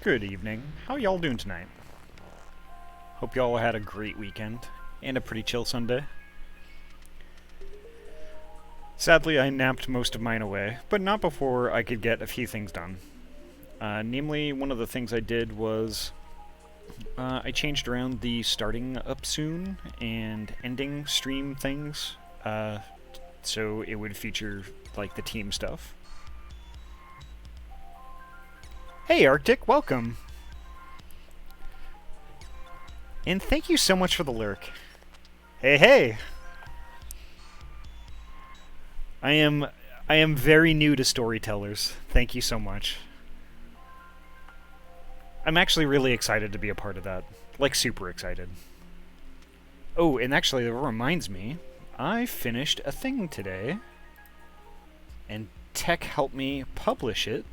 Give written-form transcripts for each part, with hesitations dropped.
Good evening. How y'all doing tonight? Hope y'all had a great weekend and a pretty chill Sunday. Sadly, I napped most of mine away, but not before I could get a few things done. Namely, one of the things I did was I changed around the starting up soon and ending stream things, so it would feature like the team stuff. Hey Arctic, welcome! And thank you so much for the lurk. Hey, hey! I am very new to storytellers. Thank you so much. I'm actually really excited to be a part of that. Like, super excited. Oh, and actually, that reminds me, I finished a thing today, and Tech helped me publish it.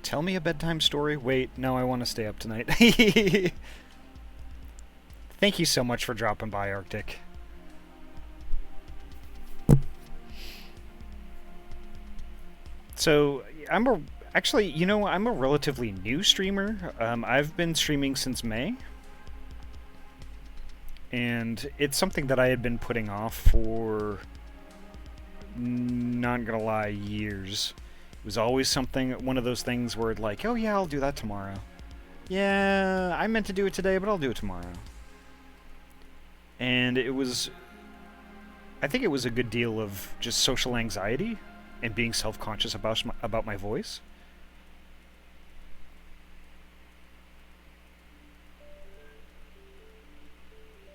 Tell me a bedtime story? Wait, no, I want to stay up tonight. Thank you so much for dropping by, Arctic. So, actually, you know, I'm a relatively new streamer. I've been streaming since May. And it's something that I had been putting off for, not gonna lie, years. It was always one of those things where like, oh yeah, I'll do that tomorrow. Yeah, I meant to do it today, but I'll do it tomorrow. And I think it was a good deal of just social anxiety and being self-conscious about my voice.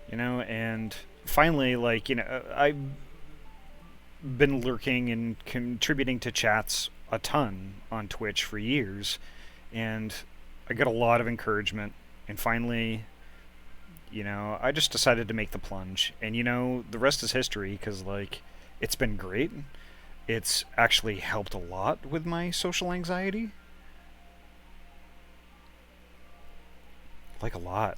You know, and finally, like, you know, I've been lurking and contributing to chats a ton on Twitch for years, and I got a lot of encouragement, and finally, you know, I just decided to make the plunge, and you know, the rest is history, because, like, it's been great. It's actually helped a lot with my social anxiety. Like, a lot.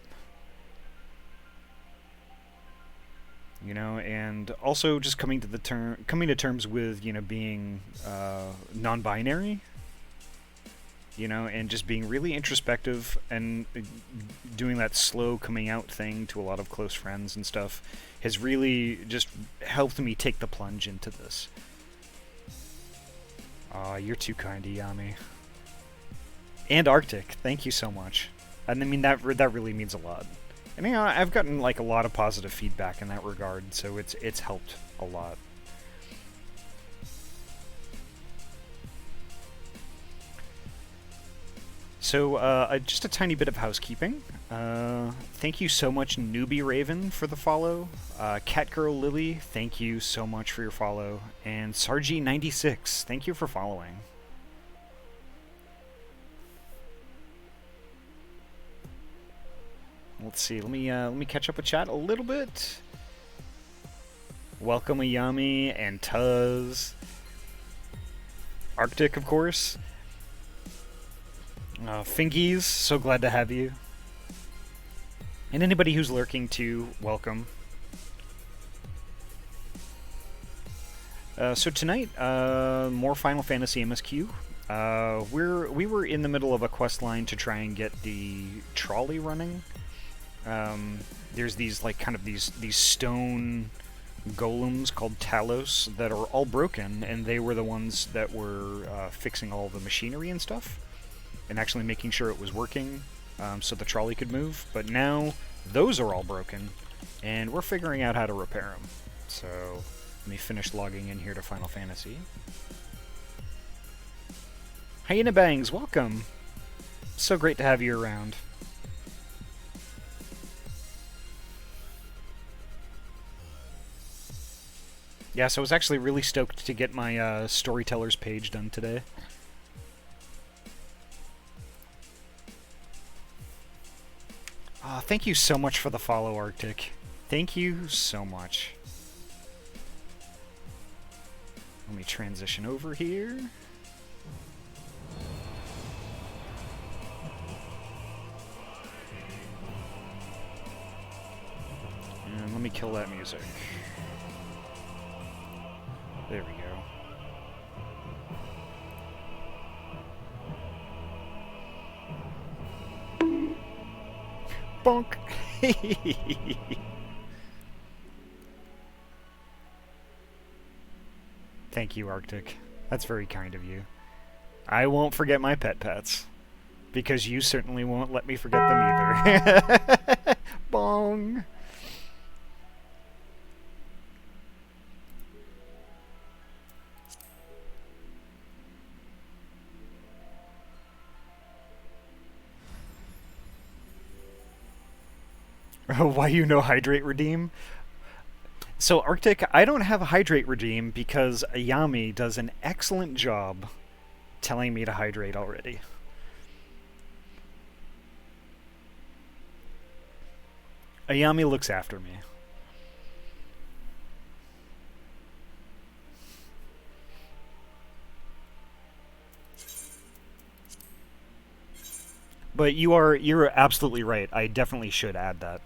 You know, and also just coming to terms with, you know, being non-binary, you know, and just being really introspective and doing that slow coming out thing to a lot of close friends and stuff has really just helped me take the plunge into this. Aw, you're too kind, Yami. And Arctic, thank you so much. And I mean, that really means a lot. And you know, I've gotten like a lot of positive feedback in that regard, so it's helped a lot. So just a tiny bit of housekeeping. Thank you so much, Newbie Raven, for the follow. Catgirl Lily, thank you so much for your follow, and Sargi96, thank you for following. Let's see. Let me catch up with chat a little bit. Welcome, Ayami and Tuz. Arctic, of course. Fingies, so glad to have you. And anybody who's lurking too, welcome. So tonight, more Final Fantasy MSQ. We were in the middle of a quest line to try and get the trolley running. There's these like kind of these stone golems called Talos that are all broken, and they were the ones that were fixing all the machinery and stuff, and actually making sure it was working, so the trolley could move. But now those are all broken, and we're figuring out how to repair them. So let me finish logging in here to Final Fantasy. Hyena Bangs, welcome. So great to have you around. Yeah, so I was actually really stoked to get my Storytellers page done today. Thank you so much for the follow, Arctic. Thank you so much. Let me transition over here. And let me kill that music. There we go. Bonk! Thank you, Arctic. That's very kind of you. I won't forget my pets. Because you certainly won't let me forget them either. Bong! Why you no hydrate redeem? So Arctic, I don't have a hydrate redeem because Ayami does an excellent job telling me to hydrate already. Ayami looks after me. But you're absolutely right. I definitely should add that.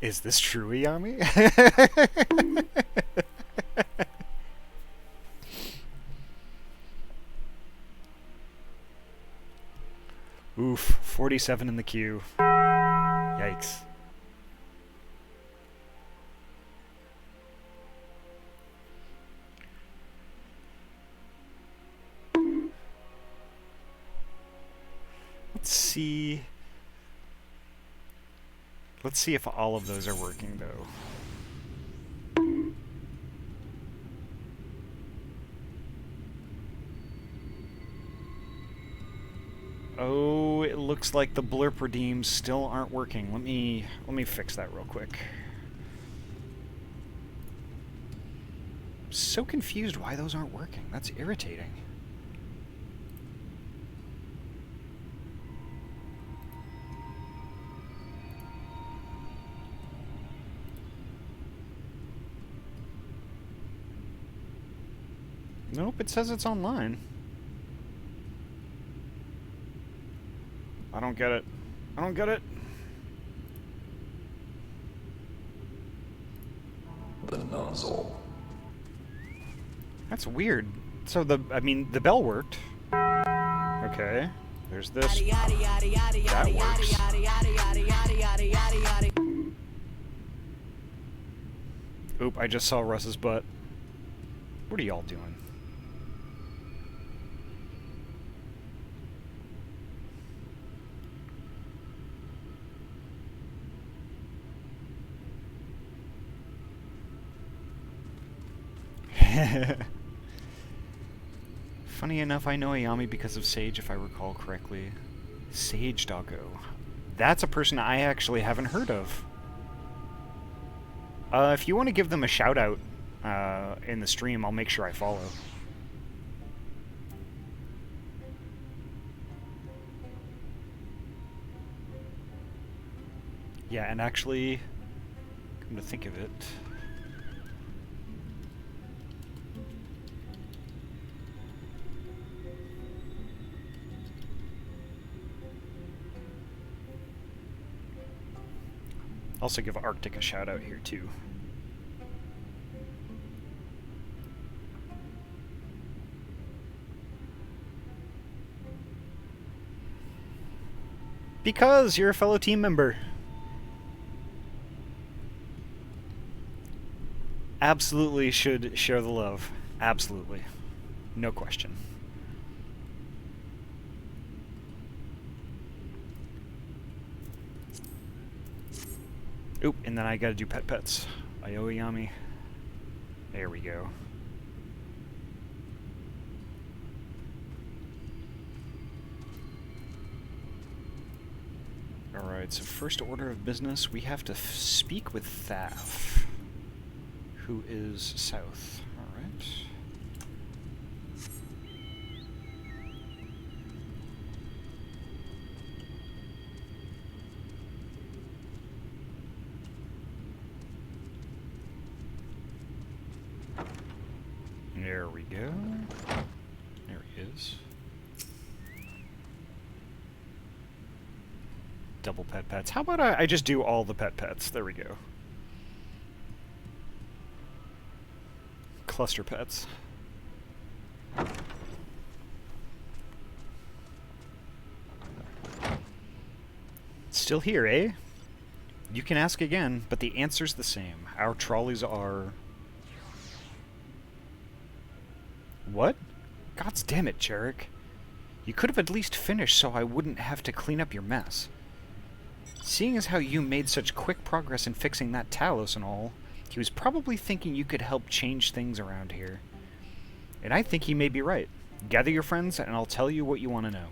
Is this true, Ayami? Oof, 47 in the queue. Yikes. Let's see. Let's see if all of those are working, though. Oh, it looks like the blurp redeems still aren't working. Let me fix that real quick. I'm so confused why those aren't working. That's irritating. Nope, it says it's online. I don't get it. I don't get it. The nozzle. That's weird. So the bell worked. Okay. There's this. That works. Oop, I just saw Russ's butt. What are y'all doing? Funny enough, I know Ayami because of Sage, if I recall correctly. Sage Doggo. That's a person I actually haven't heard of. If you want to give them a shout out in the stream, I'll make sure I follow. Yeah, and actually, come to think of it, also give Arctic a shout out here too. Because you're a fellow team member. Absolutely should share the love. Absolutely. No question. Oop, and then I gotta do pets. Ayami. There we go. Alright, so first order of business, we have to speak with Thaf, who is south. Alright. There we go. There he is. Double pet pets. How about I just do all the pet pets? There we go. Cluster pets. Still here, eh? You can ask again, but the answer's the same. Our trolleys are... What? God's damn it, Jarek. You could have at least finished so I wouldn't have to clean up your mess. Seeing as how you made such quick progress in fixing that Talos and all, he was probably thinking you could help change things around here. And I think he may be right. Gather your friends and I'll tell you what you want to know.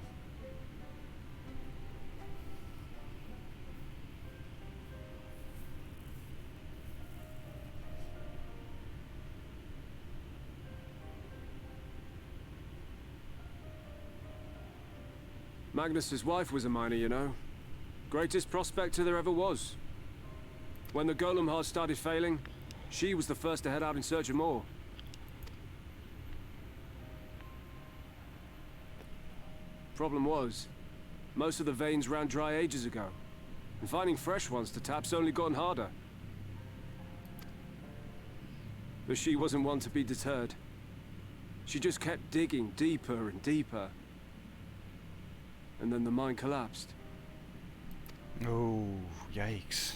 Magnus's wife was a miner, you know. Greatest prospector there ever was. When the golem heart started failing, she was the first to head out in search of more. Problem was, most of the veins ran dry ages ago, and finding fresh ones to tap's only gotten harder. But she wasn't one to be deterred. She just kept digging deeper and deeper. And then the mine collapsed. Oh, yikes.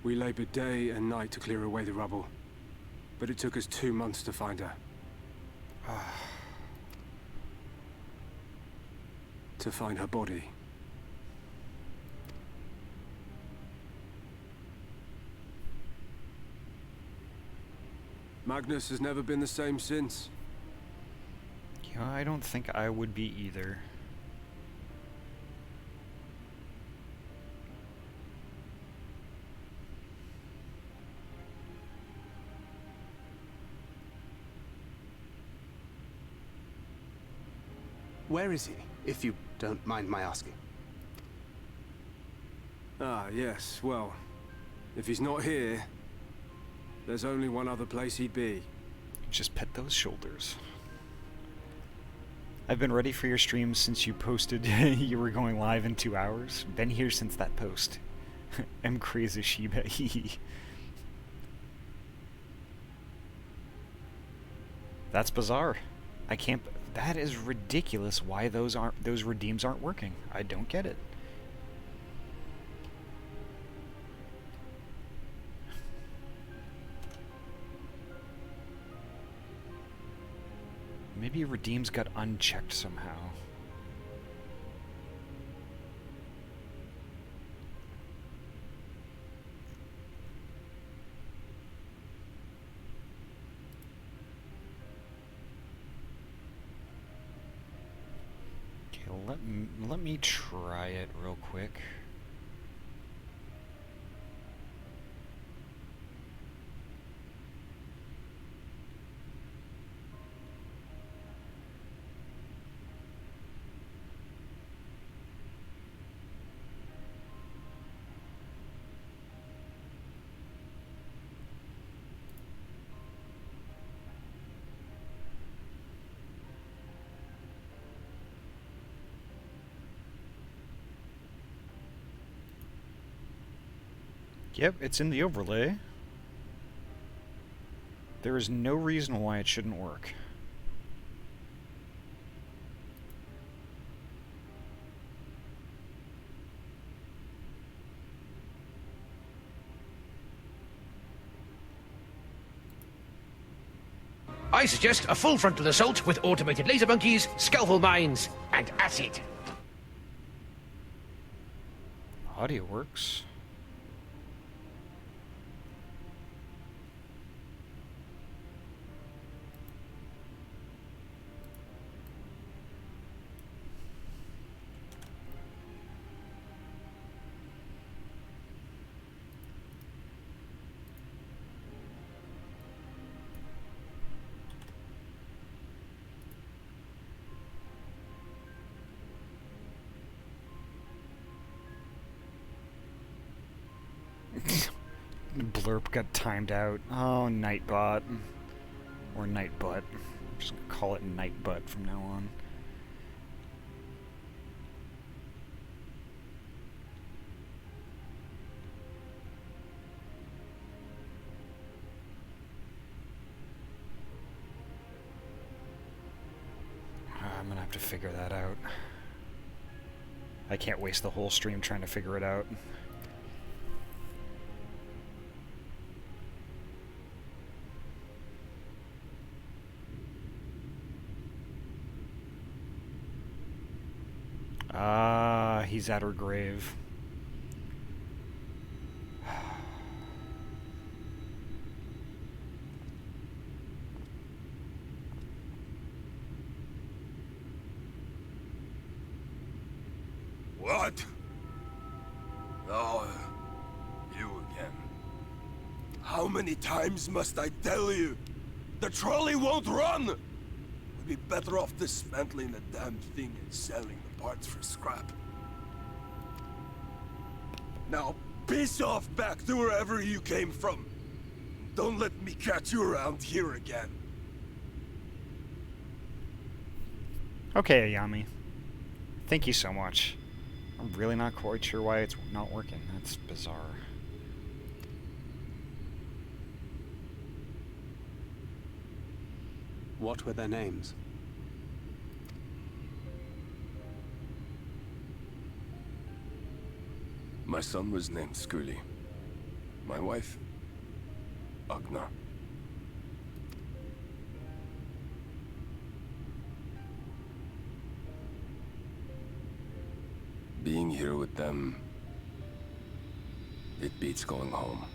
We labored day and night to clear away the rubble, but it took us 2 months to find her. To find her body. Magnus has never been the same since. Yeah, I don't think I would be either. Where is he, if you don't mind my asking? Ah, yes, well, if he's not here, there's only one other place he'd be. Just pet those shoulders. I've been ready for your stream since you posted you were going live in 2 hours. Been here since that post. I'm crazy Shiba. That's bizarre. I can't... That is ridiculous why those redeems aren't working. I don't get it. Maybe redeems got unchecked somehow. Okay, let me try it real quick. Yep, it's in the overlay. There is no reason why it shouldn't work. I suggest a full frontal assault with automated laser monkeys, scalpel mines, and acid. Audio works. Blurp got timed out. Oh, Nightbot. Or Nightbutt. I'm just gonna call it Nightbutt from now on. I'm gonna have to figure that out. I can't waste the whole stream trying to figure it out. Ah, he's at her grave. What? Oh, you again. How many times must I tell you? The trolley won't run! We'd be better off dismantling the damn thing and selling the parts for scrap. Now, piss off back to wherever you came from. Don't let me catch you around here again. Okay, Ayami. Thank you so much. I'm really not quite sure why it's not working. That's bizarre. What were their names? My son was named Skuli. My wife, Agna. Being here with them, it beats going home.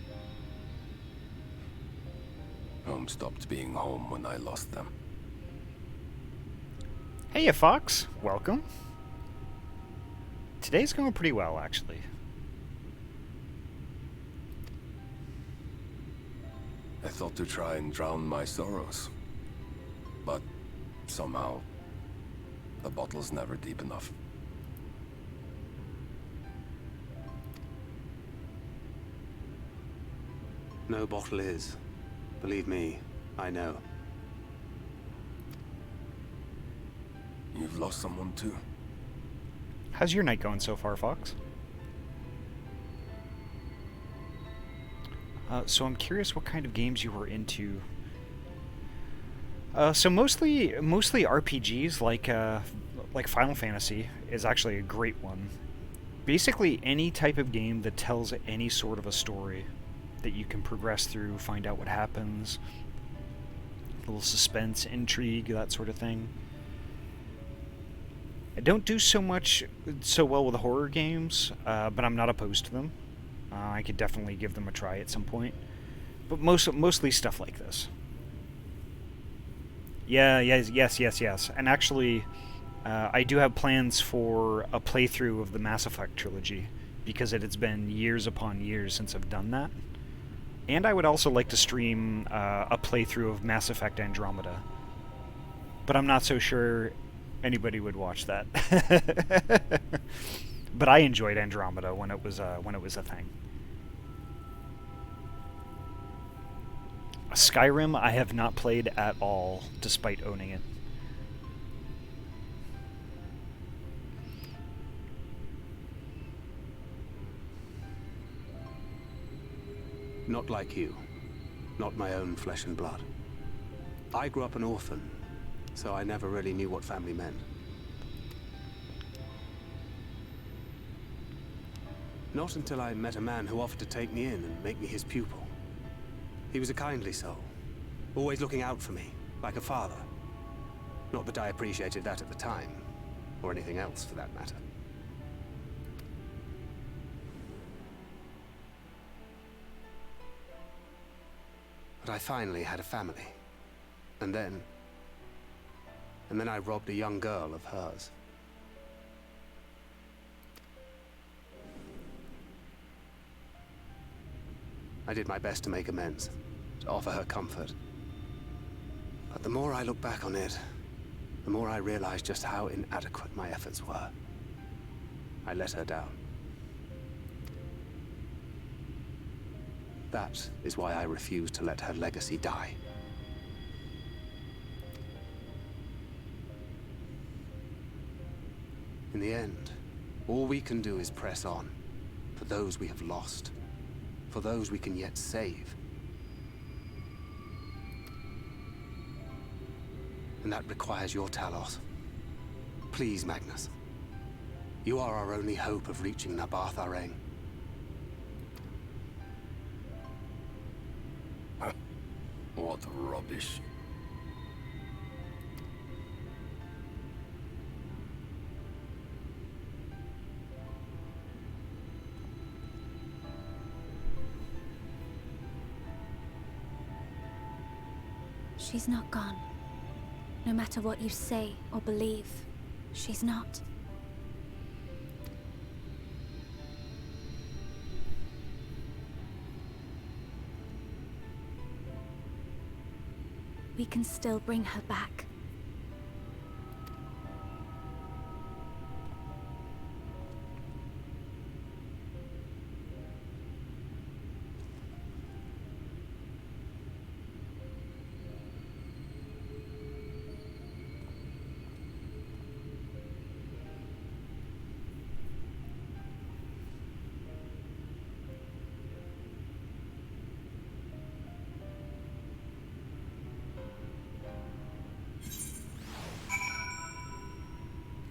Home stopped being home when I lost them. Hey, Fox. Welcome. Today's going pretty well, actually. I thought to try and drown my sorrows. But somehow, the bottle's never deep enough. No bottle is. Believe me, I know. You've lost someone too? How's your night going so far, Fox? So I'm curious what kind of games you were into. So mostly RPGs, like Final Fantasy is actually a great one. Basically, any type of game that tells any sort of a story that you can progress through, find out what happens, a little suspense, intrigue, that sort of thing. I don't do so well with horror games, but I'm not opposed to them. I could definitely give them a try at some point. But mostly stuff like this. Yes. And actually, I do have plans for a playthrough of the Mass Effect trilogy, because it has been years upon years since I've done that. And I would also like to stream a playthrough of Mass Effect Andromeda. But I'm not so sure anybody would watch that. But I enjoyed Andromeda when it was a thing. Skyrim I have not played at all, despite owning it. Not like you. Not my own flesh and blood. I grew up an orphan, so I never really knew what family meant. Not until I met a man who offered to take me in and make me his pupil. He was a kindly soul, always looking out for me, like a father. Not that I appreciated that at the time, or anything else for that matter. But I finally had a family. And then I robbed a young girl of hers. I did my best to make amends, to offer her comfort. But the more I look back on it, the more I realize just how inadequate my efforts were. I let her down. That is why I refuse to let her legacy die. In the end, all we can do is press on. For those we have lost. For those we can yet save. And that requires your Talos. Please, Magnus. You are our only hope of reaching Amh Araeng. What rubbish. She's not gone. No matter what you say or believe, she's not. We can still bring her back.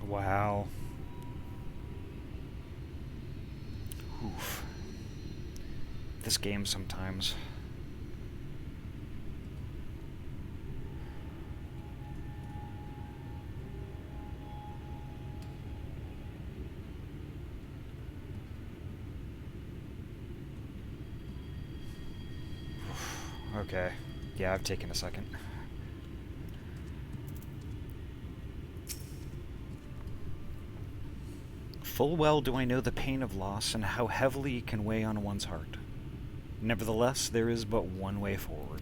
Wow. Oof. This game sometimes. Okay. Yeah, I've taken a second. Full well do I know the pain of loss and how heavily it can weigh on one's heart. Nevertheless, there is but one way forward.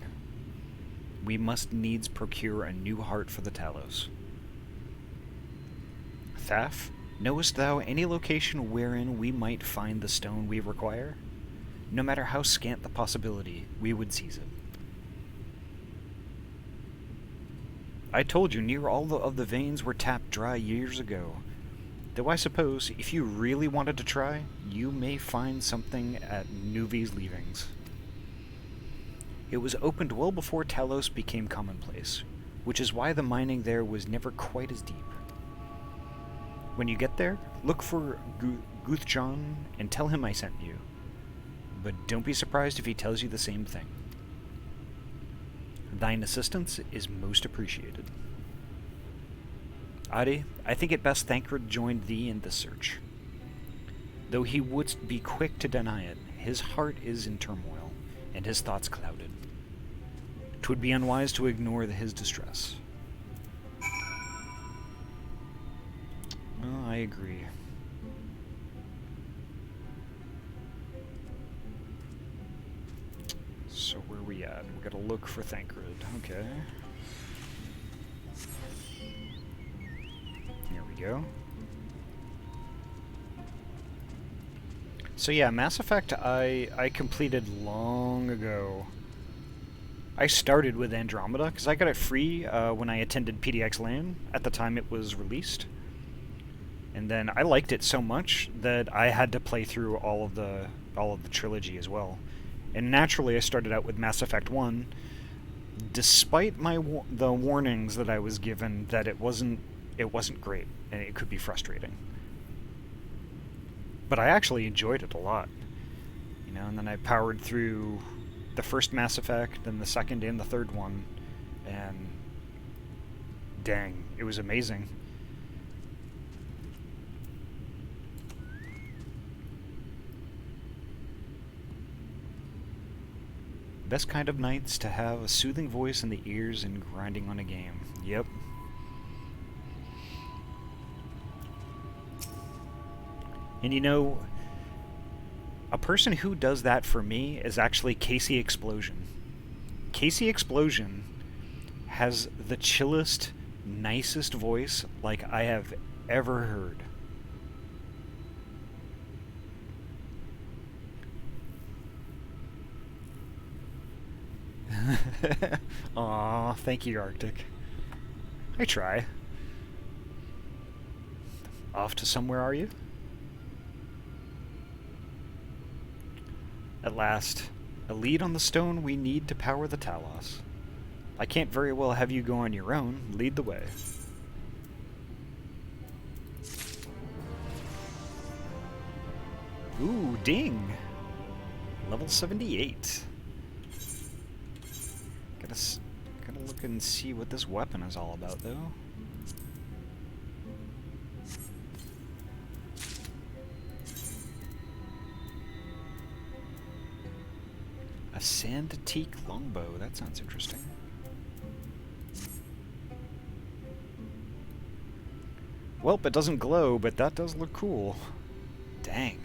We must needs procure a new heart for the Talos. Thaf, knowest thou any location wherein we might find the stone we require? No matter how scant the possibility, we would seize it. I told you near all of the veins were tapped dry years ago. Though I suppose, if you really wanted to try, you may find something at Nuvi's leavings. It was opened well before Talos became commonplace, which is why the mining there was never quite as deep. When you get there, look for Guthjon and tell him I sent you. But don't be surprised if he tells you the same thing. Thine assistance is most appreciated. Ahty, I think it best Thancred joined thee in this search. Though he would be quick to deny it, his heart is in turmoil, and his thoughts clouded. 'Twould be unwise to ignore his distress. Well, I agree. So where are we at? We gotta look for Thancred. Okay. Here we go. So yeah, Mass Effect I completed long ago. I started with Andromeda, because I got it free when I attended PDX LAN at the time it was released. And then I liked it so much that I had to play through all of the trilogy as well. And naturally I started out with Mass Effect 1, despite the warnings that I was given that it wasn't great and it could be frustrating. But I actually enjoyed it a lot. You know, and then I powered through the first Mass Effect, then the second and the third one, and dang, it was amazing. Best kind of nights to have a soothing voice in the ears and grinding on a game. Yep. And you know, a person who does that for me is actually Casey Explosion. Casey Explosion has the chillest, nicest voice like I have ever heard. Aw, thank you, Arctic. I try. Off to somewhere, are you? At last, a lead on the stone we need to power the Talos. I can't very well have you go on your own. Lead the way. Ooh, ding! Level 78. Gotta look and see what this weapon is all about, though. A Sandatique longbow. That sounds interesting. Well, it doesn't glow, but that does look cool. Dang.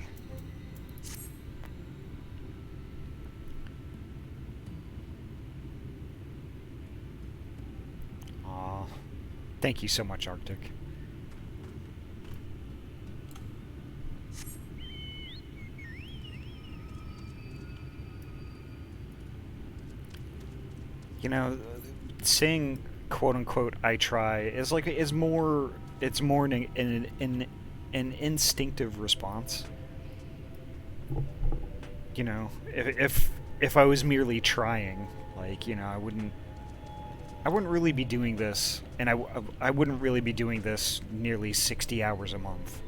Aw. Thank you so much, Arctic. You know, saying "quote unquote" I try is like it's more an instinctive response. You know, if I was merely trying, like, you know, I wouldn't really be doing this, and I wouldn't really be doing this nearly 60 hours a month.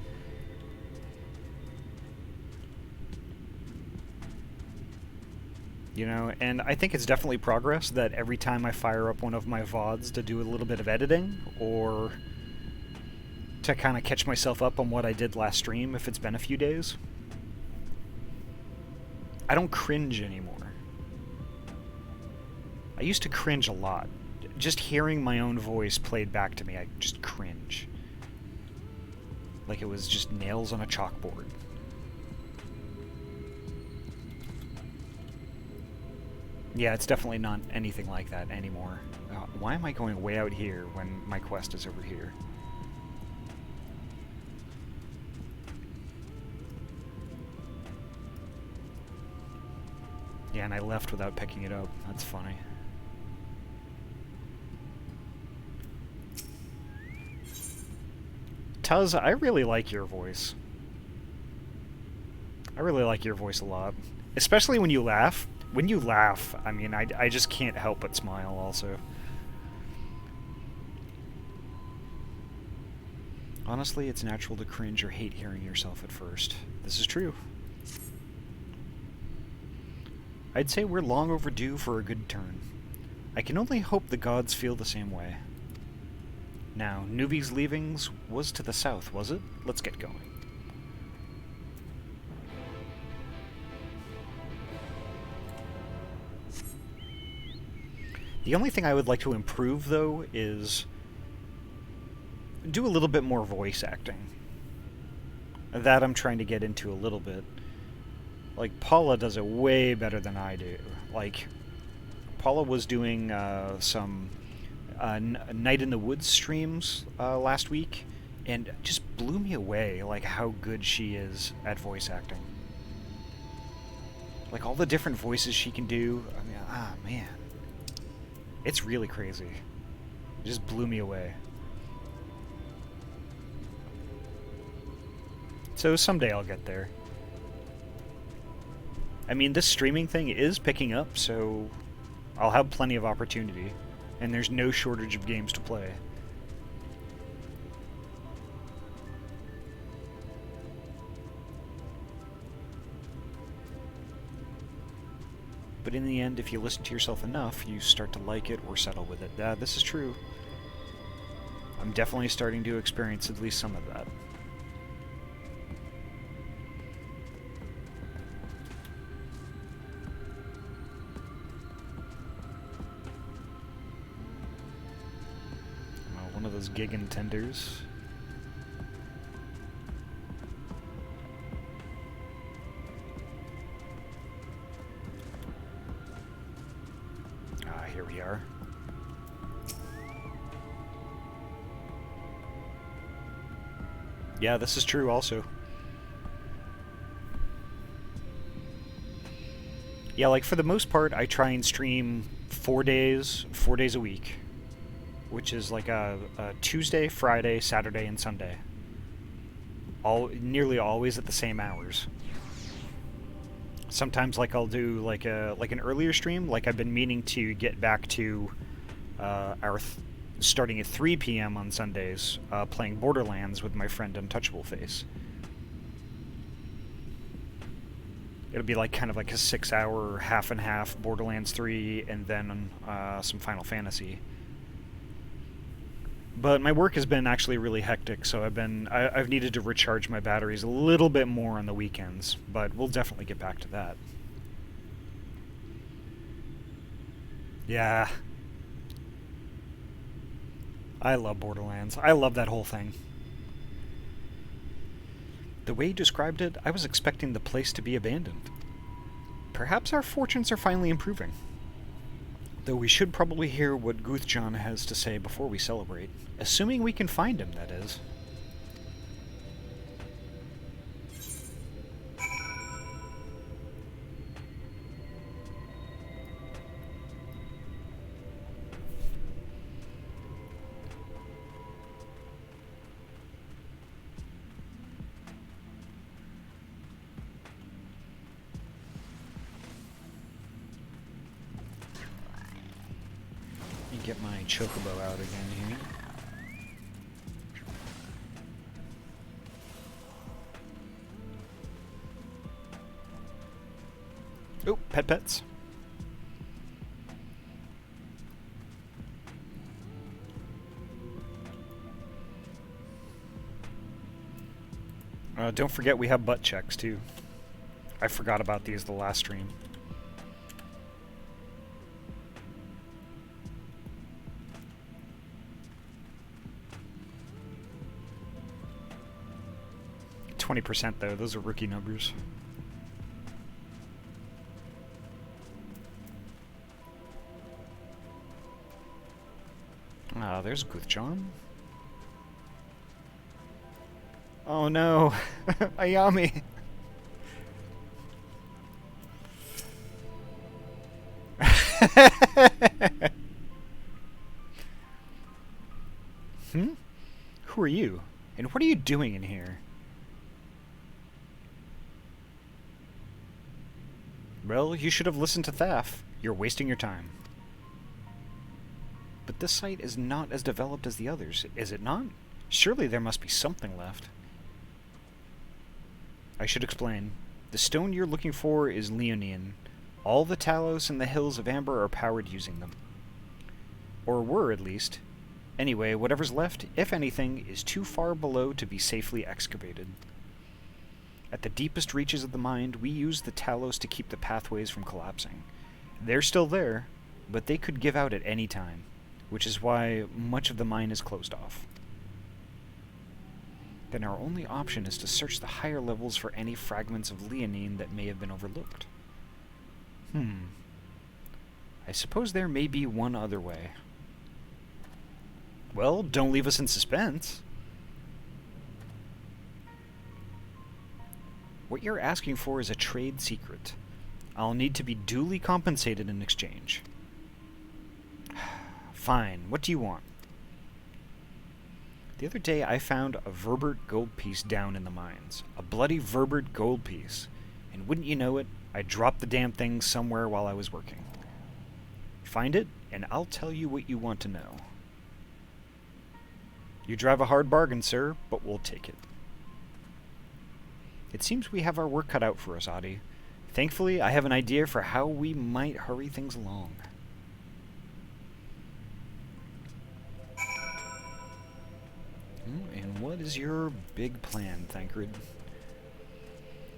You know, and I think it's definitely progress that every time I fire up one of my VODs to do a little bit of editing, or to kind of catch myself up on what I did last stream, if it's been a few days, I don't cringe anymore. I used to cringe a lot. Just hearing my own voice played back to me, I just cringe. Like it was just nails on a chalkboard. Yeah, it's definitely not anything like that anymore. Why am I going way out here when my quest is over here? Yeah, and I left without picking it up. That's funny. Tuz, I really like your voice. I really like your voice a lot. Especially when you laugh. When you laugh, I mean, I just can't help but smile also. Honestly, it's natural to cringe or hate hearing yourself at first. This is true. I'd say we're long overdue for a good turn. I can only hope the gods feel the same way. Now, Nuvi's leavings was to the south, was it? Let's get going. The only thing I would like to improve, though, is do a little bit more voice acting. That I'm trying to get into a little bit. Like, Paula does it way better than I do. Like, Paula was doing some Night in the Woods streams last week, and just blew me away, like, how good she is at voice acting. Like, all the different voices she can do. I mean, man. It's really crazy. It just blew me away. So someday I'll get there. I mean, this streaming thing is picking up, so I'll have plenty of opportunity, and there's no shortage of games to play. But in the end, if you listen to yourself enough, you start to like it or settle with it. This is true. I'm definitely starting to experience at least some of that. One of those Gigan tenders. Here we are. Yeah, this is true also. Yeah, like for the most part, I try and stream 4 days a week, which is like a Tuesday, Friday, Saturday, and Sunday. Nearly always at the same hours. Sometimes, like, I'll do like an earlier stream. Like, I've been meaning to get back to starting at 3 p.m. on Sundays, playing Borderlands with my friend Untouchable Face. It'll be like kind of like a 6-hour half and half Borderlands 3, and then some Final Fantasy. But my work has been actually really hectic, so I've needed to recharge my batteries a little bit more on the weekends, but we'll definitely get back to that. Yeah. I love Borderlands. I love that whole thing. The way you described it, I was expecting the place to be abandoned. Perhaps our fortunes are finally improving. Though we should probably hear what Guthjon has to say before we celebrate. Assuming we can find him, that is. Get my chocobo out again here. Oh, pets. Don't forget we have butt checks too. I forgot about these the last stream. %, though. Those are rookie numbers. Ah, there's Guthjon. Oh no, Ayami. Who are you? And what are you doing in here? Well, you should have listened to Thaf. You're wasting your time. But this site is not as developed as the others, is it not? Surely there must be something left. I should explain. The stone you're looking for is Leonine. All the Talos in the hills of Amber are powered using them. Or were, at least. Anyway, whatever's left, if anything, is too far below to be safely excavated. At the deepest reaches of the mine, we use the Talos to keep the pathways from collapsing. They're still there, but they could give out at any time, which is why much of the mine is closed off. Then our only option is to search the higher levels for any fragments of Leonine that may have been overlooked. I suppose there may be one other way. Well, don't leave us in suspense. What you're asking for is a trade secret. I'll need to be duly compensated in exchange. Fine, what do you want? The other day I found a Verbert gold piece down in the mines. A bloody Verbert gold piece. And wouldn't you know it, I dropped the damn thing somewhere while I was working. Find it, and I'll tell you what you want to know. You drive a hard bargain, sir, but we'll take it. It seems we have our work cut out for us, Ahty. Thankfully, I have an idea for how we might hurry things along. And what is your big plan, Thancred?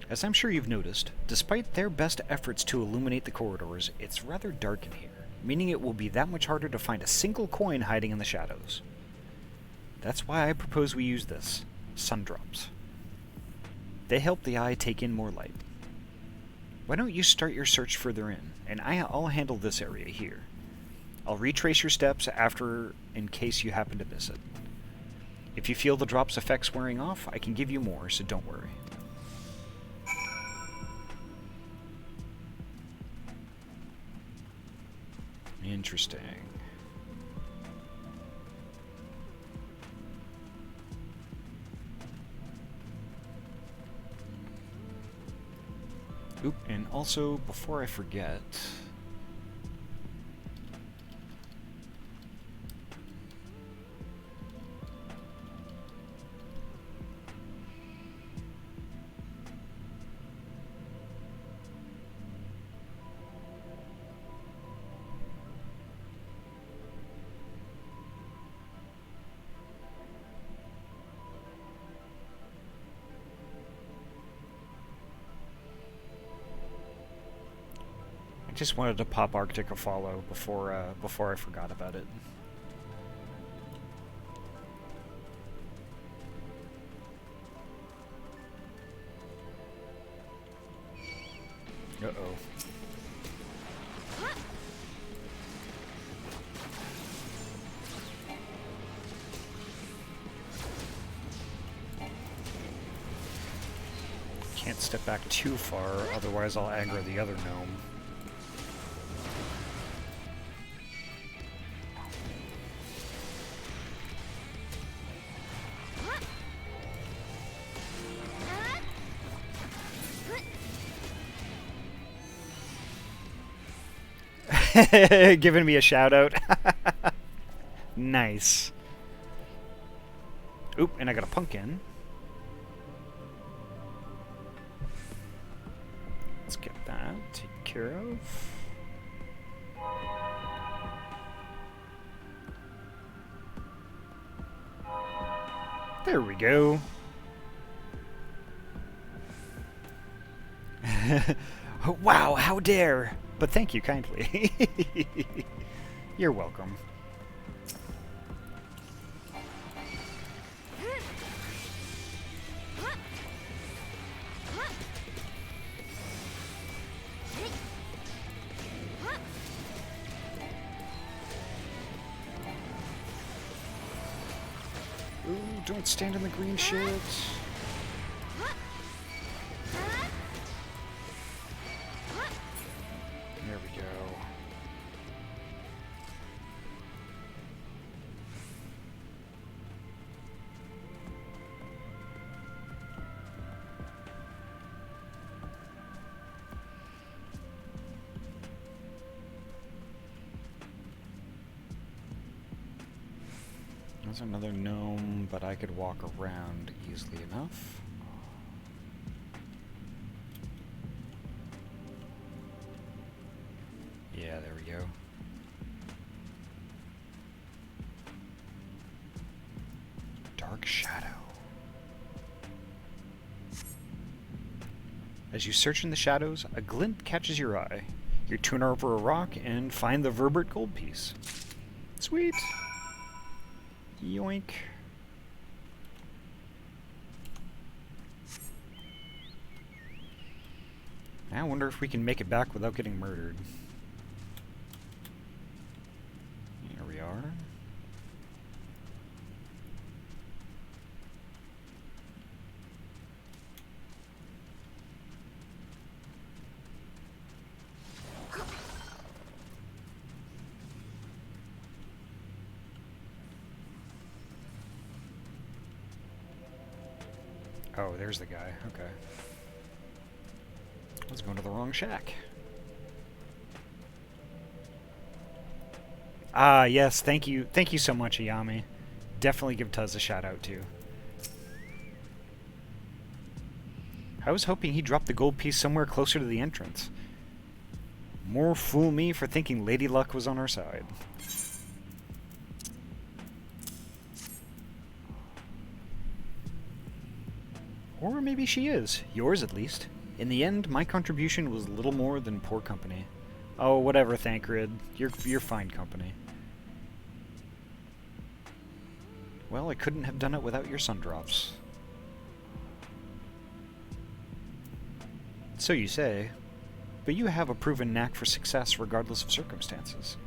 As I'm sure you've noticed, despite their best efforts to illuminate the corridors, it's rather dark in here, meaning it will be that much harder to find a single coin hiding in the shadows. That's why I propose we use this, Sundrops. They help the eye take in more light. Why don't you start your search further in, and I'll handle this area here. I'll retrace your steps after in case you happen to miss it. If you feel the drop's effects wearing off, I can give you more, so don't worry. Interesting. Oop, and also, before I forget... I just wanted to pop Arctic a follow before I forgot about it. Uh-oh. Can't step back too far, otherwise I'll aggro the other gnome. Giving me a shout out. Nice. Oop, and I got a pumpkin. Let's get that taken care of. There we go. Wow, how dare! But thank you kindly. You're welcome. Ooh, don't stand in the green shit. There we go. There's another gnome, but I could walk around easily enough. Yeah, there we go. Dark shadow. As you search in the shadows, a glint catches your eye. You turn over a rock and find the Verbert gold piece. Sweet! Yoink. I wonder if we can make it back without getting murdered. Here we are. Oh, there's the guy. Okay. I was going to the wrong shack. Ah, yes. Thank you. Thank you so much, Ayami. Definitely give Tuz a shout out, too. I was hoping he dropped the gold piece somewhere closer to the entrance. More fool me for thinking Lady Luck was on our side. Or maybe she is. Yours, at least. In the end, my contribution was little more than poor company. Oh, whatever, Thancred. You're fine company. Well, I couldn't have done it without your sundrops. So you say. But you have a proven knack for success regardless of circumstances.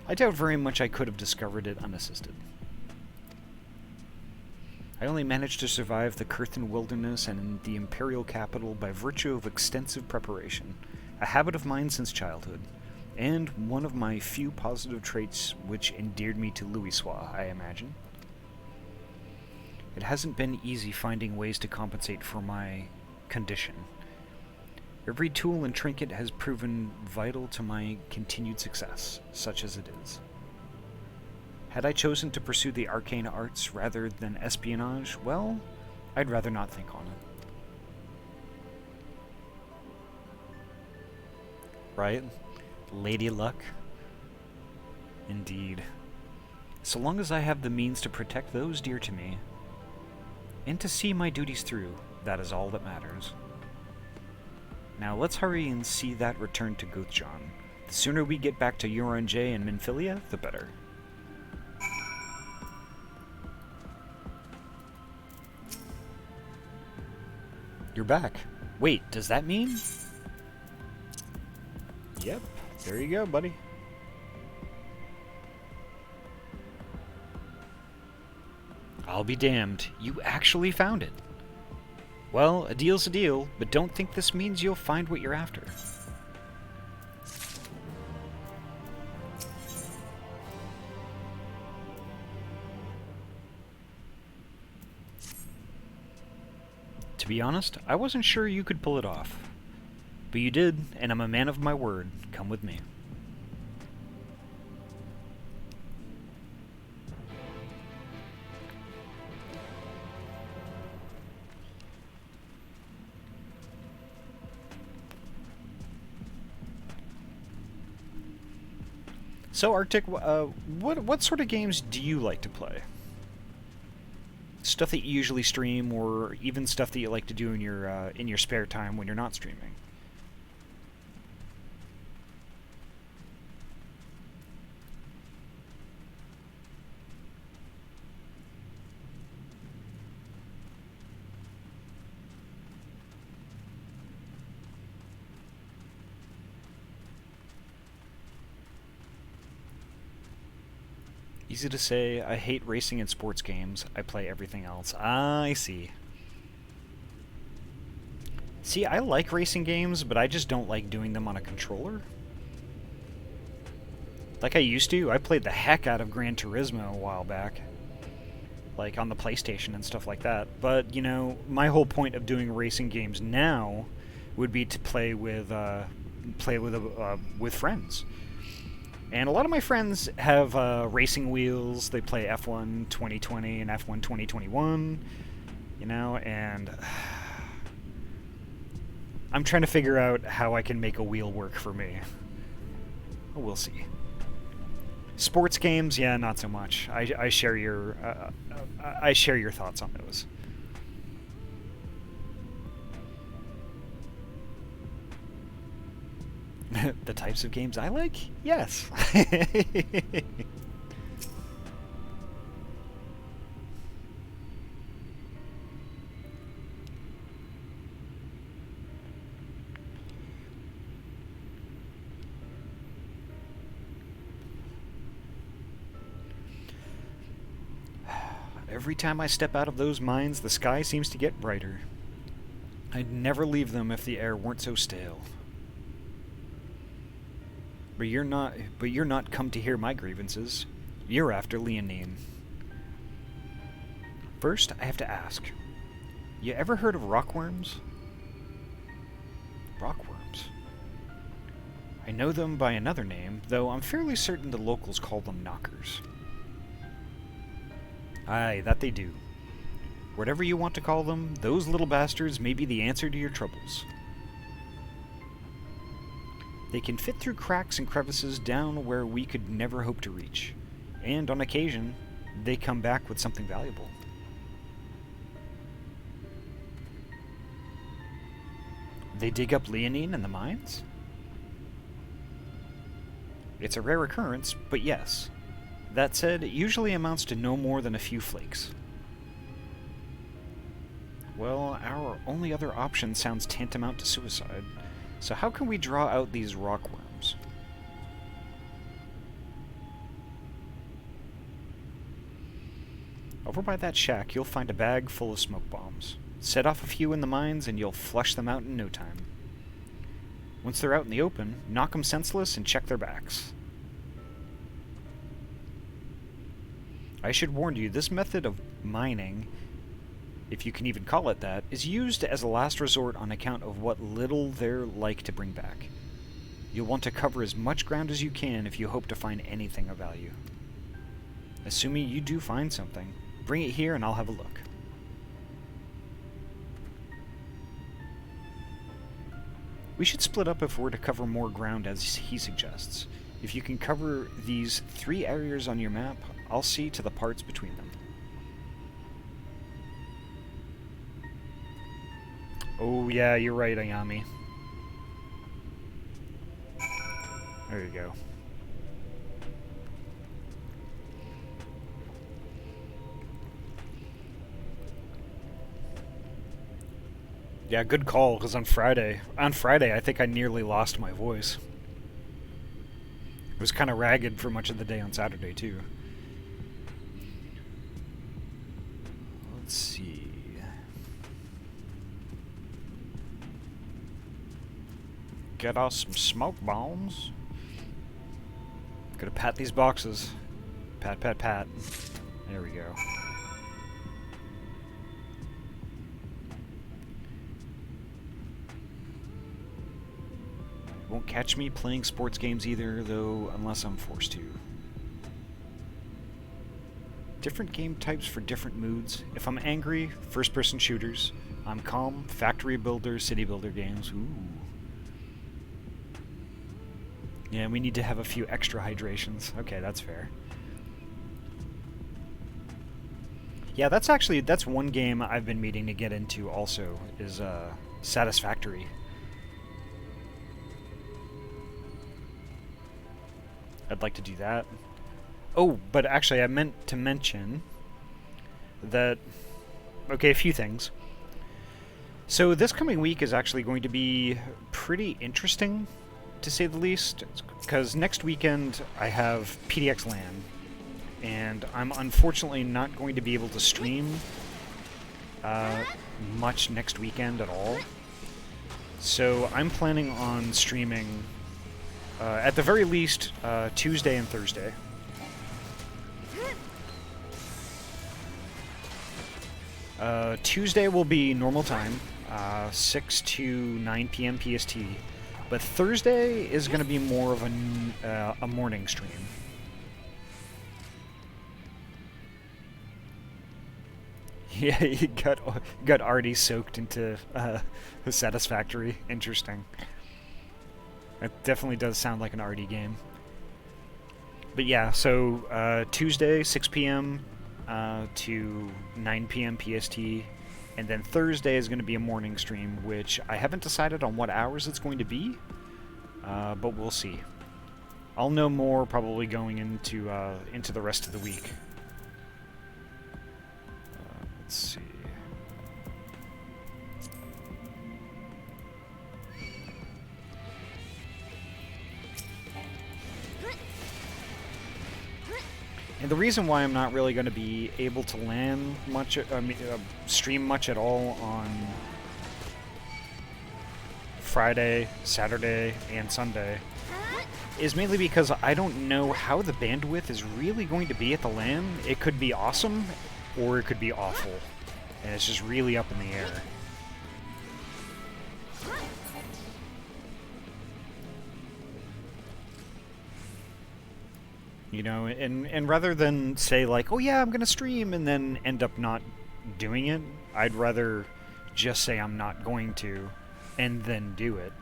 I doubt very much I could have discovered it unassisted. I only managed to survive the Kurthan wilderness and the Imperial capital by virtue of extensive preparation, a habit of mine since childhood. and one of my few positive traits which endeared me to Louisoix, I imagine. It hasn't been easy finding ways to compensate for my condition. Every tool and trinket has proven vital to my continued success, such as it is. Had I chosen to pursue the arcane arts rather than espionage, well, I'd rather not think on it. Right? Lady Luck? Indeed. So long as I have the means to protect those dear to me, and to see my duties through, that is all that matters. Now let's hurry and see that return to Guthjon. The sooner we get back to Uranger and Minfilia, the better. You're back. Wait, does that mean? Yep, there you go, buddy. I'll be damned. You actually found it. Well, a deal's a deal, but don't think this means you'll find what you're after. To be honest, I wasn't sure you could pull it off. But you did, and I'm a man of my word. Come with me. So, Arctic, what sort of games do you like to play? Stuff that you usually stream, or even stuff that you like to do in your spare time when you're not streaming? Easy to say, I hate racing and sports games. I play everything else. I see. See, I like racing games, but I just don't like doing them on a controller. Like I used to. I played the heck out of Gran Turismo a while back. Like on the PlayStation and stuff like that. But, you know, my whole point of doing racing games now would be to play with friends. And a lot of my friends have racing wheels. They play F1 2020 and F1 2021, you know, and I'm trying to figure out how I can make a wheel work for me. We'll see. Sports games, yeah, not so much. I share your thoughts on those. The types of games I like? Yes. Every time I step out of those mines, the sky seems to get brighter. I'd never leave them if the air weren't so stale. But you're not come to hear my grievances. You're after Leonine. First, I have to ask. You ever heard of rockworms? Rockworms. I know them by another name, though I'm fairly certain the locals call them knockers. Aye, that they do. Whatever you want to call them, those little bastards may be the answer to your troubles. They can fit through cracks and crevices down where we could never hope to reach. And on occasion, they come back with something valuable. They dig up Leonine in the mines? It's a rare occurrence, but yes. That said, it usually amounts to no more than a few flakes. Well, our only other option sounds tantamount to suicide. So how can we draw out these rockworms? Over by that shack, you'll find a bag full of smoke bombs. Set off a few in the mines and you'll flush them out in no time. Once they're out in the open, knock them senseless and check their backs. I should warn you, this method of mining, if you can even call it that, is used as a last resort on account of what little they're like to bring back. You'll want to cover as much ground as you can if you hope to find anything of value. Assuming you do find something, bring it here and I'll have a look. We should split up if we're to cover more ground as he suggests. If you can cover these 3 areas on your map, I'll see to the parts between them. Oh yeah, you're right, Ayami. There you go. Yeah, good call, because on Friday, I think I nearly lost my voice. It was kind of ragged for much of the day on Saturday, too. Let's see. Get us some smoke bombs. Gotta pat these boxes. Pat, pat, pat. There we go. Won't catch me playing sports games either, though, unless I'm forced to. Different game types for different moods. If I'm angry, first-person shooters. I'm calm, factory builder, city builder games. Ooh. Yeah, we need to have a few extra hydrations. Okay, that's fair. Yeah, that's one game I've been meaning to get into also, is Satisfactory. I'd like to do that. Oh, but actually I meant to mention that... Okay, a few things. So this coming week is actually going to be pretty interesting, to say the least, because next weekend I have PDX LAN, and I'm unfortunately not going to be able to stream much next weekend at all. So I'm planning on streaming, at the very least, Tuesday and Thursday. Tuesday will be normal time, 6 to 9 p.m. PST, but Thursday is going to be more of a morning stream. Yeah, he got Ahty soaked into the Satisfactory. Interesting. That definitely does sound like an Ahty game. But yeah, so Tuesday, 6 p.m. To 9 p.m. PST, and then Thursday is going to be a morning stream, which I haven't decided on what hours it's going to be, but we'll see. I'll know more probably going into the rest of the week. Let's see. And the reason why I'm not really going to be able to LAN much, stream much at all on Friday, Saturday, and Sunday is mainly because I don't know how the bandwidth is really going to be at the LAN. It could be awesome, or it could be awful, and it's just really up in the air. You know, and rather than say like, oh yeah, I'm gonna stream, and then end up not doing it, I'd rather just say I'm not going to, and then do it.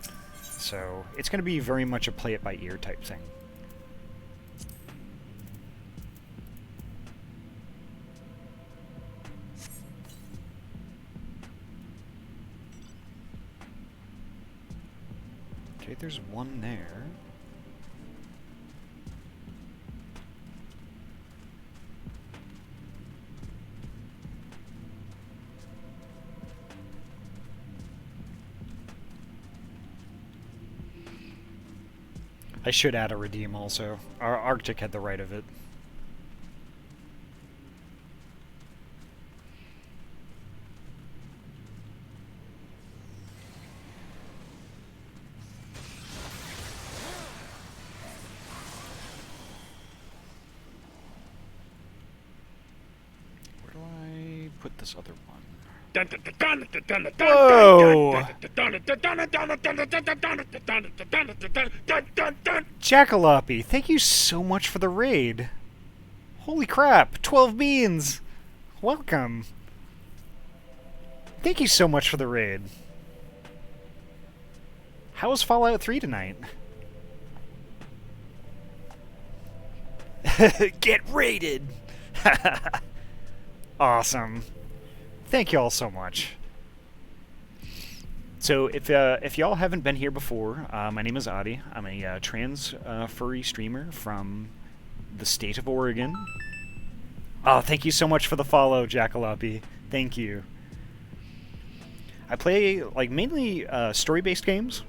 So it's gonna be very much a play it by ear type thing. Okay, there's one there. I should add a redeem also. Our Arctic had the right of it. this other one. Whoa! Jackalope, thank you so much for the raid. Holy crap, 12 beans. Welcome. Thank you so much for the raid. How was Fallout 3 tonight? Get raided! Awesome. Thank you all so much. So, if y'all haven't been here before, my name is Ahty. I'm a trans furry streamer from the state of Oregon. Oh, thank you so much for the follow, Jackalope. Thank you. I play, like, mainly story-based games.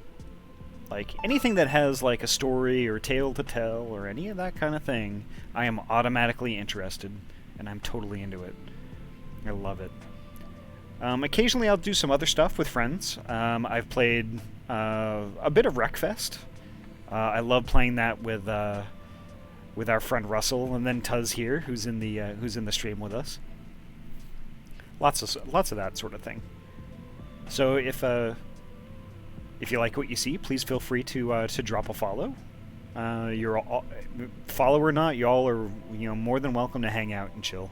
Like, anything that has, like, a story or tale to tell or any of that kind of thing, I am automatically interested, and I'm totally into it. I love it. Occasionally I'll do some other stuff with friends. I've played a bit of Wreckfest. I love playing that with our friend Russell, and then Tuz here, who's in the stream with us. Lots of that sort of thing. So if you like what you see, please feel free to drop a follow. You're all, follow or not, y'all are more than welcome to hang out and chill.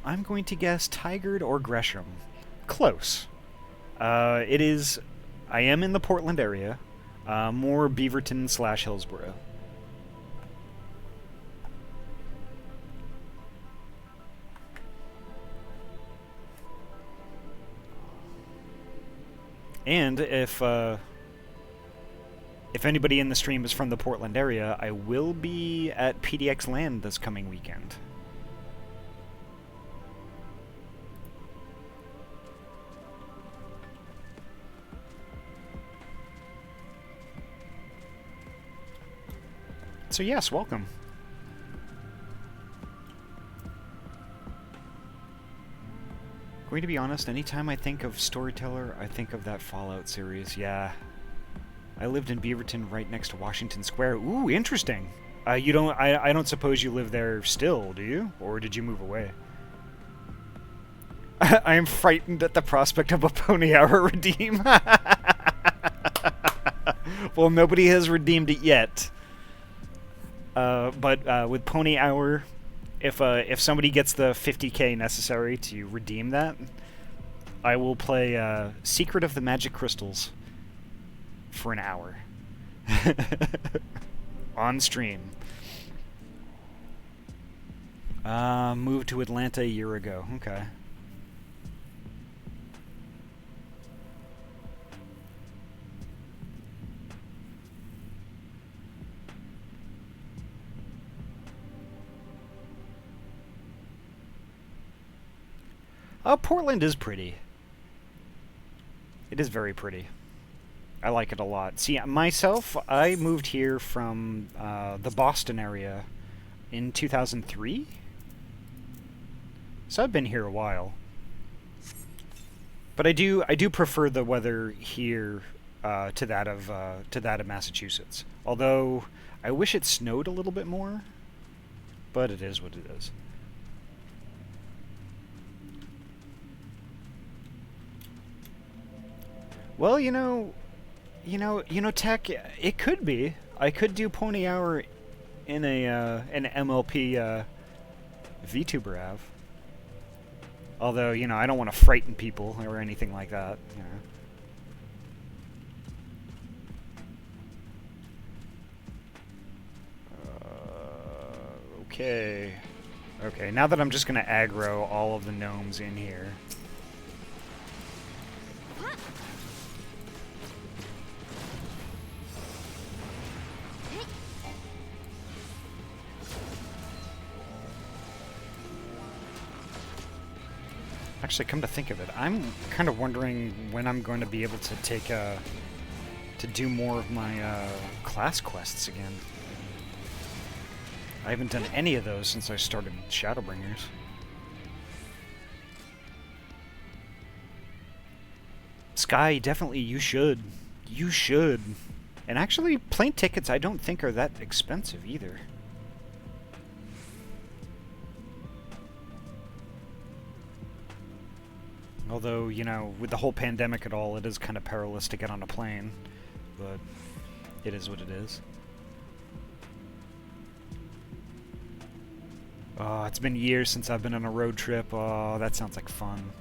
I'm going to guess Tigard or Gresham. Close. It is. I am in the Portland area. More Beaverton / Hillsborough. And if anybody in the stream is from the Portland area, I will be at PDX Land this coming weekend. So yes, welcome. Going to be honest, anytime I think of Storyteller, I think of that Fallout series. Yeah. I lived in Beaverton right next to Washington Square. Ooh, interesting. You don't I don't suppose you live there still, do you? Or did you move away? I am frightened at the prospect of a Pony Hour redeem. Well, nobody has redeemed it yet. But with Pony Hour, if somebody gets the 50k necessary to redeem that, I will play Secret of the Magic Crystals for an hour. On stream. Moved to Atlanta a year ago. Okay. Portland is pretty. It is very pretty. I like it a lot. See, myself, I moved here from the Boston area in 2003. So I've been here a while. But I do prefer the weather here to that of Massachusetts. Although I wish it snowed a little bit more, but it is what it is. Well, Tech, it could be. I could do Pony Hour in an MLP VTuber av. Although, I don't want to frighten people or anything like that. Okay. Okay, now that I'm just going to aggro all of the gnomes in here. Actually, come to think of it, I'm kind of wondering when I'm going to be able to to do more of my class quests again. I haven't done any of those since I started Shadowbringers. Sky, definitely, you should. You should. And actually, plane tickets I don't think are that expensive either. Although, you know, with the whole pandemic and all, it is kind of perilous to get on a plane. But it is what it is. Oh, it's been years since I've been on a road trip. Oh, that sounds like fun.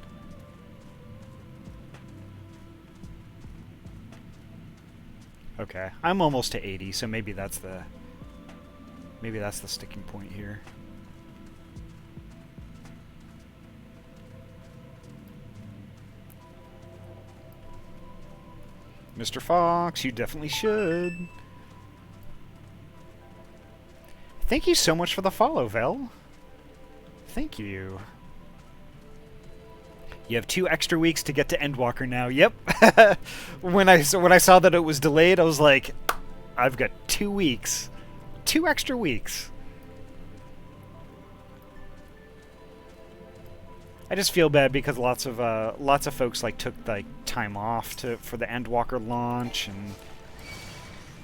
Okay, I'm almost to 80, so maybe that's the sticking point here. Mr. Fox, you definitely should. Thank you so much for the follow, Vel. Thank you. You have 2 extra weeks to get to Endwalker now. Yep. When I saw that it was delayed, I was like, I've got 2 weeks. 2 extra weeks. I just feel bad because lots of folks like took like time off for the Endwalker launch, and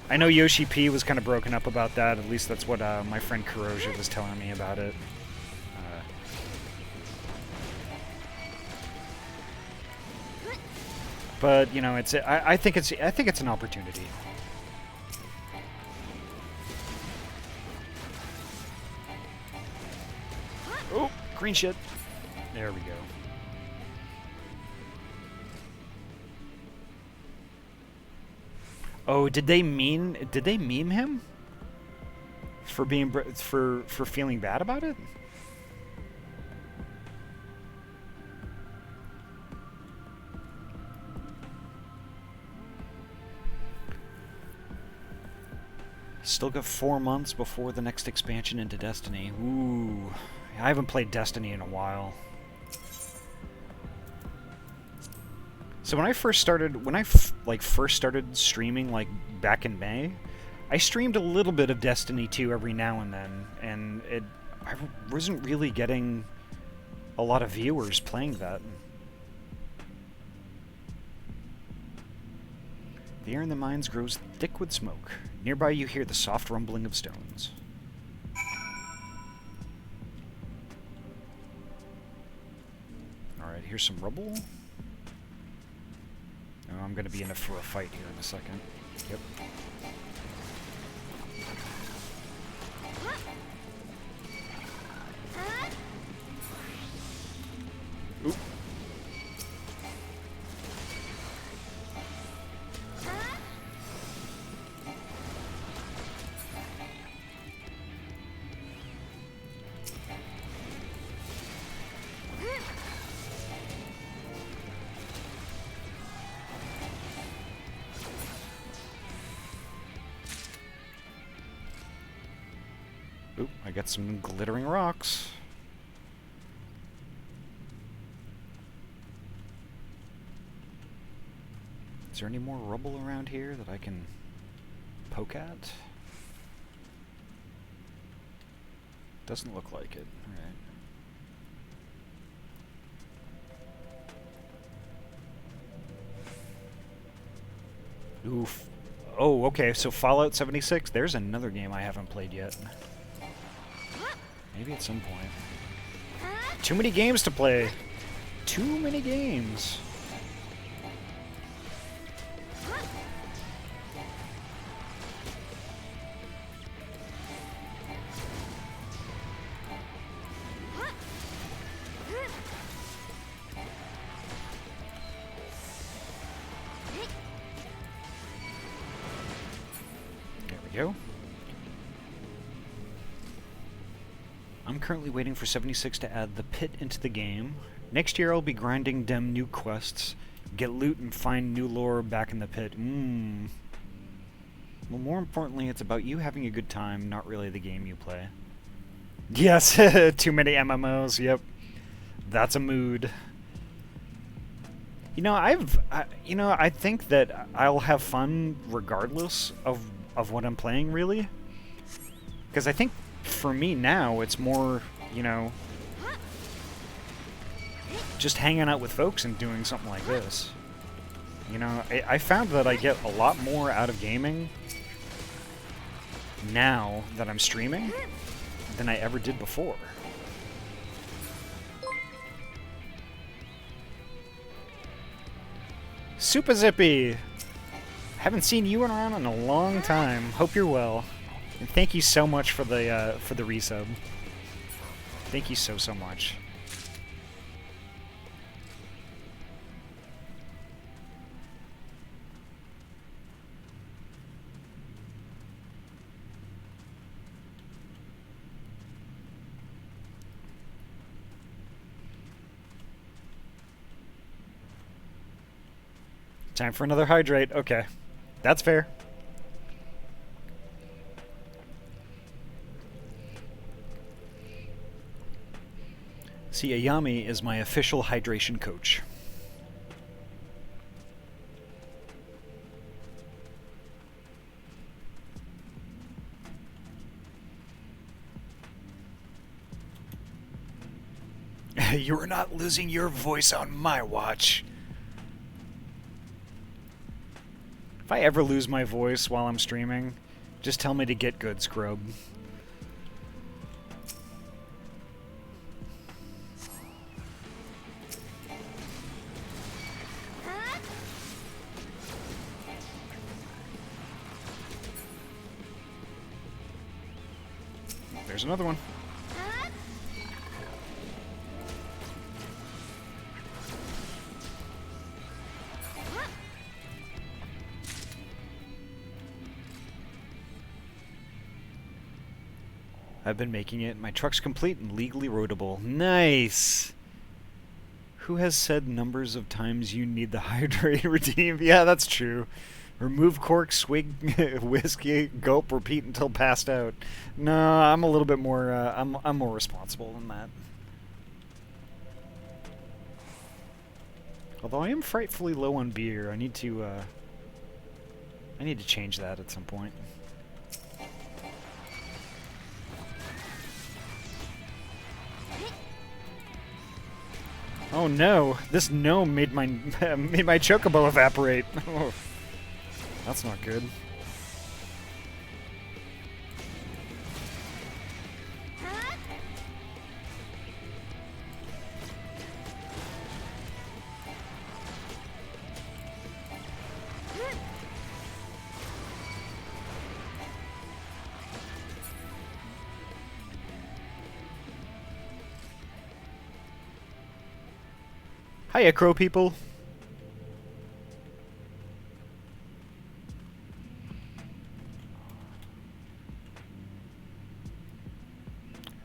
I know Yoshi P was kind of broken up about that. At least that's what my friend Kuroja was telling me about it. But you know, I think it's an opportunity. Oh, green shit. There we go. Oh, did they meme him for being for feeling bad about it? Still got 4 months before the next expansion into Destiny. Ooh, I haven't played Destiny in a while. So when I first started, first started streaming, like back in May, I streamed a little bit of Destiny 2 every now and then, and I wasn't really getting a lot of viewers playing that. The air in the mines grows thick with smoke. Nearby you hear the soft rumbling of stones. Alright, here's some rubble. Oh, I'm gonna be in for a fight here in a second. Yep. Oop. Oop, I got some glittering rocks. Is there any more rubble around here that I can poke at? Doesn't look like it. Alright. Oof. Oh, okay, so Fallout 76, there's another game I haven't played yet. Maybe at some point. Too many games to play. Too many games. There we go. I'm currently waiting for 76 to add the pit into the game. Next year I'll be grinding dem new quests, get loot and find new lore back in the pit. Well, more importantly, it's about you having a good time, not really the game you play. Yes, too many MMOs, yep. That's a mood. You know, I think that I'll have fun regardless of what I'm playing, really. Because I think for me now, it's more, you know, just hanging out with folks and doing something like this. You know, I found that I get a lot more out of gaming now that I'm streaming than I ever did before. Super Zippy! Haven't seen you around in a long time. Hope you're well. And thank you so much for the resub. Thank you so much. Time for another hydrate. Okay. That's fair. See, Ayami is my official hydration coach. You're not losing your voice on my watch. If I ever lose my voice while I'm streaming, just tell me to get good, scrub. There's another one. I've been making it. My truck's complete and legally roadable. Nice! Who has said numbers of times you need the hydrate redeem? Yeah, that's true. Remove cork, swig whiskey, gulp, repeat until passed out. No, I'm a little bit more, I'm more responsible than that. Although I am frightfully low on beer, I need to change that at some point. Oh no! This gnome made my made my chocobo evaporate. Oh, that's not good. Hiya, crow people.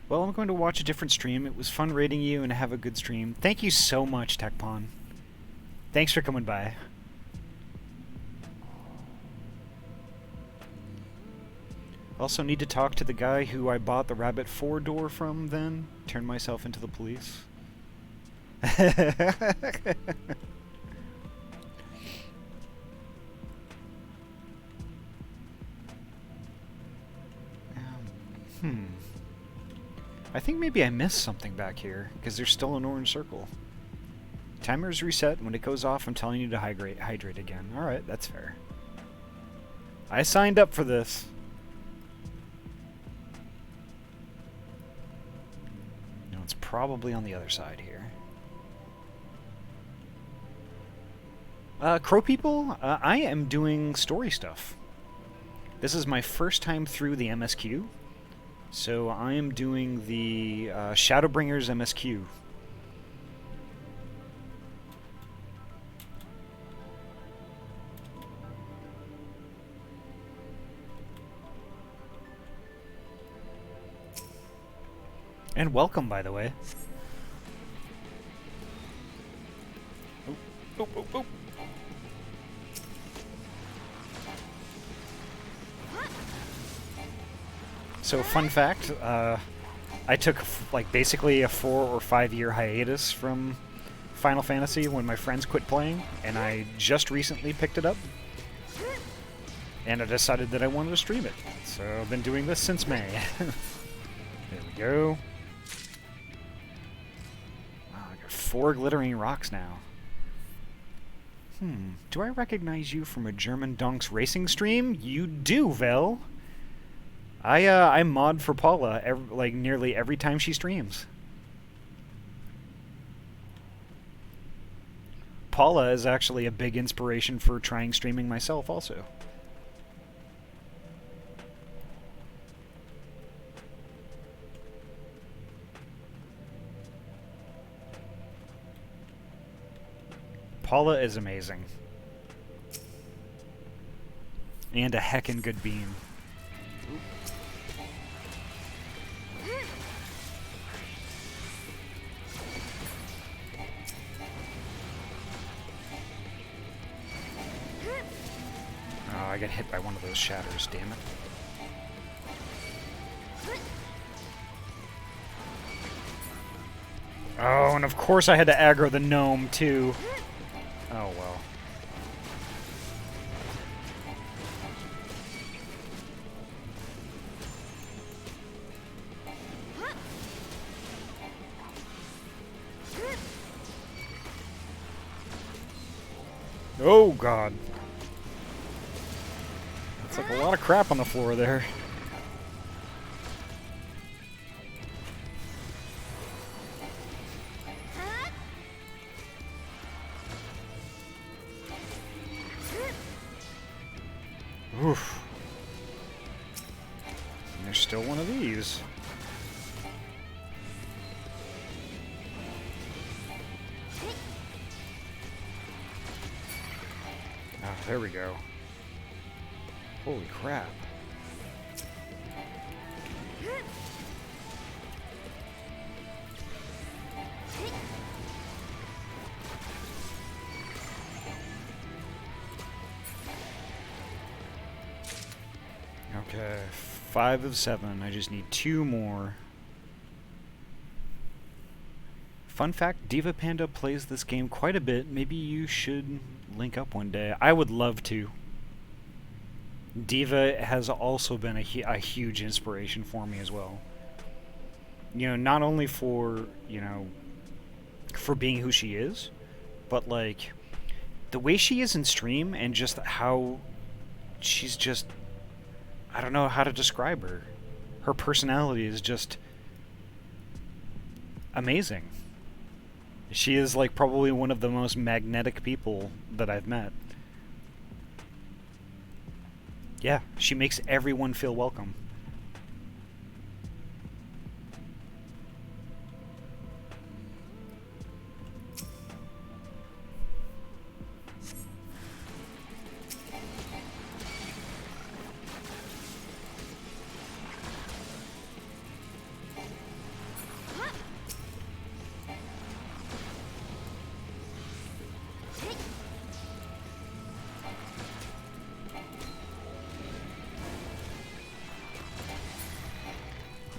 Well, I'm going to watch a different stream. It was fun raiding you and have a good stream. Thank you so much, TechPon. Thanks for coming by. Also need to talk to the guy who I bought the Rabbit 4 door from then. Turn myself into the police. I think maybe I missed something back here, because there's still an orange circle. Timer's reset. When it goes off, I'm telling you to hydrate again. Alright, that's fair. I signed up for this. No, it's probably on the other side here. Crow people, I am doing story stuff. This is my first time through the MSQ, so I am doing the Shadowbringers MSQ. And welcome, by the way. Oh, oh, oh, oh. So, fun fact, I took like basically a 4 or 5 year hiatus from Final Fantasy when my friends quit playing, and I just recently picked it up. And I decided that I wanted to stream it. So I've been doing this since May. There we go. Wow, I got 4 glittering rocks now. Do I recognize you from a German Donks racing stream? You do, Vel. I mod for Paula like nearly every time she streams. Paula is actually a big inspiration for trying streaming myself also. Paula is amazing. And a heckin' good beam. Oh, I got hit by one of those shatters, damn it. Oh, and of course I had to aggro the gnome, too. Oh, well. Oh, God. That's like a lot of crap on the floor there. Oof. And there's still one of these. Ah, there we go. Holy crap. Okay, 5 of 7. I just need 2 more. Fun fact, Diva Panda plays this game quite a bit. Maybe you should link up one day. I would love to. Diva has also been a huge inspiration for me as well. You know, not only for, you know, for being who she is, but like the way she is in stream and just how she's just, I don't know how to describe her. Her personality is just amazing. She is like probably one of the most magnetic people that I've met. Yeah, she makes everyone feel welcome.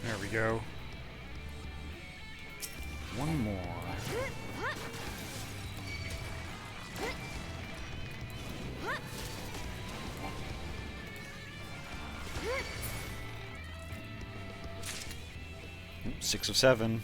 There we go. One more. Oop, 6 of 7.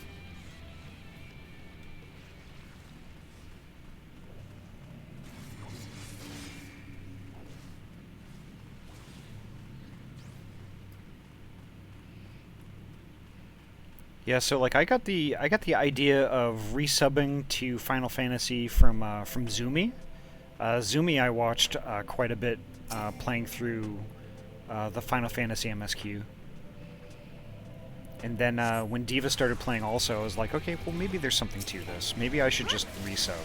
Yeah, so like I got the idea of resubbing to Final Fantasy from Zumi. Zumi I watched quite a bit playing through the Final Fantasy MSQ. And then when Diva started playing also, I was like, okay, well maybe there's something to this. Maybe I should just resub.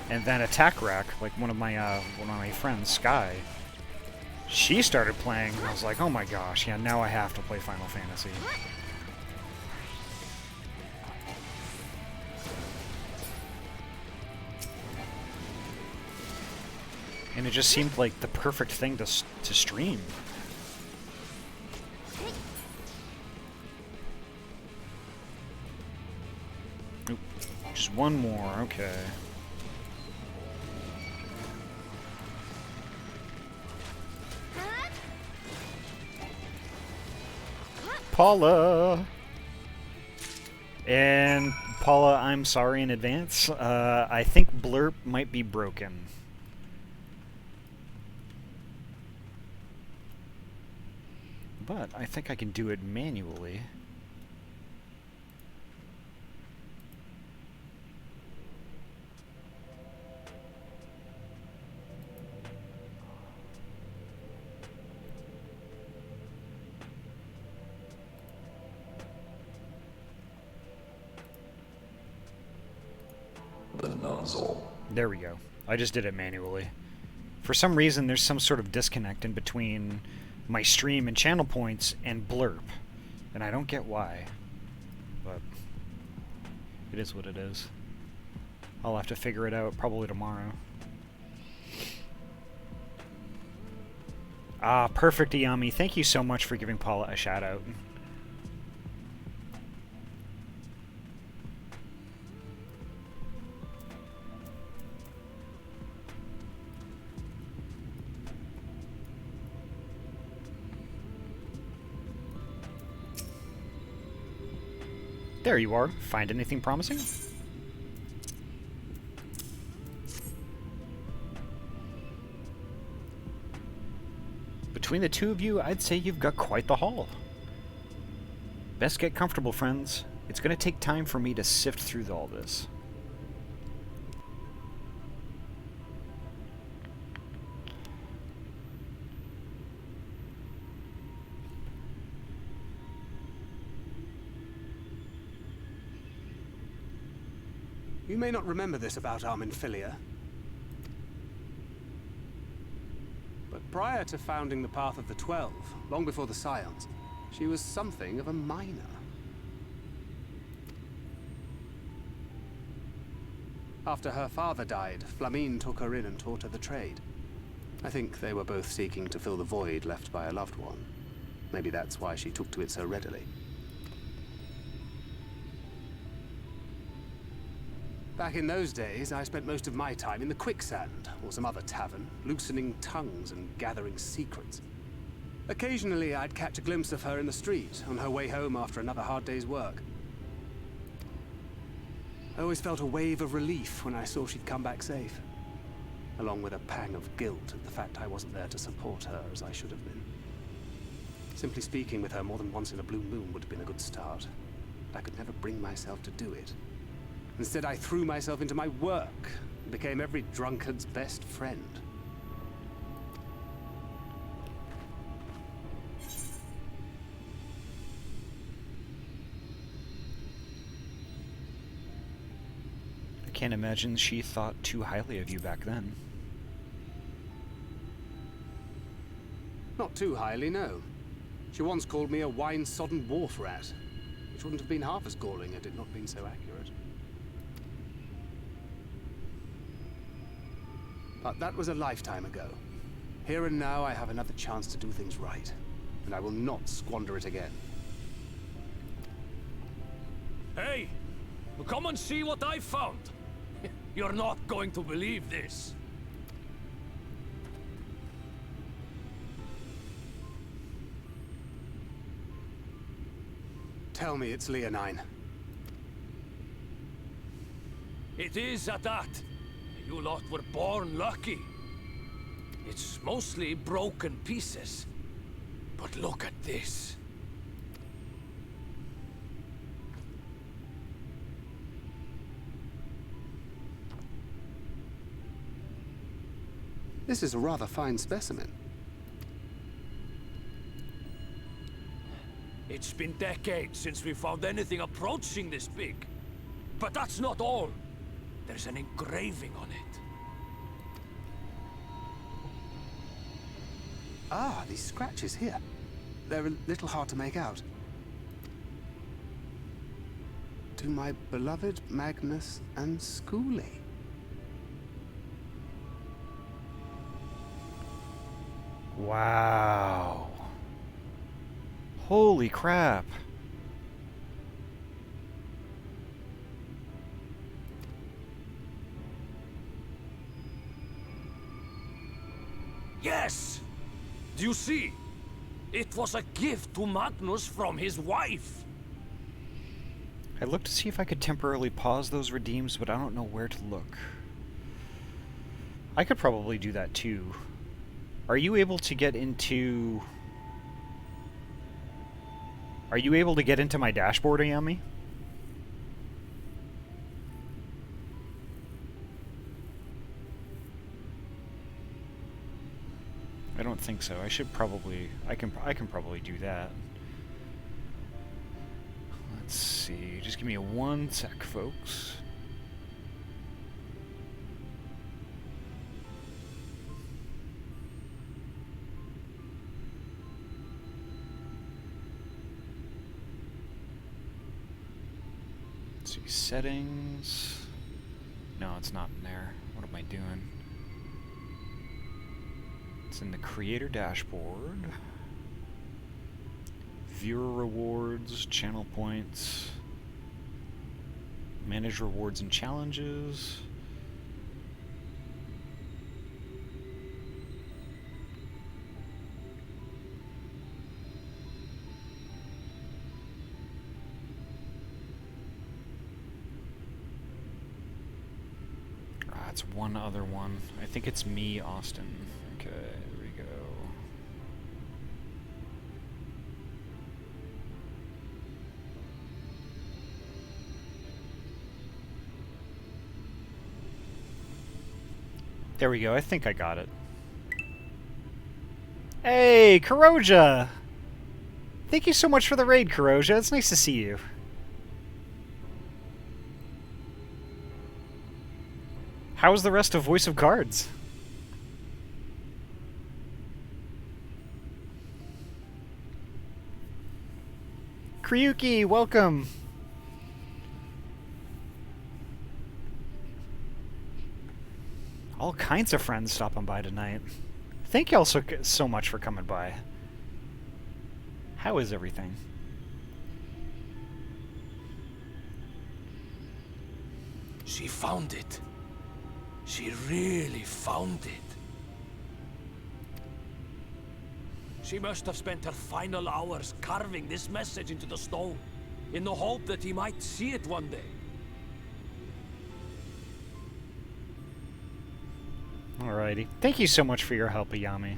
And then Attack Rack, like one of my friends, Sky, she started playing, and I was like, oh my gosh, yeah, now I have to play Final Fantasy. And it just seemed like the perfect thing to stream. Oop, just one more, okay. Paula! And Paula, I'm sorry in advance. I think Blurp might be broken. But I think I can do it manually. console. There we go. I just did it manually. For some reason, there's some sort of disconnect in between my stream and channel points and Blurb. And I don't get why. But it is what it is. I'll have to figure it out probably tomorrow. Ah, perfect, Iyami. Thank you so much for giving Paula a shout out. There you are. Find anything promising? Between the two of you, I'd say you've got quite the haul. Best get comfortable, friends. It's going to take time for me to sift through all this. You may not remember this about Armin Filia, but prior to founding the Path of the 12, long before the Scions, she was something of a miner. After her father died, Flamine took her in and taught her the trade. I think they were both seeking to fill the void left by a loved one. Maybe that's why she took to it so readily. Back in those days, I spent most of my time in the Quicksand, or some other tavern, loosening tongues and gathering secrets. Occasionally, I'd catch a glimpse of her in the street, on her way home after another hard day's work. I always felt a wave of relief when I saw she'd come back safe, along with a pang of guilt at the fact I wasn't there to support her as I should have been. Simply speaking with her more than once in a blue moon would have been a good start, but I could never bring myself to do it. Instead, I threw myself into my work and became every drunkard's best friend. I can't imagine she thought too highly of you back then. Not too highly, no. She once called me a wine-sodden wharf rat, which wouldn't have been half as galling had it not been so accurate. But that was a lifetime ago. Here and now, I have another chance to do things right, and I will not squander it again. Hey! Come and see what I found! You're not going to believe this. Tell me it's Leonine. It is at that. You lot were born lucky. It's mostly broken pieces. But look at this. This is a rather fine specimen. It's been decades since we found anything approaching this big. But that's not all. There's an engraving on it. Ah, these scratches here. They're a little hard to make out. To my beloved Magnus and Schoolie. Wow. Holy crap. Yes! Do you see? It was a gift to Magnus from his wife. I looked to see if I could temporarily pause those redeems, but I don't know where to look. I could probably do that too. Are you able to get into... Are you able to get into my dashboard, Ayami? I don't think so. I should probably... I can probably do that. Let's see. Just give me one sec, folks. see, settings. No, it's not in there. What am I doing? It's in the creator dashboard. Viewer rewards, channel points, manage rewards and challenges. It's one other one. I think it's me, Austin. Okay, there we go. There we go. I think I got it. Hey, Kuroja! Thank you so much for the raid, Kuroja. It's nice to see you. How's the rest of Voice of Cards? Kryuki, welcome! All kinds of friends stopping by tonight. Thank y'all so much for coming by. How is everything? She found it. She really found it. She must have spent her final hours carving this message into the stone, in the hope that he might see it one day. Alrighty. Thank you so much for your help, Ayami.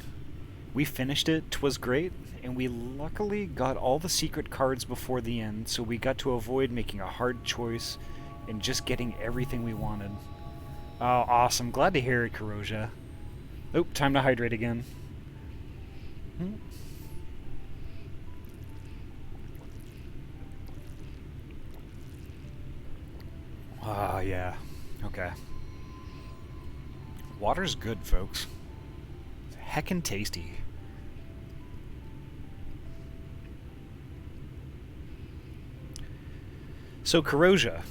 We finished it, 'twas great, and we luckily got all the secret cards before the end, so we got to avoid making a hard choice and just getting everything we wanted. Oh, awesome. Glad to hear it, Kuroja. Oh, time to hydrate again. Ah, yeah. Okay. Water's good, folks. It's heckin' tasty. So, Kuroja,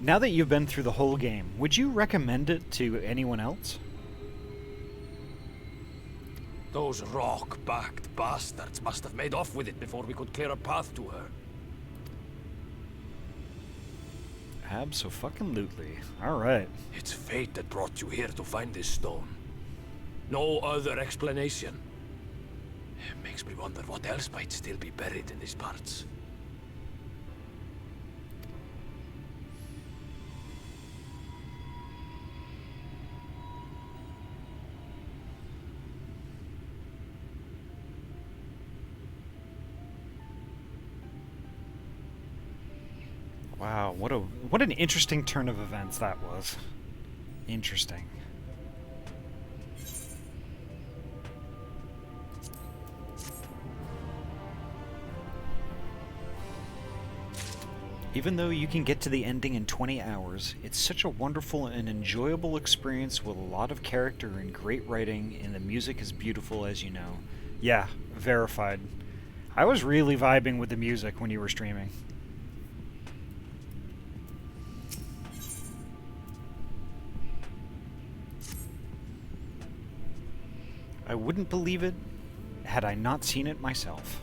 now that you've been through the whole game, would you recommend it to anyone else? Those rock-backed bastards must have made off with it before we could clear a path to her. Abso-fucking-lutely. Alright. It's fate that brought you here to find this stone. No other explanation. It makes me wonder what else might still be buried in these parts. Wow, what an interesting turn of events that was. Interesting. Even though you can get to the ending in 20 hours, it's such a wonderful and enjoyable experience with a lot of character and great writing, and the music is beautiful, as you know. Yeah, verified. I was really vibing with the music when you were streaming. I wouldn't believe it had I not seen it myself.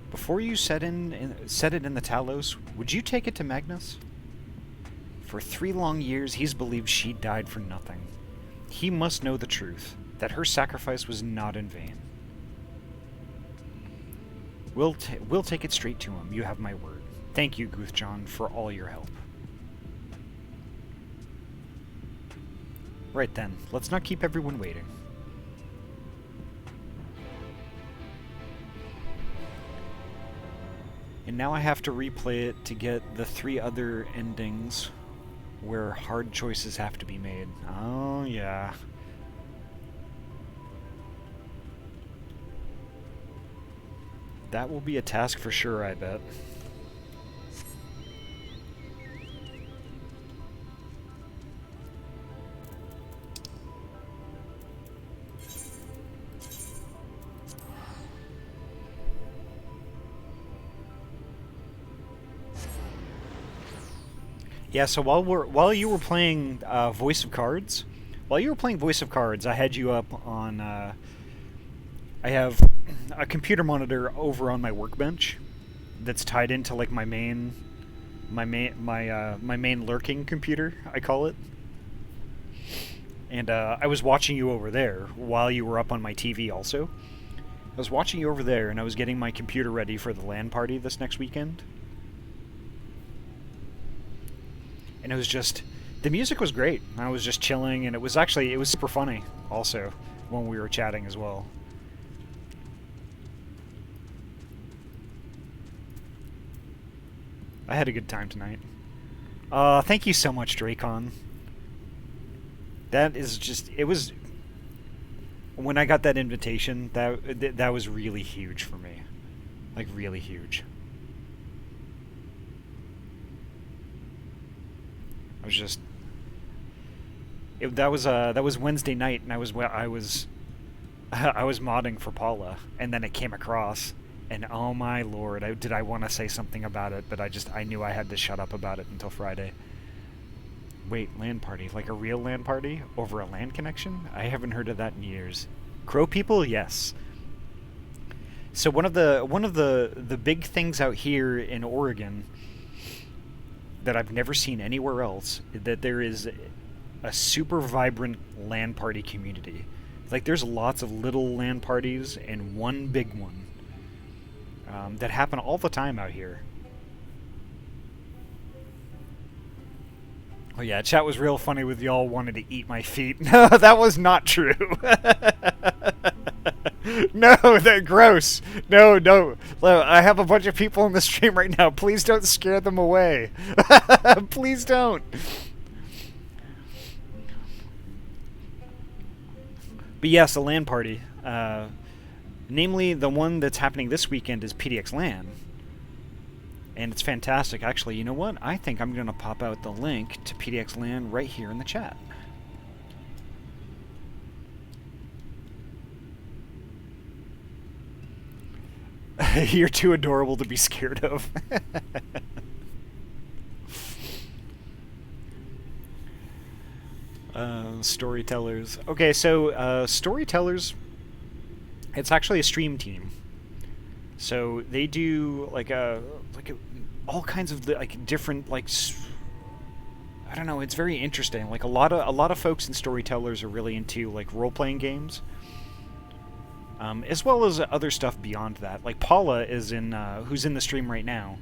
Before you set it in the Talos, would you take it to Magnus? For 3 long years, he's believed she died for nothing. He must know the truth, that her sacrifice was not in vain. We'll take it straight to him, you have my word. Thank you, Guthjon, for all your help. Right then, let's not keep everyone waiting. And now I have to replay it to get the 3 other endings where hard choices have to be made. Oh, yeah. That will be a task for sure, I bet. Yeah, so while you were playing Voice of Cards, I had you up on. I have a computer monitor over on my workbench that's tied into like my main lurking computer, I call it. And I was watching you over there while you were up on my TV also. I was watching you over there, and I was getting my computer ready for the LAN party this next weekend. And it was just, the music was great. I was just chilling, and it was super funny also when we were chatting as well. I had a good time tonight. Thank you so much, Dracon. That is just, it was, when I got that invitation, that was really huge for me. Like, really huge. I was just, that was Wednesday night, and I was modding for Paula, and then it came across, and oh my lord, did I want to say something about it, but I knew I had to shut up about it until Friday. Wait, LAN party, like a real LAN party over a LAN connection? I haven't heard of that in years. Crow people, yes. So one of the big things out here in Oregon that I've never seen anywhere else, that there is a super vibrant LAN party community. Like, there's lots of little LAN parties and one big one that happen all the time out here. Oh yeah, chat was real funny with y'all wanting to eat my feet. No, that was not true. No, they're gross. No. I have a bunch of people in the stream right now. Please don't scare them away. Please don't. But yes, a LAN party. Namely, the one that's happening this weekend is PDX LAN. And it's fantastic. Actually, you know what? I think I'm going to pop out the link to PDX LAN right here in the chat. You're too adorable to be scared of. Storytellers. Okay, so Storytellers, it's actually a stream team. So they do all kinds of like different I don't know. It's very interesting. Like a lot of folks in Storytellers are really into like role-playing games, as well as other stuff beyond that. Like Paula is who's in the stream right now,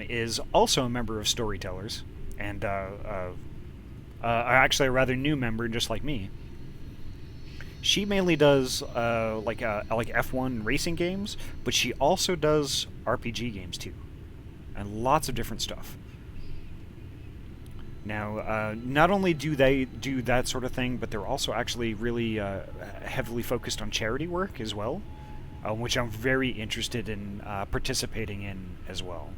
is also a member of Storytellers, and actually a rather new member, just like me. She mainly does like F1 racing games, but she also does RPG games too, and lots of different stuff. Now, not only do they do that sort of thing, but they're also actually really heavily focused on charity work as well, which I'm very interested in participating in as well.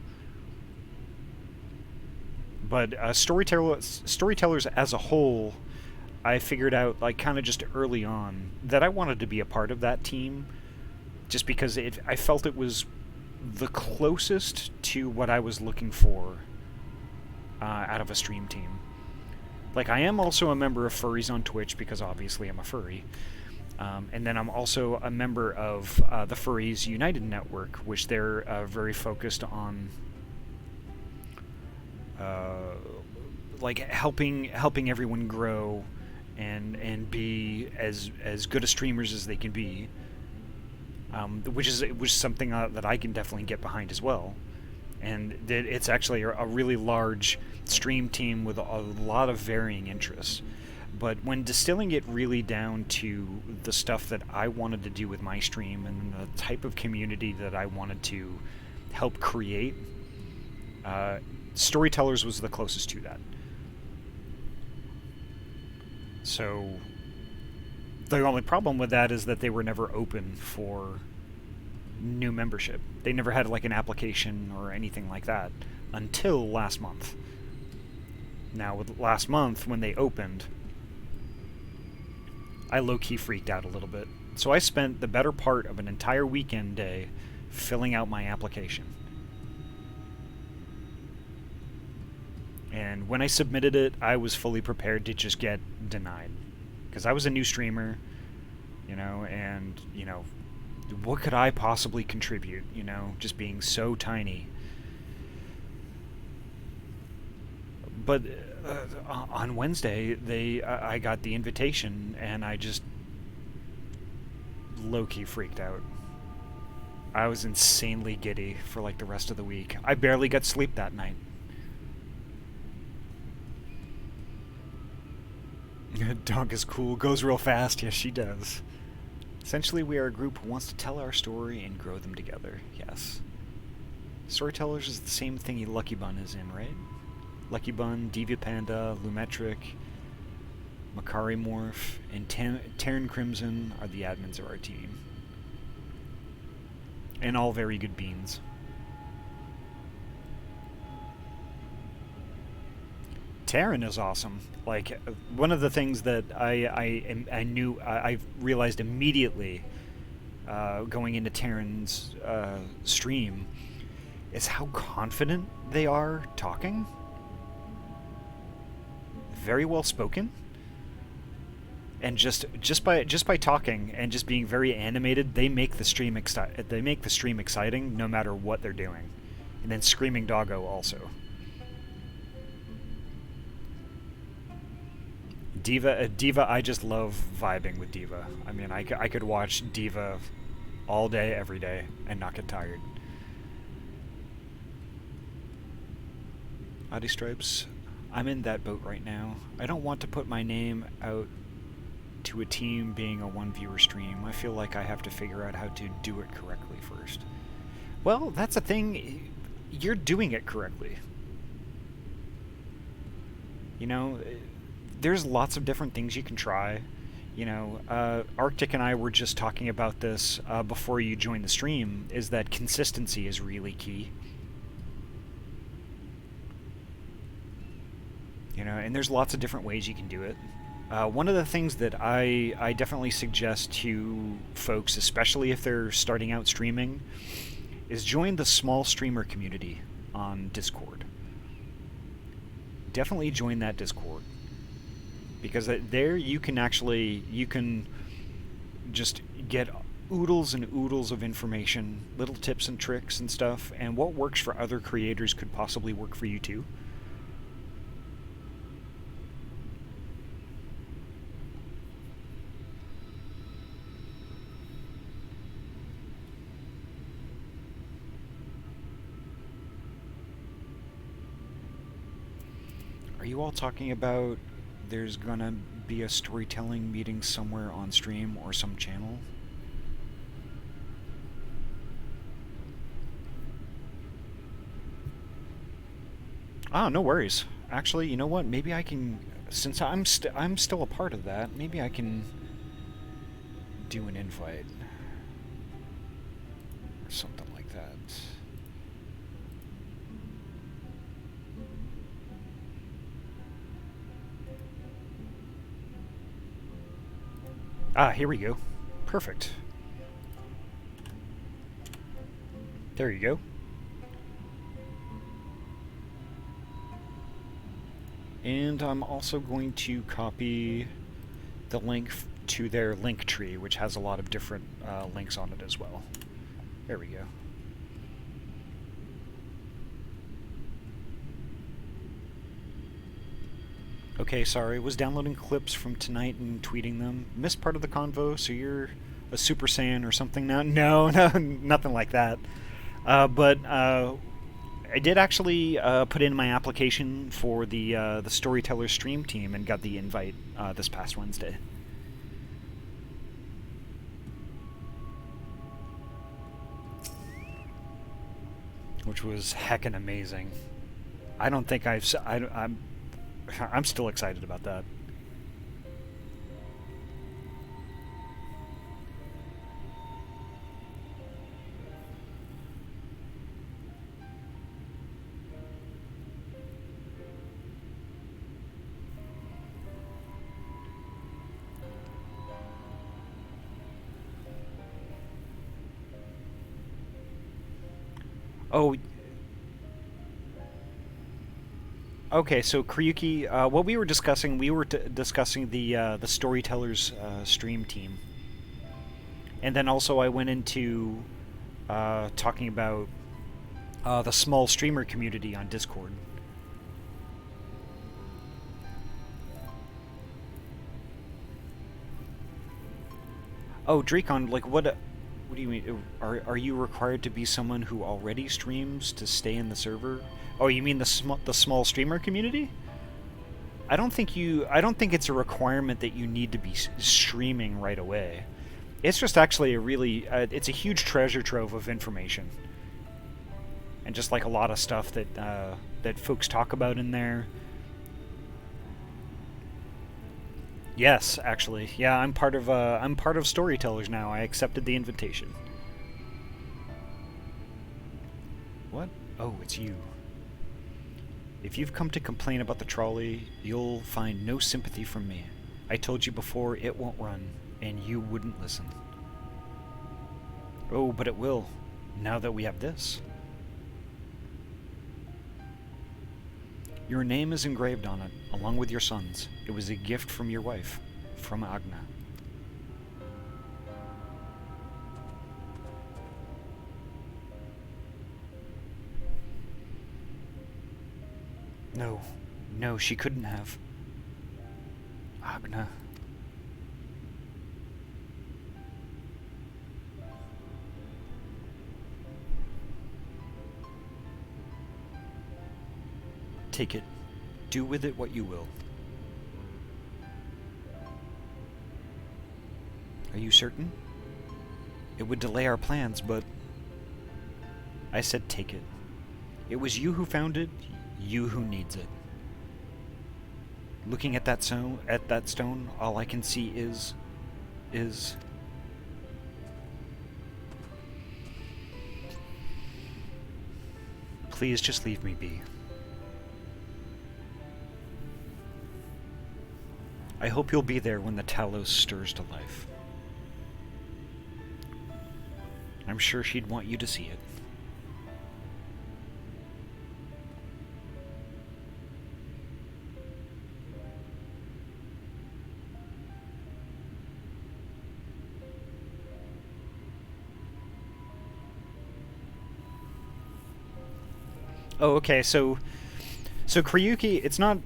But Storytellers as a whole, I figured out, like, kind of just early on, that I wanted to be a part of that team, just because I felt it was the closest to what I was looking for out of a stream team. Like, I am also a member of Furries on Twitch, because obviously I'm a furry. And then I'm also a member of the Furries United Network, which they're very focused on like helping everyone grow and be as good a streamers as they can be, which is something that I can definitely get behind as well. And it's actually a really large stream team with a lot of varying interests. But when distilling it really down to the stuff that I wanted to do with my stream and the type of community that I wanted to help create, Storytellers was the closest to that. So the only problem with that is that they were never open for new membership. They never had like an application or anything like that until last month. Now with last month, when they opened, I low-key freaked out a little bit. So I spent the better part of an entire weekend day filling out my application. And when I submitted it, I was fully prepared to just get denied. Because I was a new streamer, you know, and, you know, what could I possibly contribute, you know, just being so tiny. But on Wednesday, I got the invitation, and I just low-key freaked out. I was insanely giddy for like the rest of the week. I barely got sleep that night. Dog is cool, goes real fast. Yes, she does. Essentially, we are a group who wants to tell our story and grow them together. Yes. Storytellers is the same thingy Lucky Bun is in, right? Lucky Bun, Deviant Panda, Lumetric, Makari Morph, and Terran Crimson are the admins of our team. And all very good beans. Terran is awesome. Like, one of the things that I realized immediately going into Terran's stream is how confident they are talking. Very well spoken. And just by talking and just being very animated, they make the stream exciting no matter what they're doing. And then Screaming Doggo also. Diva, I just love vibing with Diva. I mean, I could watch Diva all day, every day, and not get tired. Ahty Stripes, I'm in that boat right now. I don't want to put my name out to a team being a one-viewer stream. I feel like I have to figure out how to do it correctly first. Well, that's the thing. You're doing it correctly. You know, there's lots of different things you can try. You know, Arctic and I were just talking about this before you joined the stream, is that consistency is really key. You know, and there's lots of different ways you can do it. One of the things that I definitely suggest to folks, especially if they're starting out streaming, is join the small streamer community on Discord. Definitely join that Discord. Because there you can just get oodles and oodles of information, little tips and tricks and stuff, and what works for other creators could possibly work for you too. Are you all talking about there's gonna be a storytelling meeting somewhere on stream or some channel? Ah, no worries. Actually, you know what? Maybe I can, since I'm still a part of that, maybe I can do an invite or something like that. Ah, here we go. Perfect. There you go. And I'm also going to copy the link to their link tree, which has a lot of different links on it as well. There we go. Okay, sorry, was downloading clips from tonight and tweeting them. Missed part of the convo, so you're a Super Saiyan or something now? No, nothing like that. But I did actually put in my application for the Storyteller stream team and got the invite this past Wednesday. Which was heckin' amazing. I don't think I'm still excited about that. Okay, so Kryuki, what we were discussing, discussing the Storytellers stream team. And then also I went into talking about the small streamer community on Discord. Oh, Drakon, like what do you mean? Are you required to be someone who already streams to stay in the server? Oh, you mean the small streamer community? I don't think it's a requirement that you need to be streaming right away. It's just actually a really it's a huge treasure trove of information. And just like a lot of stuff that that folks talk about in there. Yes, actually. Yeah, I'm part of Storytellers now. I accepted the invitation. What? Oh, it's you. If you've come to complain about the trolley, you'll find no sympathy from me. I told you before it won't run, and you wouldn't listen. Oh, but it will, now that we have this. Your name is engraved on it, along with your son's. It was a gift from your wife, from Agna. No, she couldn't have. Agna. Take it. Do with it what you will. Are you certain? It would delay our plans, but... I said take it. It was you who found it, you who needs it. Looking at that stone, all I can see is... Please just leave me be. I hope you'll be there when the Talos stirs to life. I'm sure she'd want you to see it. Oh, okay, so Kryuki, it's not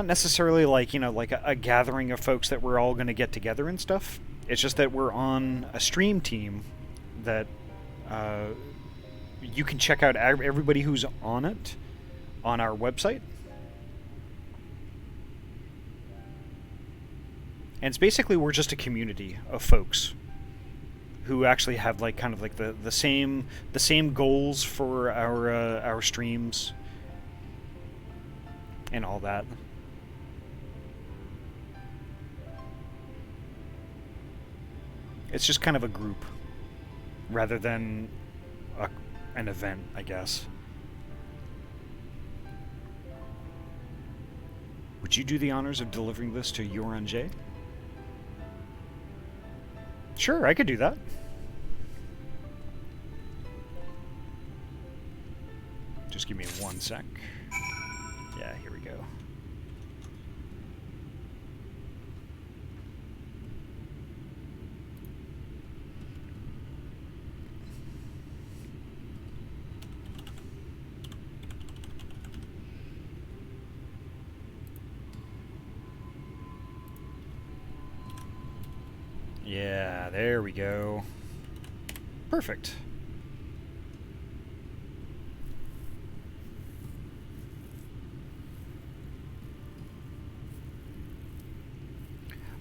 necessarily like, you know, like a gathering of folks that we're all going to get together and stuff. It's just that we're on a stream team that you can check out everybody who's on it on our website. And it's basically we're just a community of folks who actually have like kind of like the same goals for our streams and all that. It's just kind of a group rather than an event, I guess. Would you do the honors of delivering this to Yoran? Sure, I could do that. Just give me 1 sec. Yeah, here we go. Yeah, there we go. Perfect.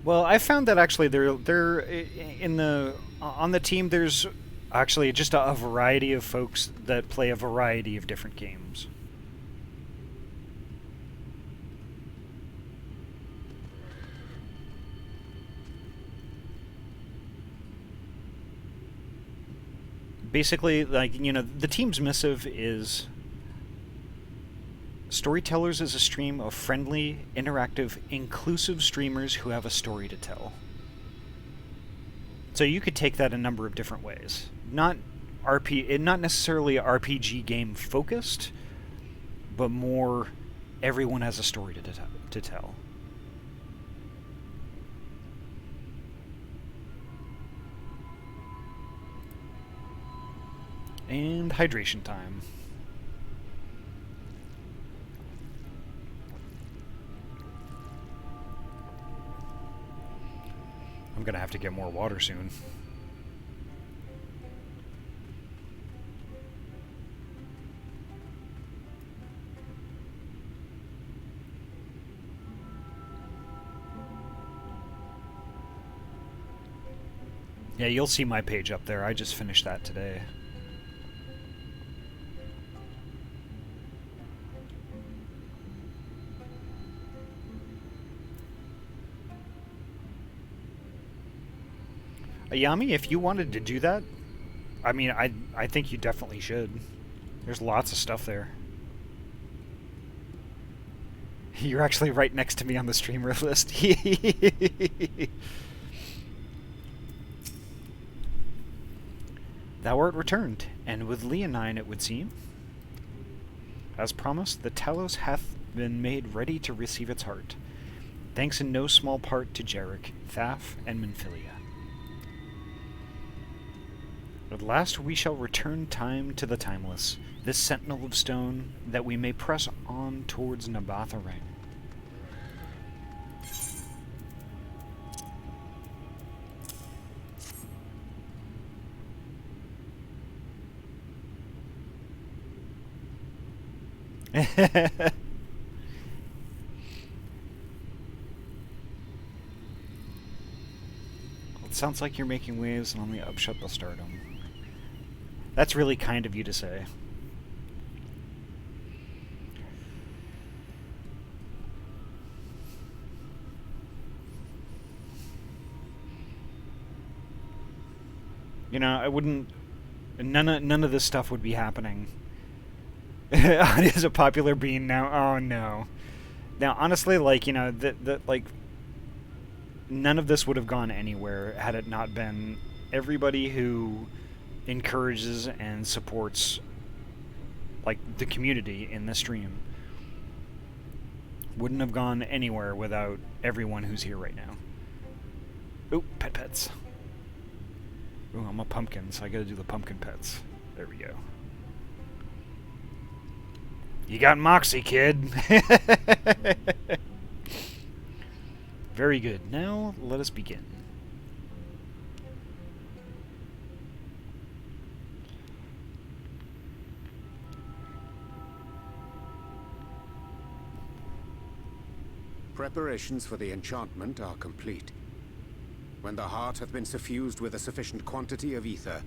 Well, I found that actually they're in on the team there's actually just a variety of folks that play a variety of different games. Basically, like, you know, the team's missive is Storytellers is a stream of friendly, interactive, inclusive streamers who have a story to tell. So you could take that a number of different ways. Not necessarily RPG game focused, but more everyone has a story to tell. And hydration time. I'm gonna have to get more water soon. Yeah, you'll see my page up there. I just finished that today. Ayami, if you wanted to do that, I mean, I think you definitely should. There's lots of stuff there. You're actually right next to me on the streamer list. Thou art returned, and with Leonine it would seem. As promised, the Talos hath been made ready to receive its heart, thanks in no small part to Jarek, Thaf, and Minfilia. At last we shall return time to the timeless, this sentinel of stone, that we may press on towards Amh Araeng. It sounds like you're making waves and on the upshot they'll stardom. That's really kind of you to say. You know, I wouldn't... None of this stuff would be happening. It is a popular bean now. Oh, no. Now, honestly, like, you know, like... None of this would have gone anywhere had it not been everybody who encourages and supports, like, the community in the stream. Wouldn't have gone anywhere without everyone who's here right now. Ooh, pets. Ooh, I'm a pumpkin, so I gotta do the pumpkin pets. There we go. You got moxie, kid! Very good. Now, let us begin. Preparations for the enchantment are complete. When the heart hath been suffused with a sufficient quantity of ether,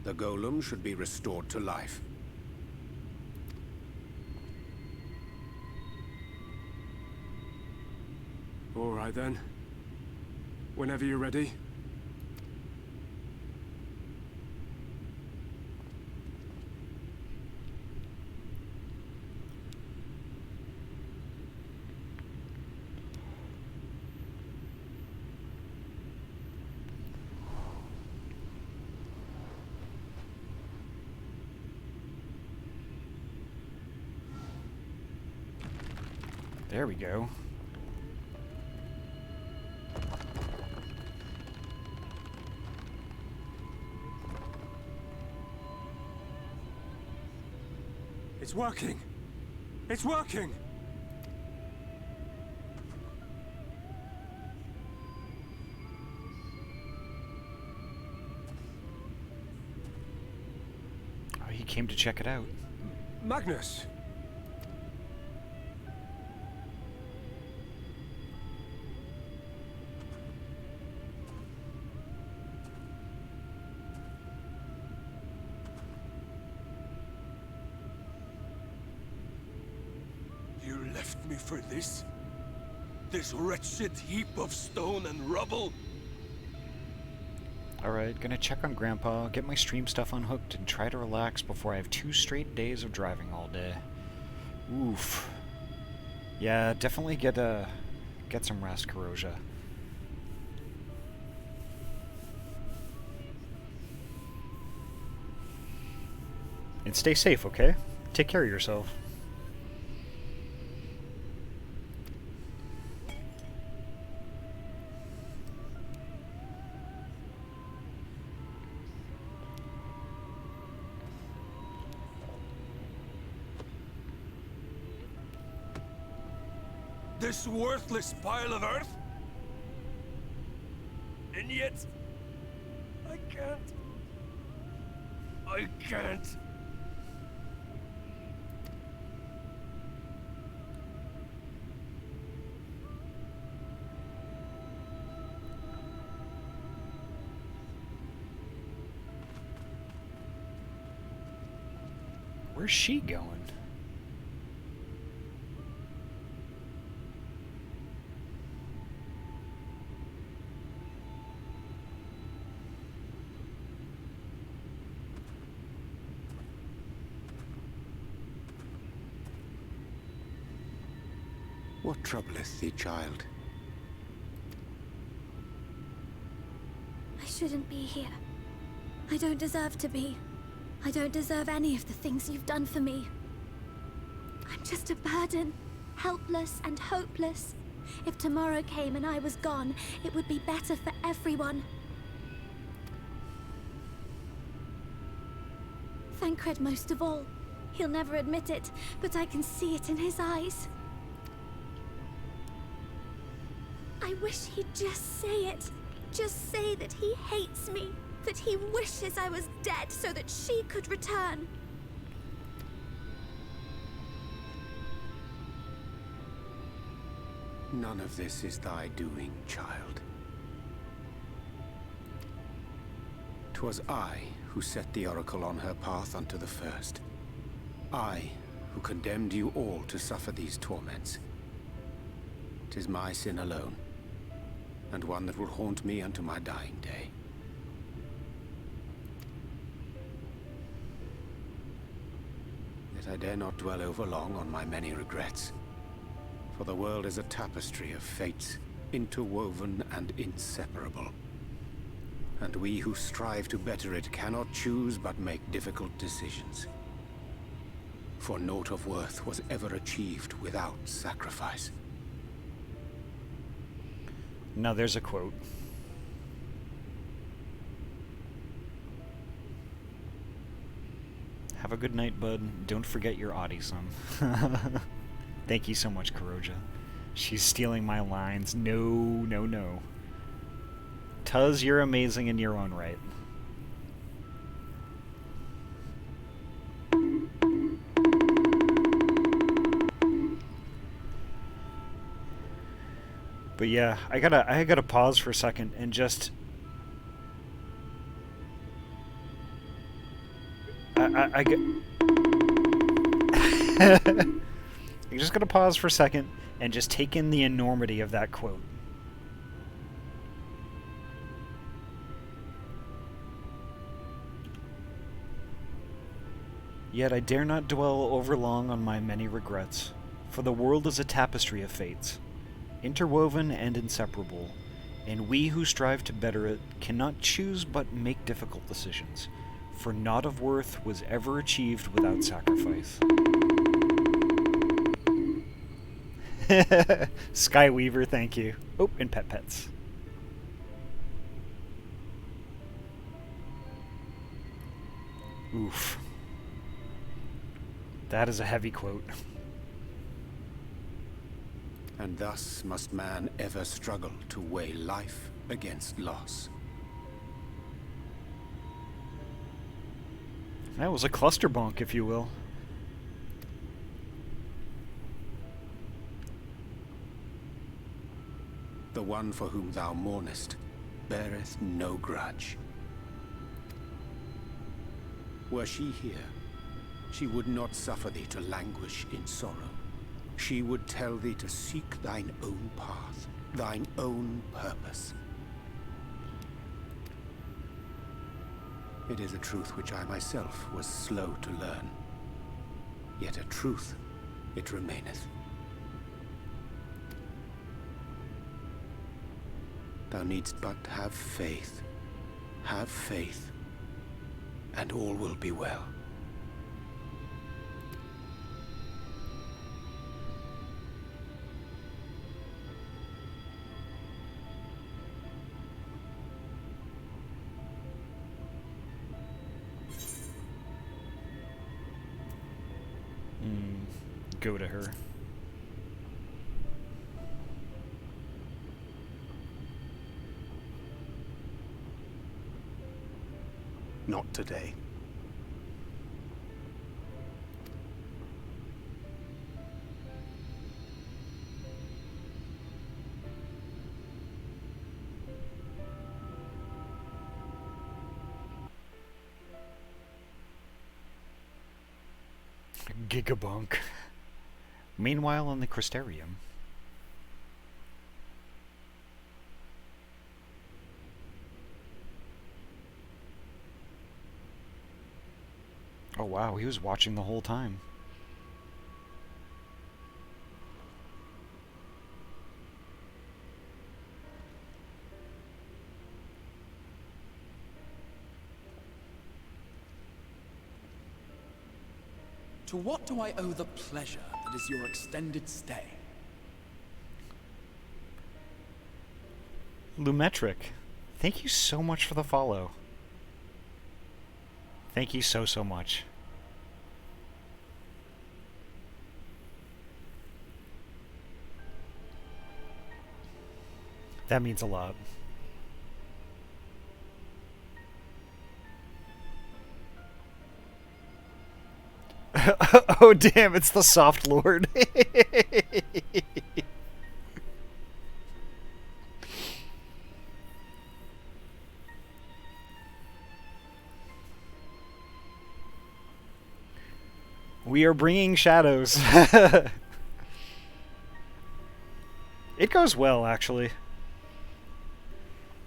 the golem should be restored to life. All right then. Whenever you're ready. There we go. It's working! It's working! Oh, he came to check it out. Magnus! You left me for this? This wretched heap of stone and rubble? Alright, gonna check on Grandpa, get my stream stuff unhooked, and try to relax before I have 2 straight days of driving all day. Oof. Yeah, definitely get some rest, Corrosia. And stay safe, okay? Take care of yourself. This worthless pile of earth? And yet... I can't. I can't. Where's she going? What troubleth thee, child? I shouldn't be here. I don't deserve to be. I don't deserve any of the things you've done for me. I'm just a burden, helpless and hopeless. If tomorrow came and I was gone, it would be better for everyone. Thancred most of all. He'll never admit it, but I can see it in his eyes. I wish he'd just say it. Just say that he hates me. That he wishes I was dead so that she could return. None of this is thy doing, child. 'Twas I who set the Oracle on her path unto the first. I who condemned you all to suffer these torments. 'Tis my sin alone, and one that will haunt me unto my dying day. Yet I dare not dwell over long on my many regrets, for the world is a tapestry of fates, interwoven and inseparable. And we who strive to better it cannot choose but make difficult decisions. For naught of worth was ever achieved without sacrifice. Now there's a quote. Have a good night, bud. Don't forget your Ahty, son. Thank you so much, Kuroja. She's stealing my lines. No, no, no. Tuz, you're amazing in your own right. But yeah, I gotta pause for a second and just I just gotta pause for a second and just take in the enormity of that quote. Yet I dare not dwell overlong on my many regrets, for the world is a tapestry of fates, interwoven and inseparable, and we who strive to better it cannot choose but make difficult decisions, for naught of worth was ever achieved without sacrifice. Skyweaver, thank you. Oh, and Pets. Oof. That is a heavy quote. And thus must man ever struggle to weigh life against loss. That was a cluster bonk, if you will. The one for whom thou mournest beareth no grudge. Were she here, she would not suffer thee to languish in sorrow. She would tell thee to seek thine own path, thine own purpose. It is a truth which I myself was slow to learn. Yet a truth it remaineth. Thou needst but have faith, and all will be well. Go to her. not today. Gigabunk. Meanwhile, in the Crystarium. Oh wow, he was watching the whole time. To what do I owe the pleasure that is your extended stay? Lumetric, thank you so much for the follow. Thank you so much. That means a lot. Oh damn, it's the Soft Lord. We are bringing shadows. It goes well, actually.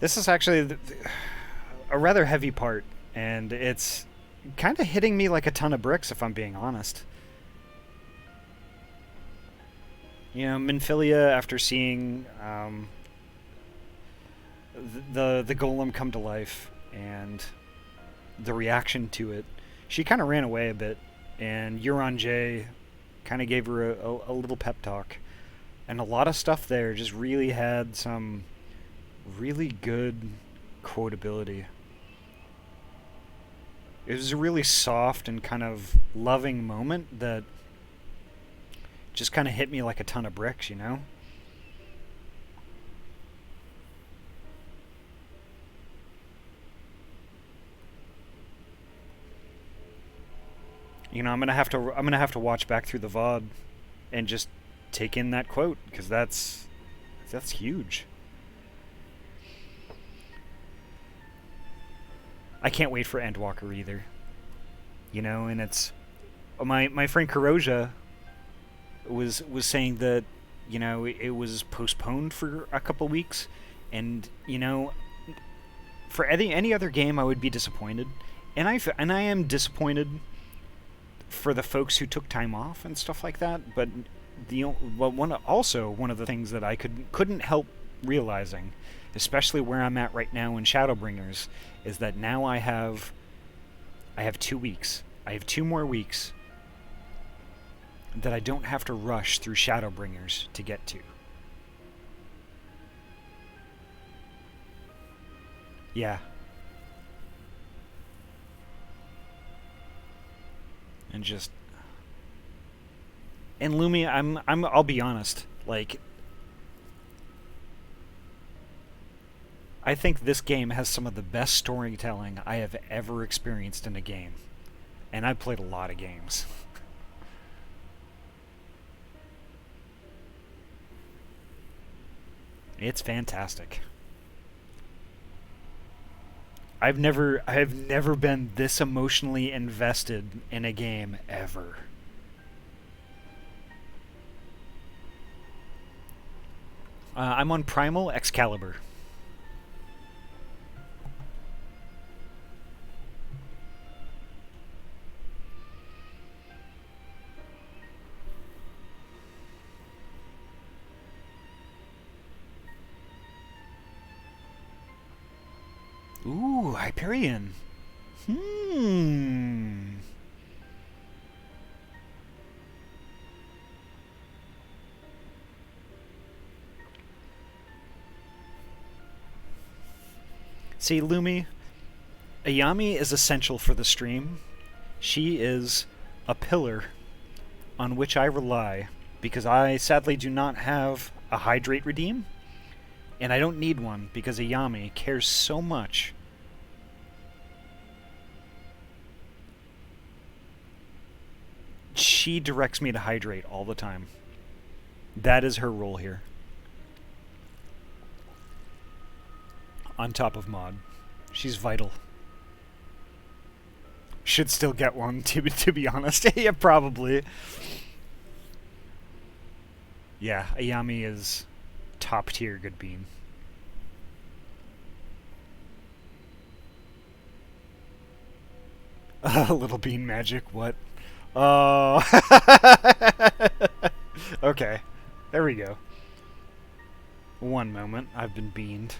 This is actually a rather heavy part, and it's kind of hitting me like a ton of bricks, if I'm being honest. You know, Minfilia, after seeing the golem come to life and the reaction to it, she kind of ran away a bit, and Euron J kind of gave her a little pep talk. And a lot of stuff there just really had some really good quotability. It was a really soft and kind of loving moment that just kind of hit me like a ton of bricks, you know? You know, I'm gonna have to watch back through the VOD and just take in that quote, because that's huge. I can't wait for Endwalker either. You know, and it's my friend Kuroja was saying that, you know, it was postponed for a couple weeks, and you know, for any other game I would be disappointed, and I am disappointed for the folks who took time off and stuff like that. But one of the things that I couldn't help realizing, especially where I'm at right now in Shadowbringers, is that now I have 2 weeks. I have 2 more weeks that I don't have to rush through Shadowbringers to get to. Yeah. And Lumi, I'll be honest, like, I think this game has some of the best storytelling I have ever experienced in a game. And I've played a lot of games. It's fantastic. I've never been this emotionally invested in a game ever. I'm on Primal Excalibur. Ooh, Hyperion. See, Lumi, Ayami is essential for the stream. She is a pillar on which I rely, because I sadly do not have a Hydrate Redeem, and I don't need one because Ayami cares so much she directs me to hydrate all the time. That is her role here. On top of Maud. She's vital. Should still get one, to be honest. Yeah, probably. Yeah, Ayami is top tier good bean. Little bean magic, what? Oh. Okay, there we go. One moment, I've been beaned.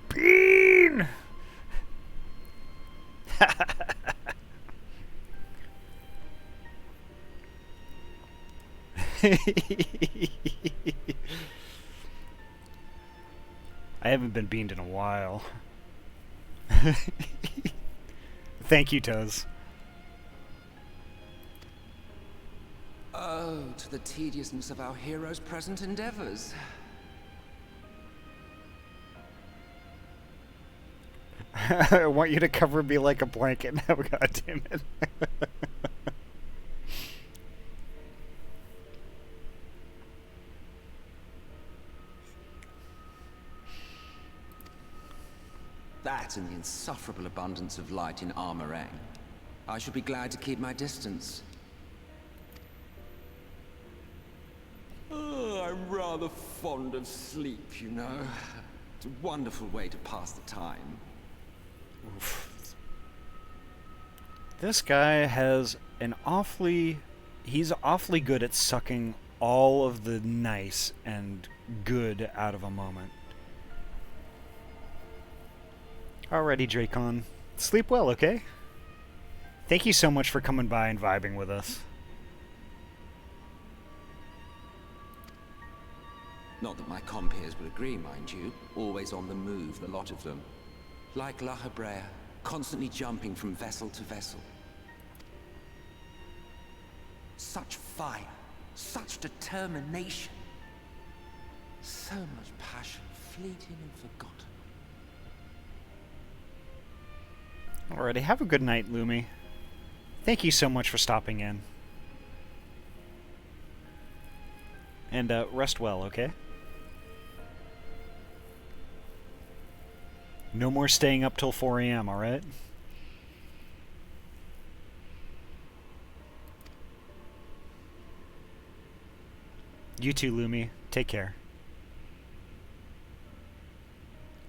Bean! I haven't been beamed in a while. Thank you, Toes. Oh, to the tediousness of our hero's present endeavors. I want you to cover me like a blanket now, goddammit. That and the insufferable abundance of light in Amh Araeng. I should be glad to keep my distance. Oh, I'm rather fond of sleep, you know. It's a wonderful way to pass the time. Oof. This guy has an he's awfully good at sucking all of the nice and good out of a moment. Alrighty, Dracon. Sleep well, okay? Thank you so much for coming by and vibing with us. Not that my compeers would agree, mind you. Always on the move, the lot of them. Like La Hebrea, constantly jumping from vessel to vessel. Such fire, such determination. So much passion, fleeting and forgotten. Alrighty, have a good night, Lumi. Thank you so much for stopping in. And rest well, okay? No more staying up till 4 AM, alright? You too, Lumi. Take care.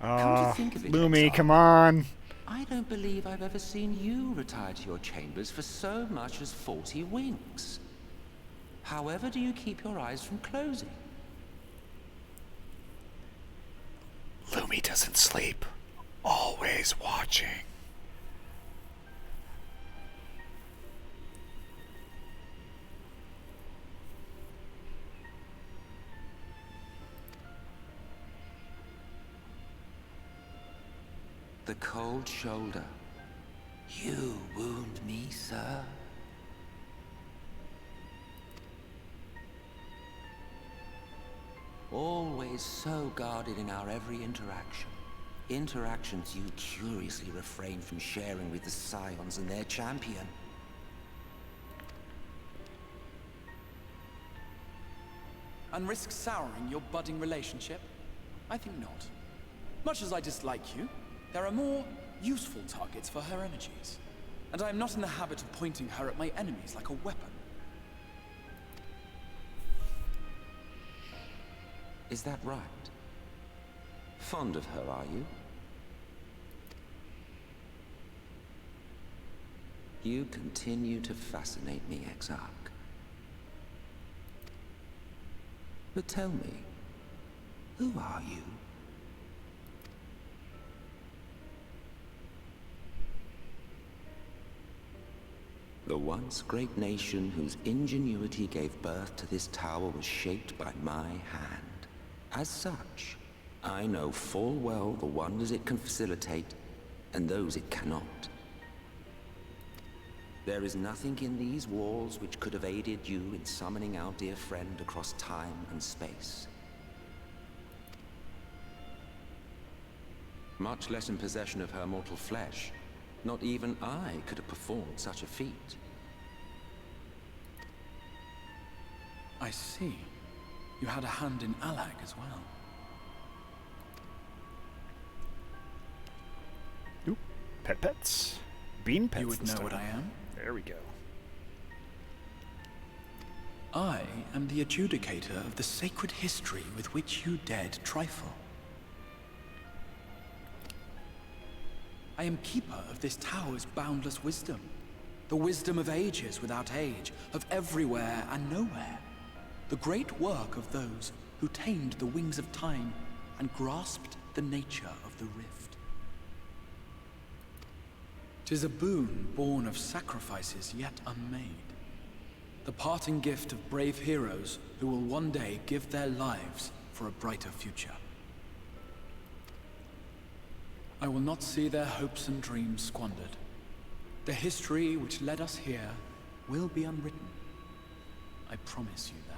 Come to think of it, Lumi, Exile, come on! I don't believe I've ever seen you retire to your chambers for so much as 40 winks. However do you keep your eyes from closing? Lumi doesn't sleep. Always watching. The cold shoulder. You wound me, sir. Always so guarded in our every interaction. Interactions you curiously refrain from sharing with the Scions and their champion. And risk souring your budding relationship? I think not. Much as I dislike you, there are more useful targets for her energies. And I am not in the habit of pointing her at my enemies like a weapon. Is that right? Fond of her, are you? You continue to fascinate me, Exarch. But tell me, who are you? The once great nation whose ingenuity gave birth to this tower was shaped by my hand. As such, I know full well the wonders it can facilitate and those it cannot. There is nothing in these walls which could have aided you in summoning our dear friend across time and space. Much less in possession of her mortal flesh. Not even I could have performed such a feat. I see. You had a hand in Alag as well. Oop. Pets. Bean pets. You would this know time. what I am? There we go. I am the adjudicator of the sacred history with which you dared trifle. I am keeper of this tower's boundless wisdom. The wisdom of ages without age, of everywhere and nowhere. The great work of those who tamed the wings of time and grasped the nature of the rift. 'Tis a boon born of sacrifices yet unmade. The parting gift of brave heroes who will one day give their lives for a brighter future. I will not see their hopes and dreams squandered. The history which led us here will be unwritten. I promise you that.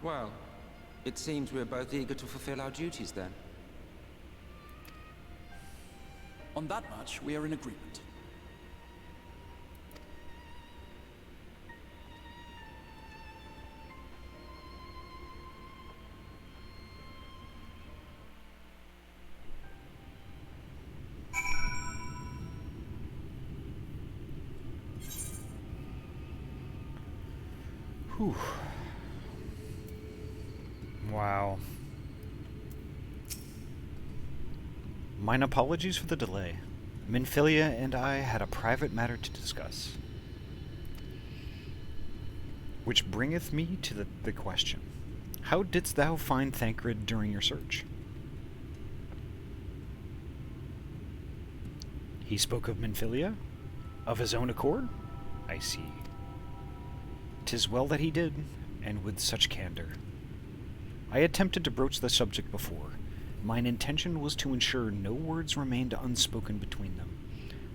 Well, it seems we're both eager to fulfill our duties then. On that much, we are in agreement. Whew. Wow. Mine apologies for the delay. Minfilia and I had a private matter to discuss. Which bringeth me to the question. How didst thou find Thancred during your search? He spoke of Minfilia? Of his own accord? I see. 'Tis well that he did, and with such candor. I attempted to broach the subject before. Mine intention was to ensure no words remained unspoken between them,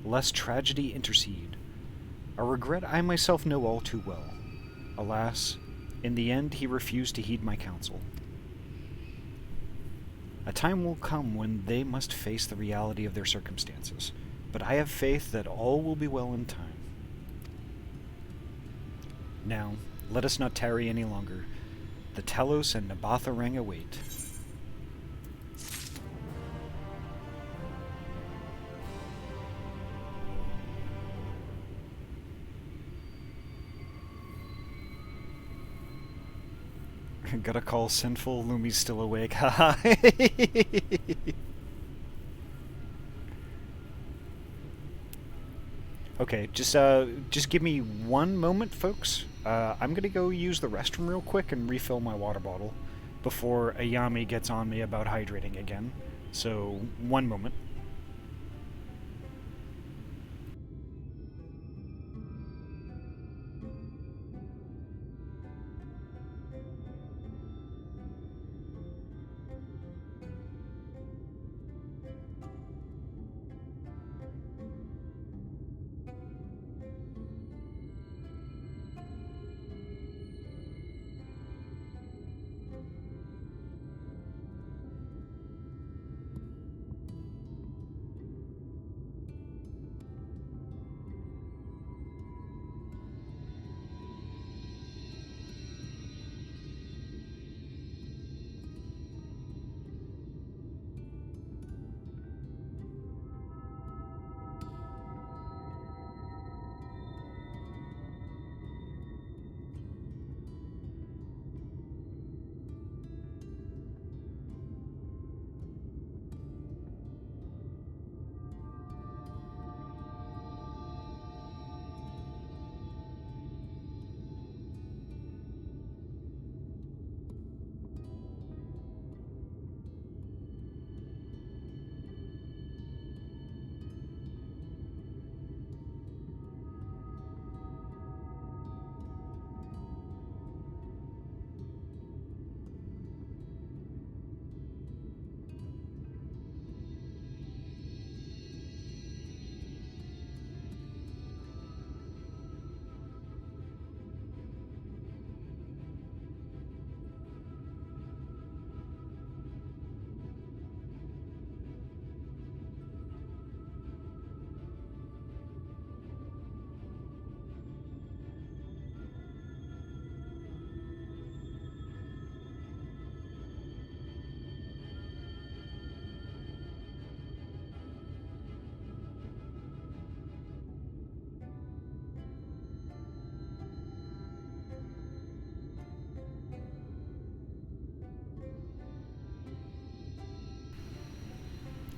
lest tragedy intercede. A regret I myself know all too well. Alas, in the end he refused to heed my counsel. A time will come when they must face the reality of their circumstances, but I have faith that all will be well in time. Now, let us not tarry any longer. The Telos and Amh Araeng await. Gotta call Sinful, Lumi's still awake. Haha. Okay, just give me one moment, folks. I'm gonna go use the restroom real quick and refill my water bottle before Ayami gets on me about hydrating again. So, one moment.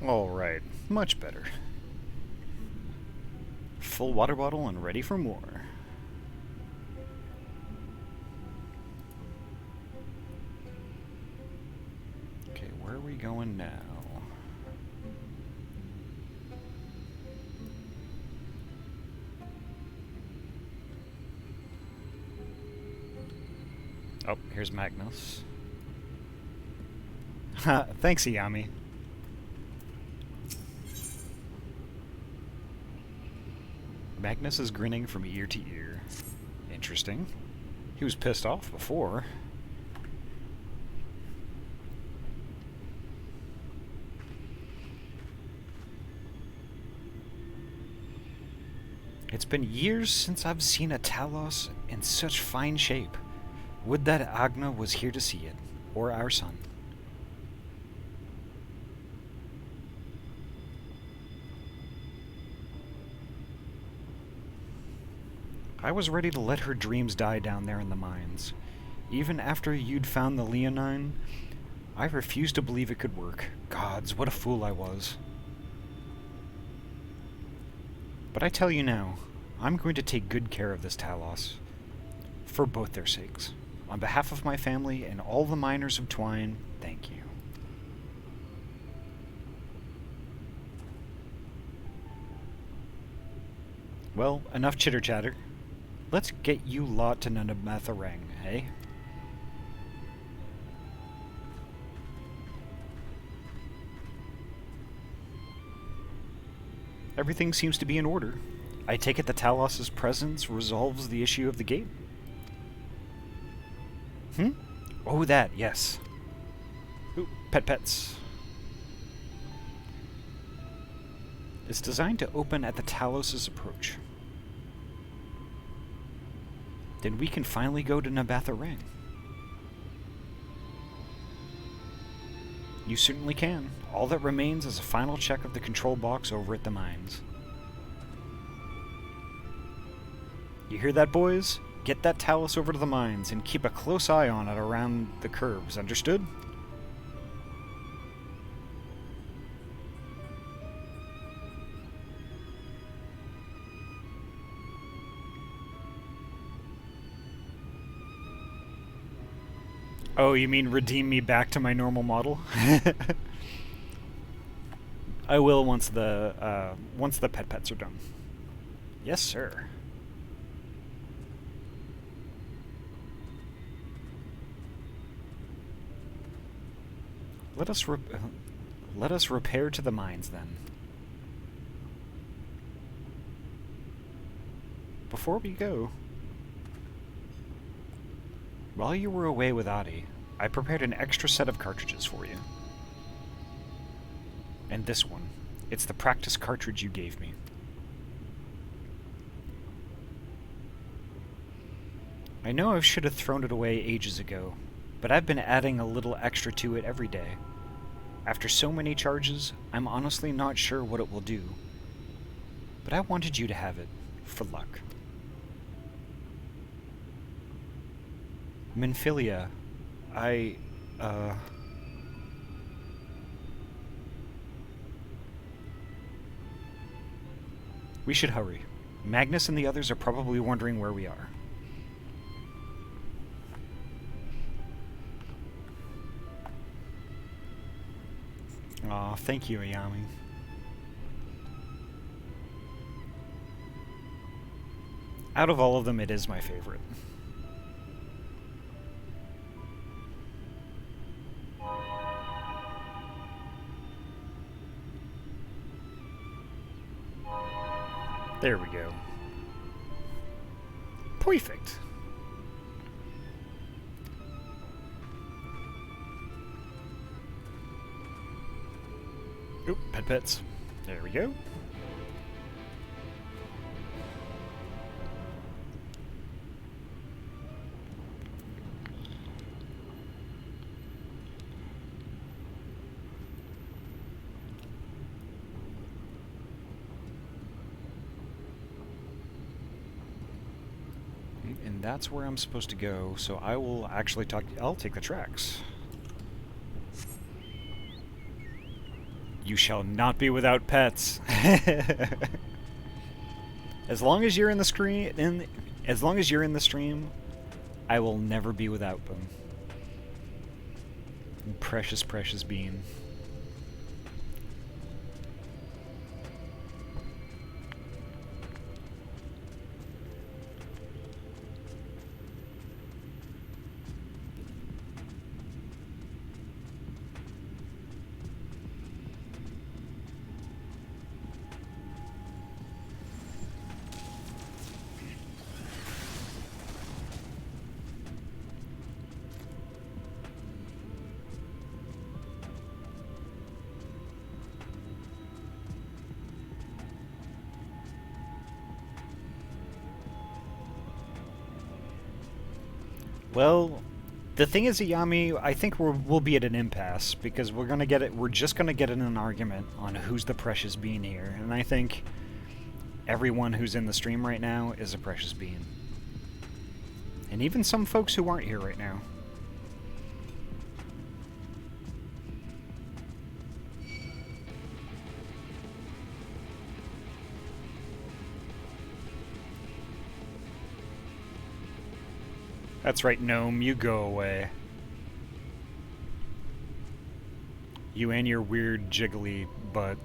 Alright, much better. Full water bottle and ready for more. Okay, where are we going now? Oh, here's Magnus. Thanks, Ayami. Magnus is grinning from ear to ear. Interesting. He was pissed off before. It's been years since I've seen a Talos in such fine shape. Would that Agna was here to see it, or our son. I was ready to let her dreams die down there in the mines. Even after you'd found the Leonine, I refused to believe it could work. Gods, what a fool I was. But I tell you now, I'm going to take good care of this Talos. For both their sakes. On behalf of my family and all the miners of Twine, thank you. Well, enough chitter-chatter. Let's get you lot to Amh Araeng, eh? Everything seems to be in order. I take it the Talos' presence resolves the issue of the gate? Oh, that, yes. Ooh, pets. It's designed to open at the Talos' approach. Then we can finally go to Amh Araeng. You certainly can. All that remains is a final check of the control box over at the mines. You hear that, boys? Get that Talos over to the mines and keep a close eye on it around the curves, understood? Oh, you mean redeem me back to my normal model? I will once the pets are done. Yes, sir. Let us repair to the mines, then. Before we go, while you were away with Ahty, I prepared an extra set of cartridges for you. And this one. It's the practice cartridge you gave me. I know I should have thrown it away ages ago, but I've been adding a little extra to it every day. After so many charges, I'm honestly not sure what it will do. But I wanted you to have it, for luck. Minfilia, we should hurry. Magnus and the others are probably wondering where we are. Aw, thank you, Ayami. Out of all of them, it is my favorite. There we go. Perfect. Oop, pets. There we go. And that's where I'm supposed to go, so I will actually I'll take the tracks. You shall not be without pets. As long as you're in the screen, as long as you're in the stream, I will never be without them. Precious, precious bean. Well, the thing is, Yami, I think we'll be at an impasse because we're just gonna get in an argument on who's the precious bean here, and I think everyone who's in the stream right now is a precious bean, and even some folks who aren't here right now. That's right, Gnome, you go away. You and your weird jiggly butt.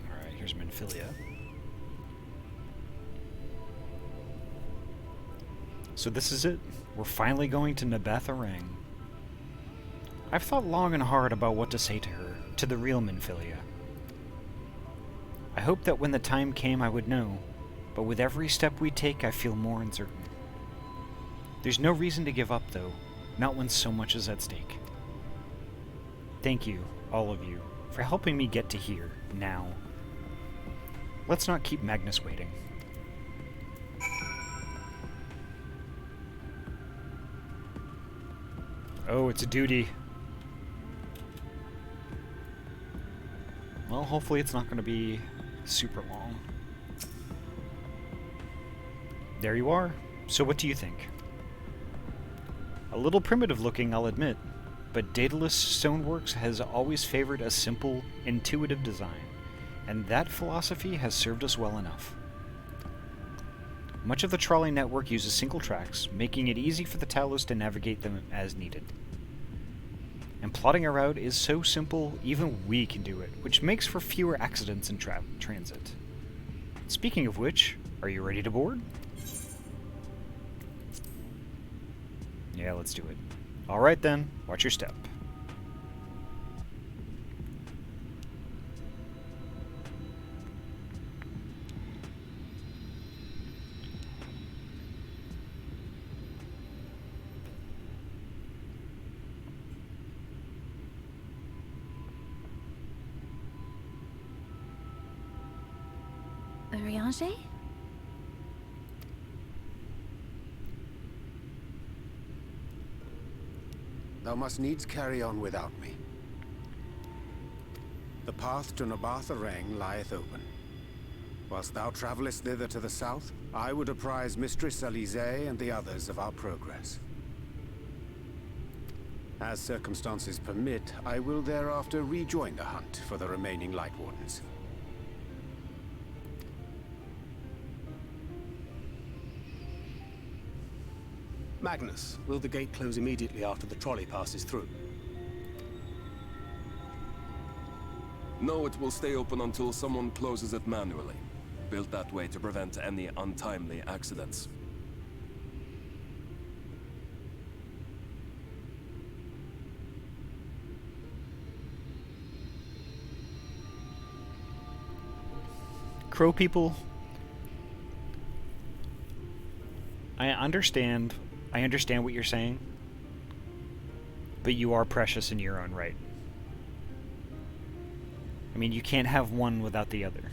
Alright, here's Minfilia. So this is it. We're finally going to Amh Araeng. I've thought long and hard about what to say to her, to the real Minfilia. I hoped that when the time came I would know, but with every step we take I feel more uncertain. There's no reason to give up though, not when so much is at stake. Thank you, all of you, for helping me get to here, now. Let's not keep Magnus waiting. Oh, it's a duty. Well, hopefully it's not going to be super long. There you are. So what do you think? A little primitive looking, I'll admit, but Daedalus Stoneworks has always favored a simple, intuitive design, and that philosophy has served us well enough. Much of the trolley network uses single tracks, making it easy for the Talos to navigate them as needed. And plotting a route is so simple, even we can do it, which makes for fewer accidents in transit. Speaking of which, are you ready to board? Yeah, let's do it. Alright then, watch your step. Ariange? Thou must needs carry on without me. The path to Amh Araeng lieth open. Whilst thou travellest thither to the south, I would apprise Mistress Alize and the others of our progress. As circumstances permit, I will thereafter rejoin the hunt for the remaining Lightwardens. Magnus, will the gate close immediately after the trolley passes through? No, it will stay open until someone closes it manually. Built that way to prevent any untimely accidents. Crow people, I understand what you're saying, but you are precious in your own right. I mean, you can't have one without the other.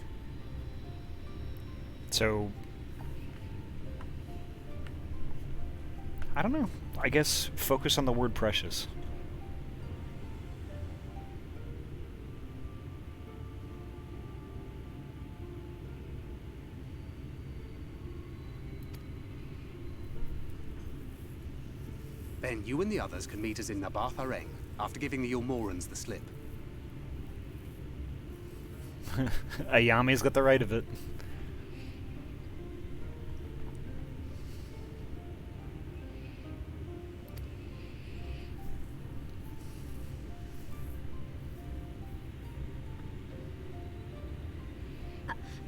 So, I don't know. I guess focus on the word precious. Then you and the others can meet us in Amh Araeng after giving the Ilmorans the slip. Ayami's got the right of it.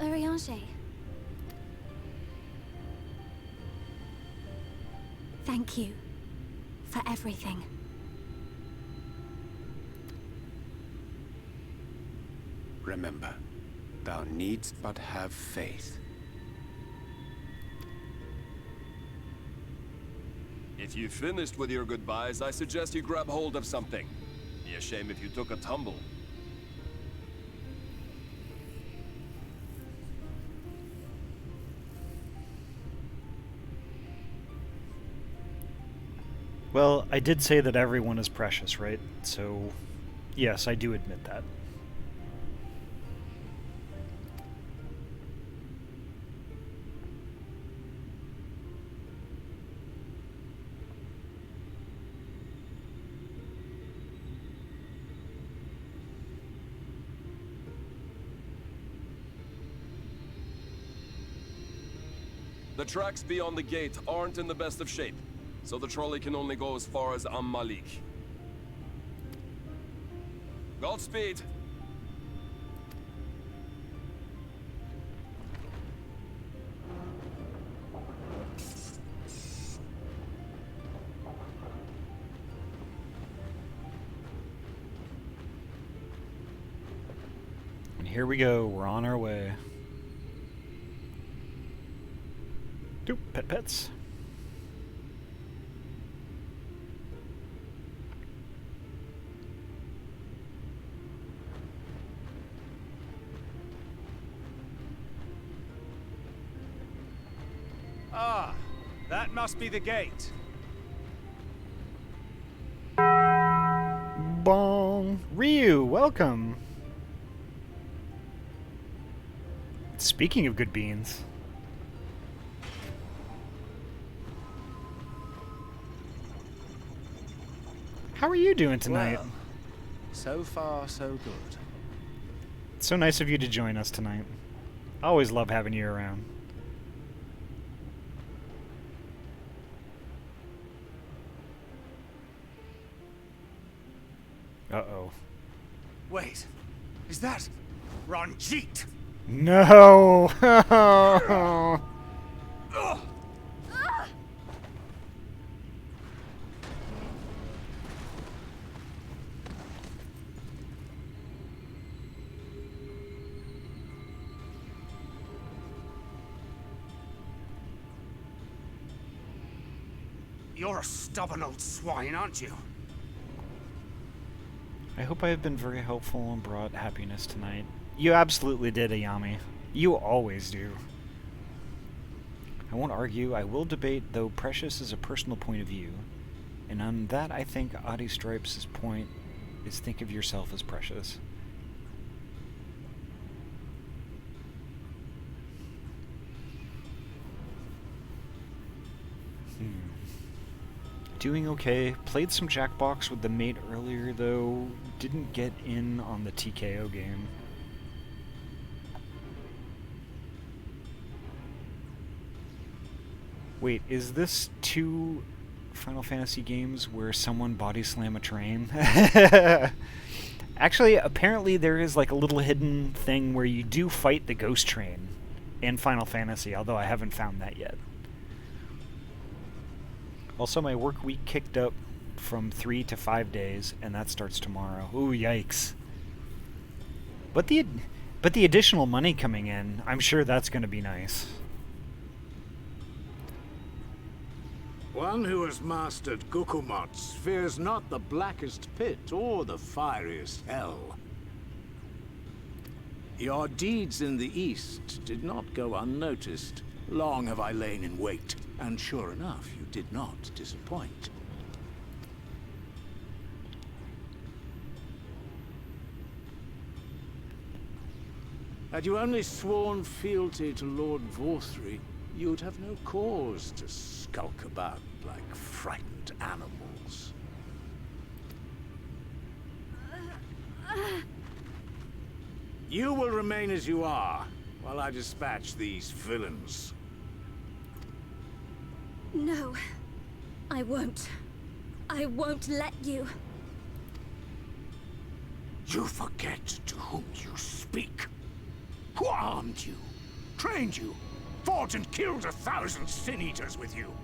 Ariange. Thank you for everything. Remember, thou needst but have faith. If you finished with your goodbyes, I suggest you grab hold of something. Be a shame if you took a tumble. Well, I did say that everyone is precious, right? So, yes, I do admit that. The tracks beyond the gate aren't in the best of shape, so the trolley can only go as far as Amh Malik. Godspeed! And here we go, we're on our way. Doop, pets. Ah, that must be the gate. Bong! Ryu, welcome! Speaking of good beans. How are you doing tonight? Well, so far, so good. It's so nice of you to join us tonight. I always love having you around. Uh-oh. Wait, is that Ranjit? No! You're a stubborn old swine, aren't you? I hope I have been very helpful and brought happiness tonight. You absolutely did, Ayami. You always do. I won't argue, I will debate, though precious is a personal point of view. And on that, I think Ahty Stripes' point is think of yourself as precious. Doing okay. Played some Jackbox with the mate earlier, though. Didn't get in on the TKO game. Wait, is this 2 Final Fantasy games where someone body slam a train? Actually, apparently there is like a little hidden thing where you do fight the ghost train in Final Fantasy, although I haven't found that yet. Also, my work week kicked up from 3 to 5 days, and that starts tomorrow. Ooh, yikes. But the additional money coming in, I'm sure that's going to be nice. One who has mastered Gukumots fears not the blackest pit or the fieriest hell. Your deeds in the east did not go unnoticed. Long have I lain in wait, and sure enough, you did not disappoint. Had you only sworn fealty to Lord Vorthry, you'd have no cause to skulk about like frightened animals. You will remain as you are, while I dispatch these villains. No, I won't. I won't let you. You forget to whom you speak. Who armed you, trained you, fought and killed 1,000 sin-eaters with you?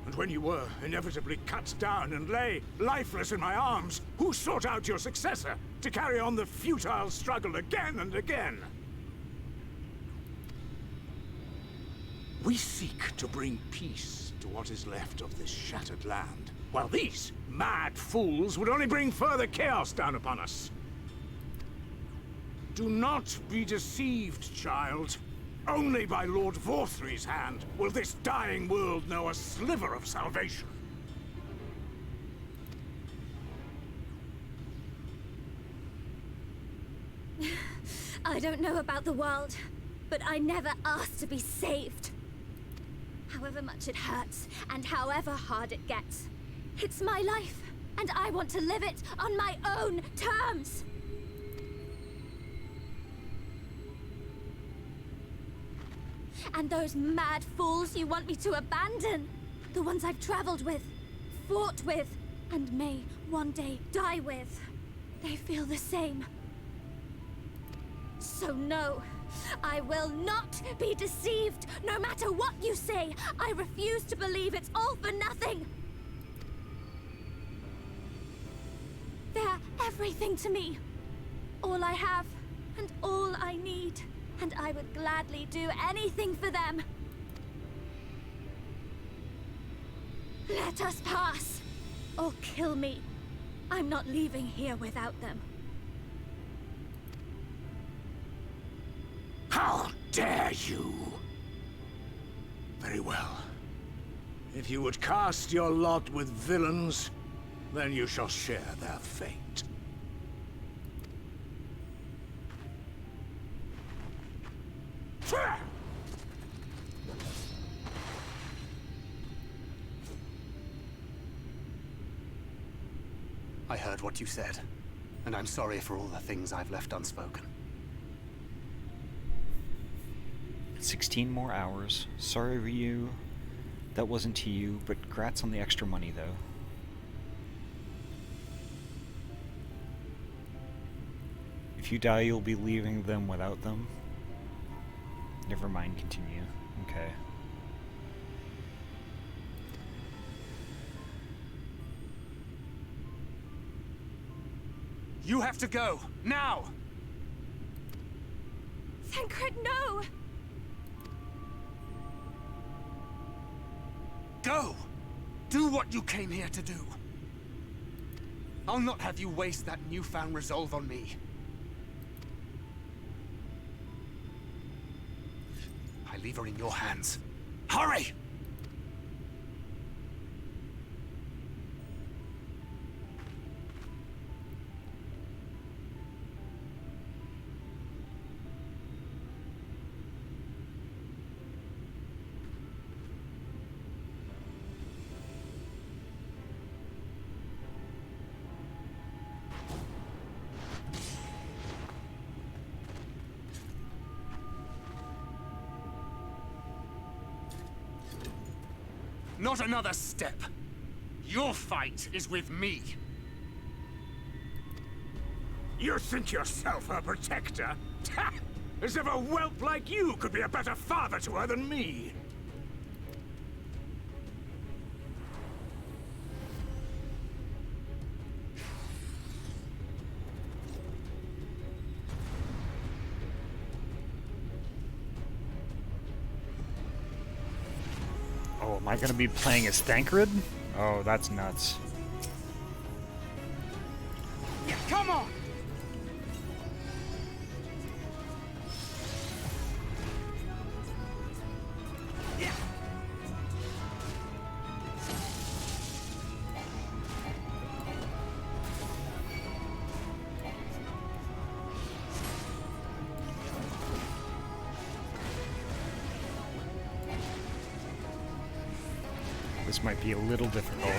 And when you were inevitably cut down and lay lifeless in my arms, who sought out your successor to carry on the futile struggle again and again? We seek to bring peace to what is left of this shattered land, while these mad fools would only bring further chaos down upon us. Do not be deceived, child. Only by Lord Vorthry's hand will this dying world know a sliver of salvation. I don't know about the world, but I never asked to be saved. However much it hurts, and however hard it gets, it's my life, and I want to live it on my own terms. And those mad fools you want me to abandon, the ones I've traveled with, fought with, and may one day die with, they feel the same. So no, I will not be deceived, no matter what you say. I refuse to believe it's all for nothing. They're everything to me. All I have, and all I need. And I would gladly do anything for them. Let us pass, or kill me. I'm not leaving here without them. How dare you! Very well. If you would cast your lot with villains, then you shall share their fate. I heard what you said, and I'm sorry for all the things I've left unspoken. 16 more hours. Sorry, Ryu. That wasn't to you, but grats on the extra money, though. If you die, you'll be leaving them without them. Never mind, continue. Okay. You have to go, now! Thancred, no! Go! Do what you came here to do. I'll not have you waste that newfound resolve on me. I leave her in your hands. Hurry! Not another step. Your fight is with me. You think yourself her protector? As if a whelp like you could be a better father to her than me. Oh, am I gonna be playing as Thancred? Oh, that's nuts. Come on! This might be a little difficult.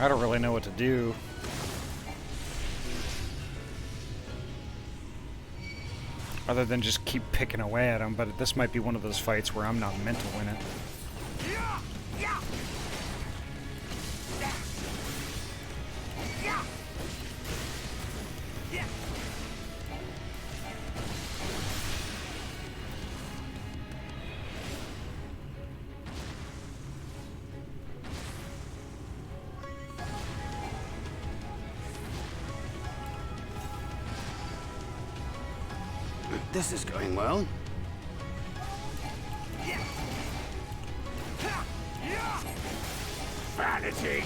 I don't really know what to do. Other than just keep picking away at him, but this might be one of those fights where I'm not meant to win it. This is going well. Vanity!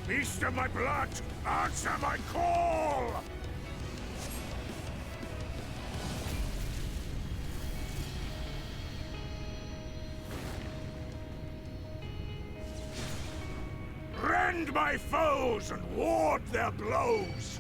Beast of my blood, answer my call! Rend my foes and ward their blows!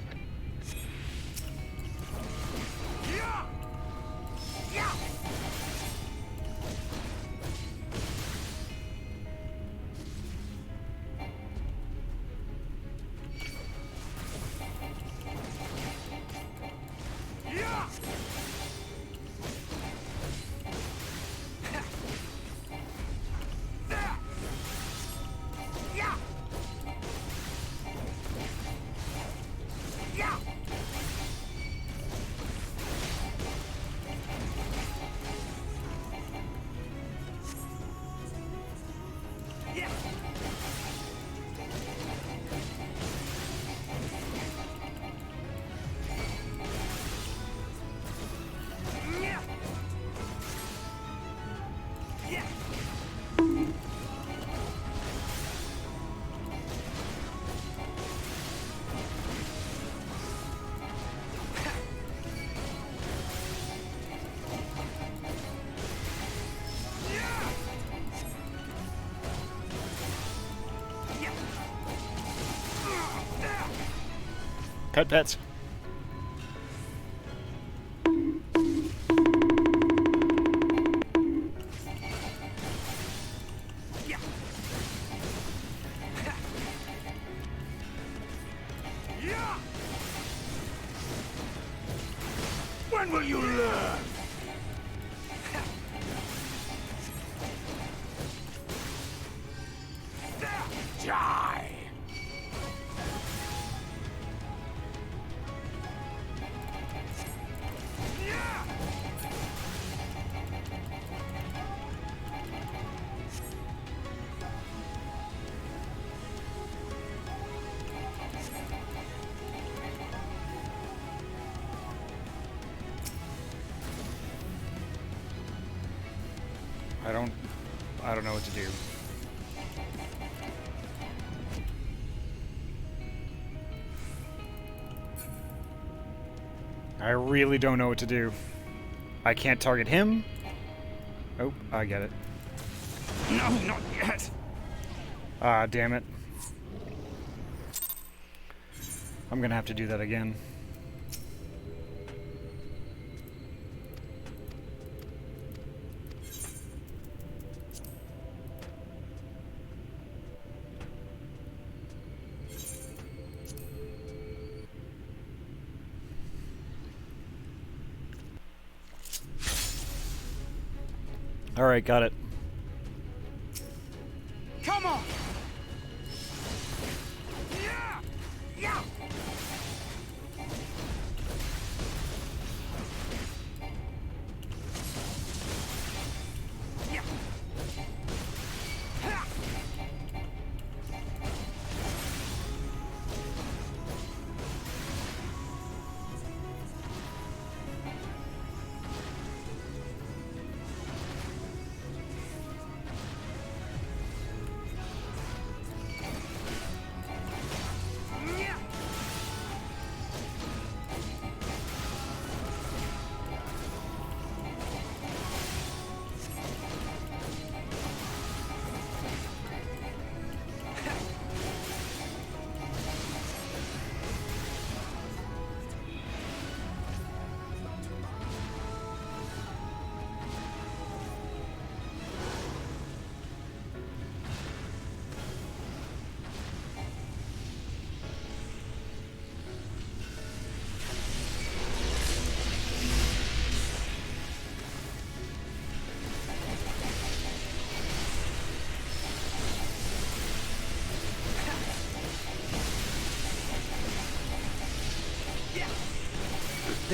Pets. When will you learn? Die! I don't know what to do. I really don't know what to do. I can't target him. Oh, I get it. No, not yet. Ah, damn it. I'm gonna have to do that again. All right, got it. Come on!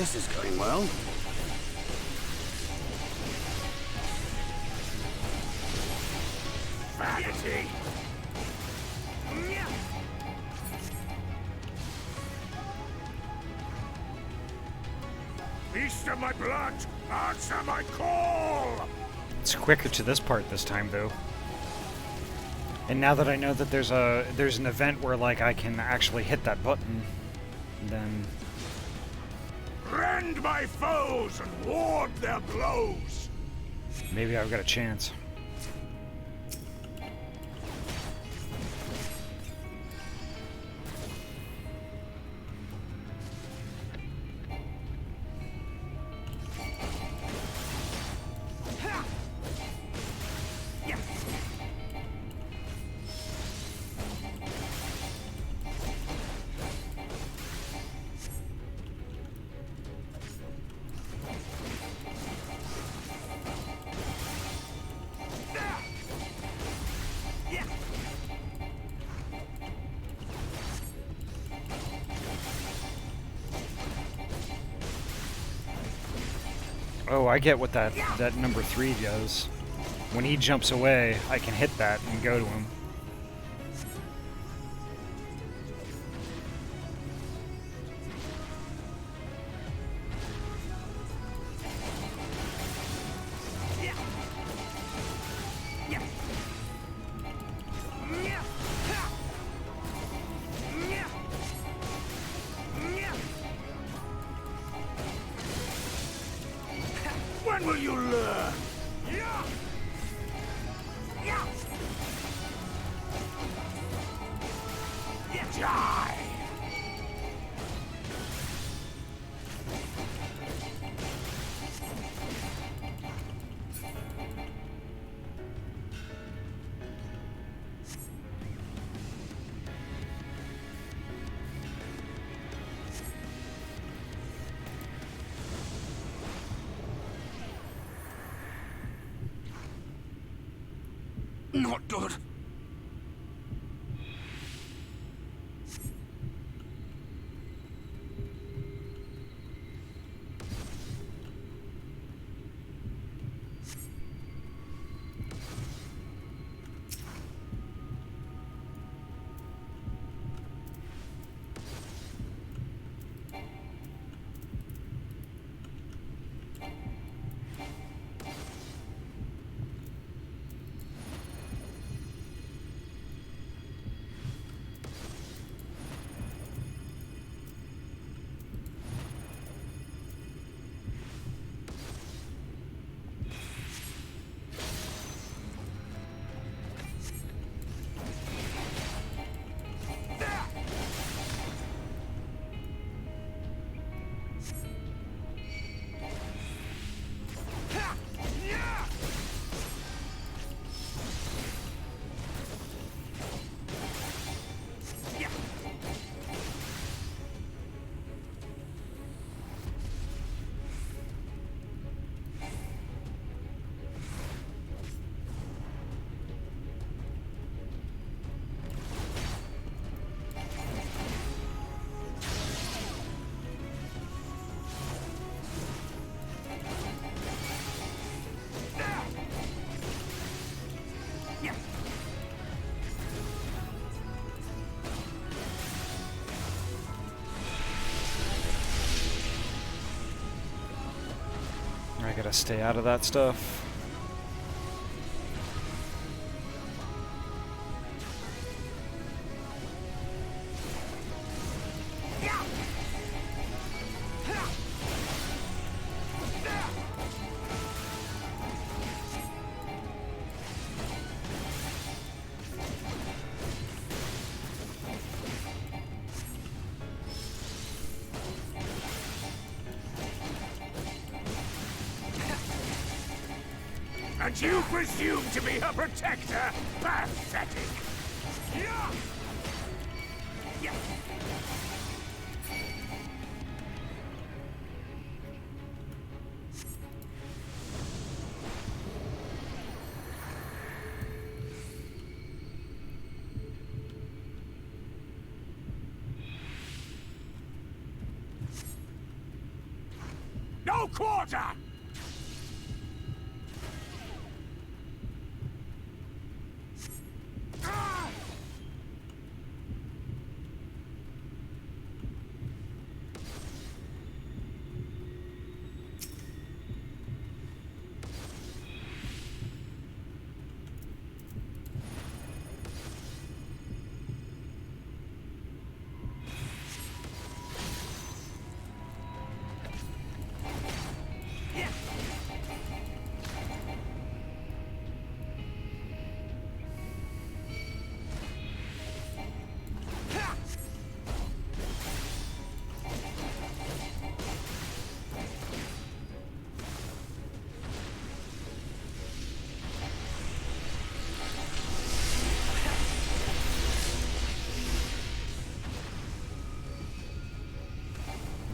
This is going well. Vanity! Feast of my blood! Answer my call! It's quicker to this part this time, though. And now that I know that there's an event where like I can actually hit that button, then Rend my foes and ward their blows! maybe I've got a chance. Oh, I get what that number 3 does. When he jumps away, I can hit that and go to him. When will you learn? Die! Not good. I gotta stay out of that stuff. And you presume to be her protector? Pathetic! quarter!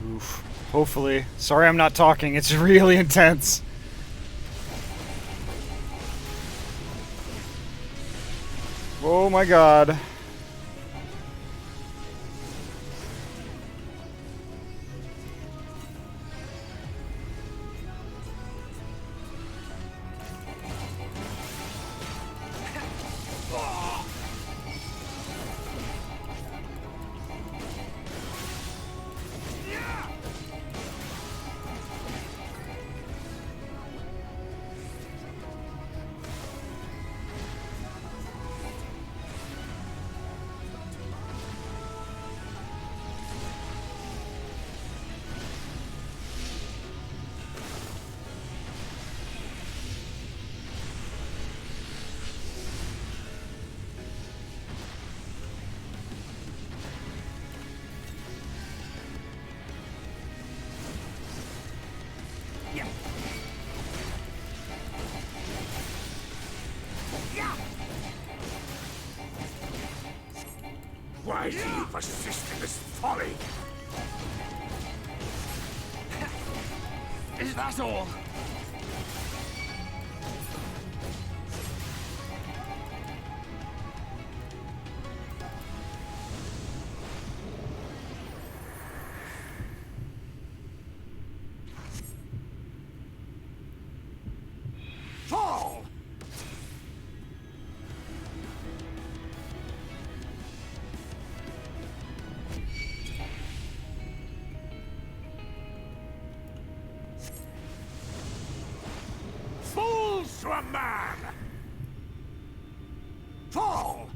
Oof. Hopefully. Sorry I'm not talking. It's really intense. Oh my god. Why do you persist in this folly? Is that all? Fall! Fools to a man! Fall!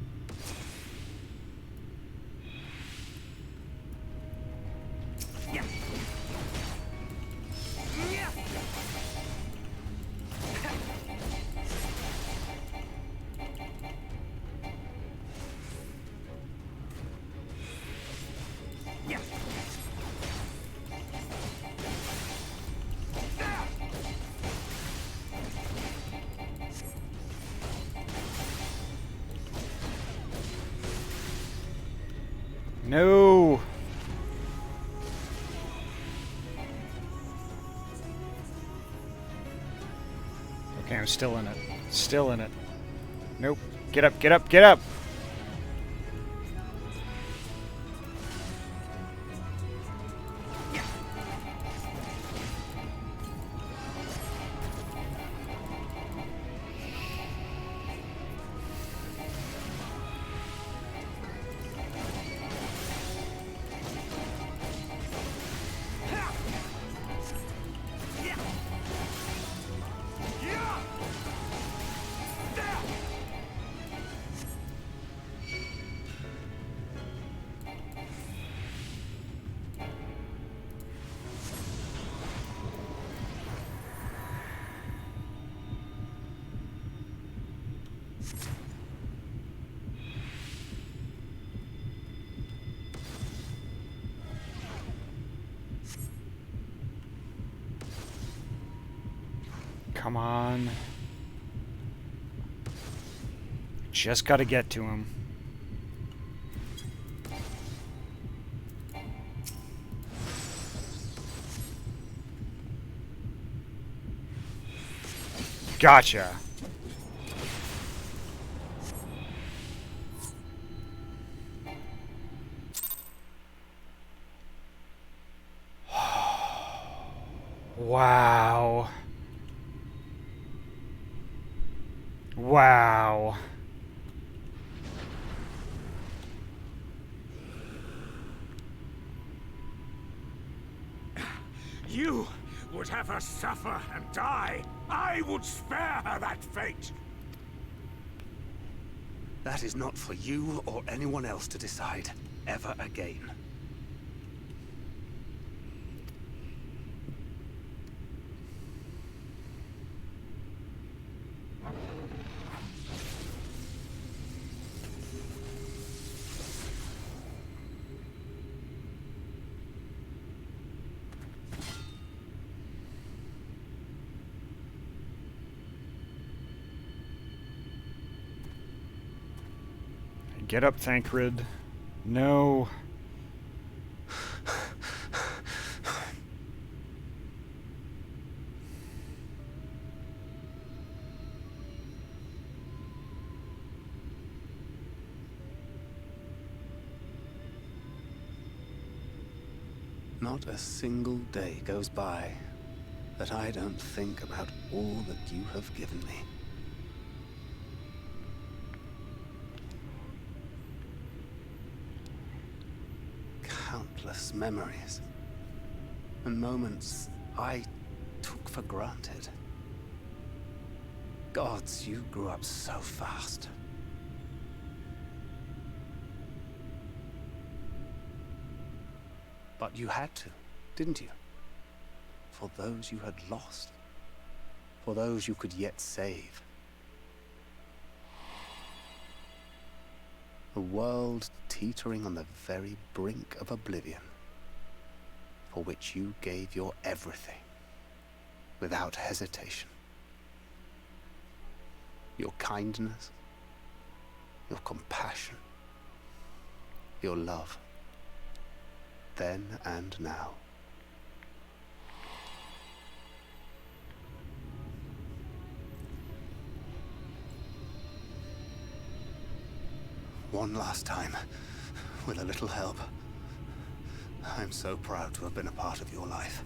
No. Okay, I'm still in it. Still in it. Nope. Get up, get up, get up! Come on. Just gotta get to him. Gotcha. Wow. Wow. You would have her suffer and die. I would spare her that fate. That is not for you or anyone else to decide ever again. Get up, Thancred. No. Not a single day goes by that I don't think about all that you have given me. Countless memories and moments I took for granted. Gods, you grew up so fast. But you had to, didn't you? For those you had lost. For those you could yet save. A world teetering on the very brink of oblivion, for which you gave your everything, without hesitation. Your kindness, your compassion, your love, then and now. One last time, with a little help. I'm so proud to have been a part of your life.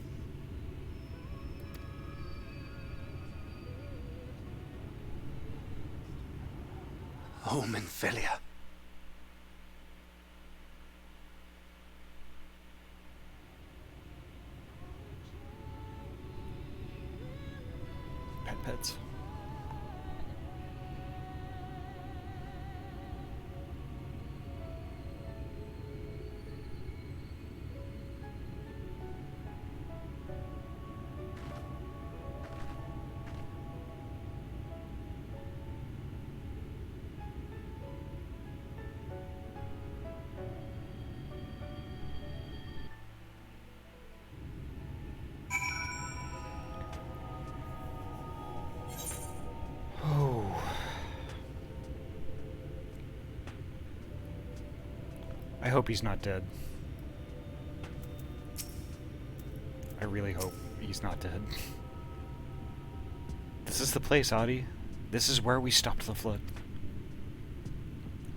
Oh, Minfilia. Pets. I hope he's not dead. I really hope he's not dead. This is the place, Ahty. This is where we stopped the flood.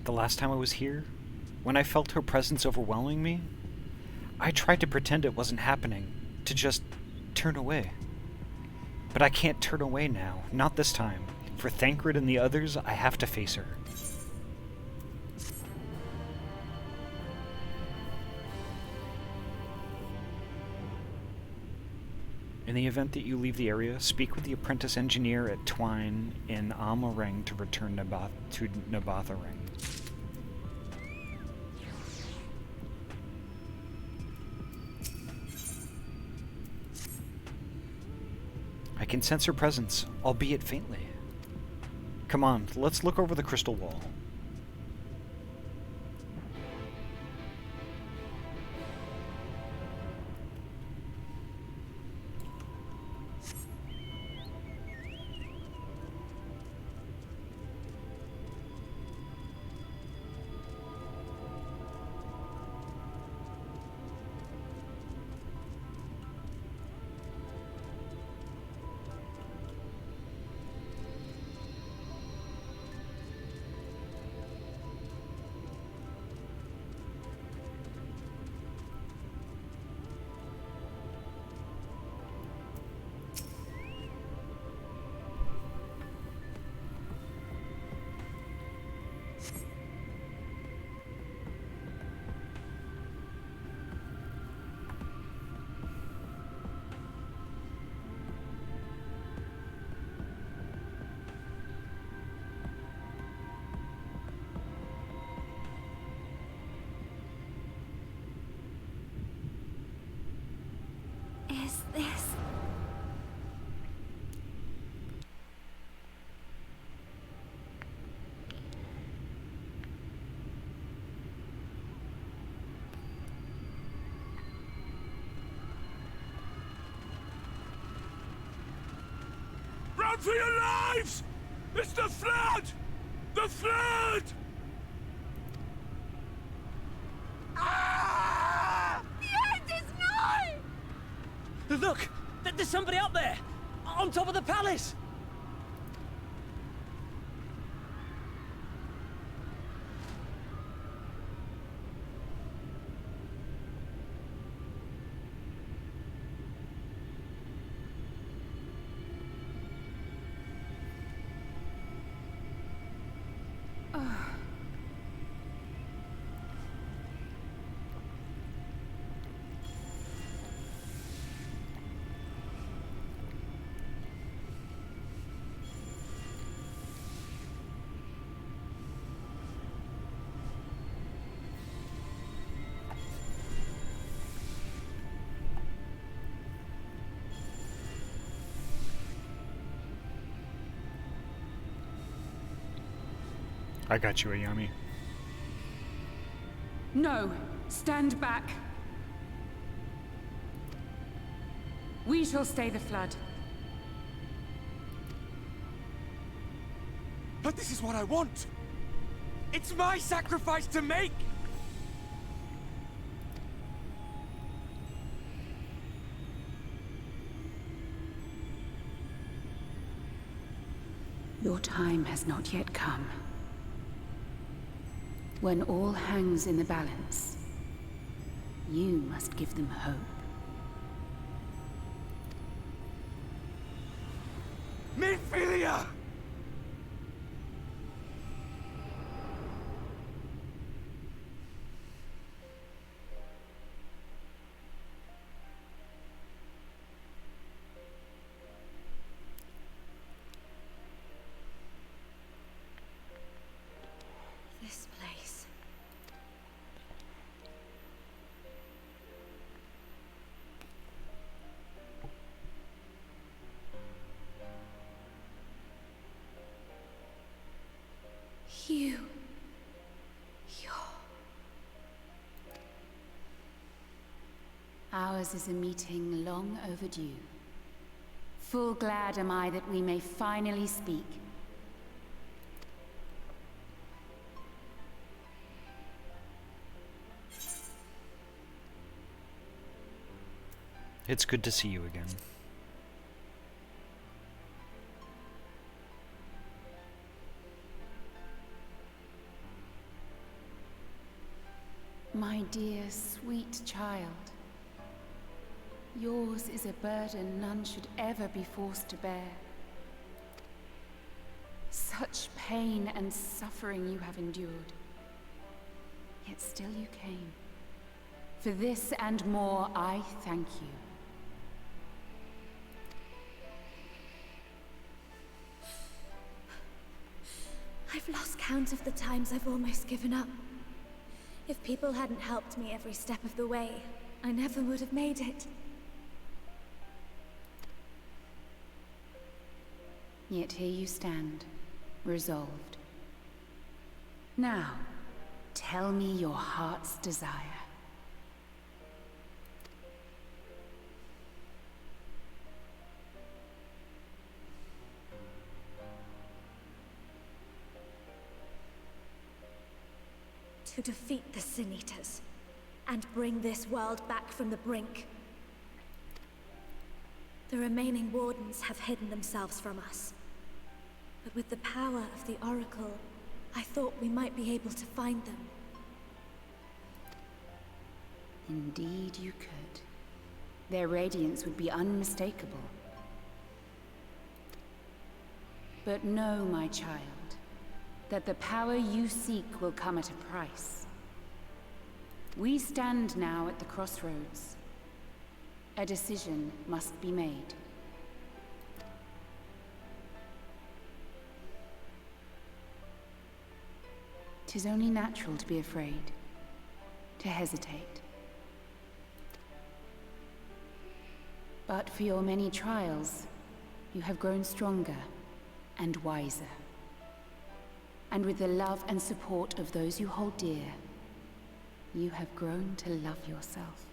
The last time I was here, when I felt her presence overwhelming me, I tried to pretend it wasn't happening, to just turn away. But I can't turn away now, not this time. For Thancred and the others, I have to face her. In the event that you leave the area, speak with the apprentice engineer at Twine in Amh Araeng to return to Amh Araeng. I can sense her presence, albeit faintly. Come on, let's look over the crystal wall. Run for your lives! It's the flood! The flood! Ah! The end is nigh! Look! There's somebody up there! On top of the palace! I got you, Ayami. No, stand back. We shall stay the flood. But this is what I want. It's my sacrifice to make. Your time has not yet come. When all hangs in the balance, you must give them hope. Minfilia! This place. You. You're... Ours is a meeting long overdue. Full glad am I that we may finally speak. It's good to see you again. My dear, sweet child. Yours is a burden none should ever be forced to bear. Such pain and suffering you have endured. Yet still you came. For this and more, I thank you. I've lost count of the times I've almost given up. If people hadn't helped me every step of the way, I never would have made it. Yet here you stand, resolved. Now, tell me your heart's desire. To defeat the Sin Eaters, and bring this world back from the brink. The remaining Wardens have hidden themselves from us. But with the power of the Oracle, I thought we might be able to find them. Indeed you could. Their radiance would be unmistakable. But know, my child, that the power you seek will come at a price. We stand now at the crossroads. A decision must be made. 'Tis only natural to be afraid, to hesitate. But for your many trials, you have grown stronger and wiser. And with the love and support of those you hold dear, you have grown to love yourself.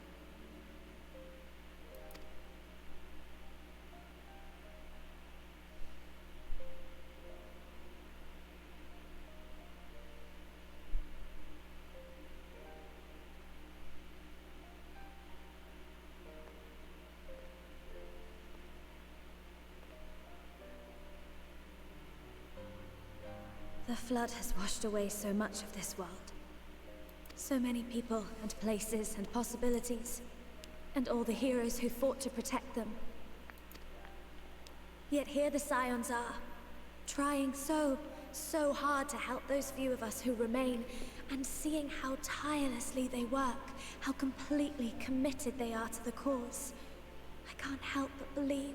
The flood has washed away so much of this world. So many people and places and possibilities. And all the heroes who fought to protect them. Yet here the Scions are, trying so hard to help those few of us who remain, and seeing how tirelessly they work, how completely committed they are to the cause. I can't help but believe.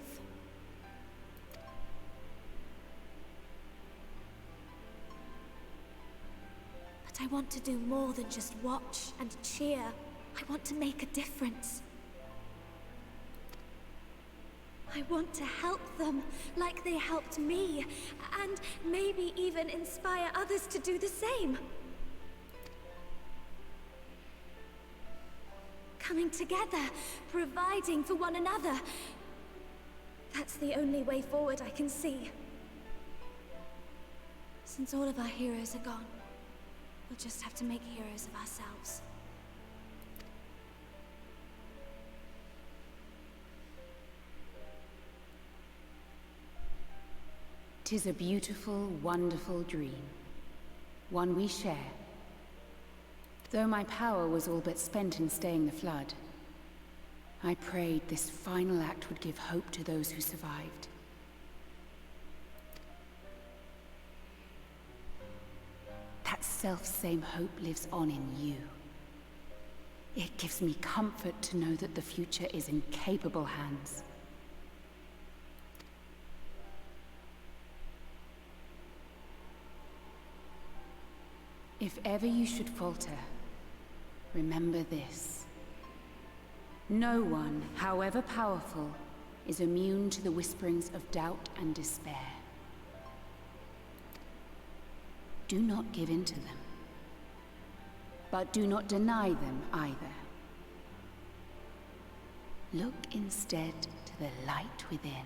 But I want to do more than just watch and cheer. I want to make a difference. I want to help them, like they helped me, and maybe even inspire others to do the same. Coming together, providing for one another. That's the only way forward I can see. Since all of our heroes are gone, we'll just have to make heroes of ourselves. 'Tis a beautiful, wonderful dream. One we share. Though my power was all but spent in staying the flood, I prayed this final act would give hope to those who survived. That self-same hope lives on in you. It gives me comfort to know that the future is in capable hands. If ever you should falter, remember this. No one, however powerful, is immune to the whisperings of doubt and despair. Do not give in to them. But do not deny them either. Look instead to the light within,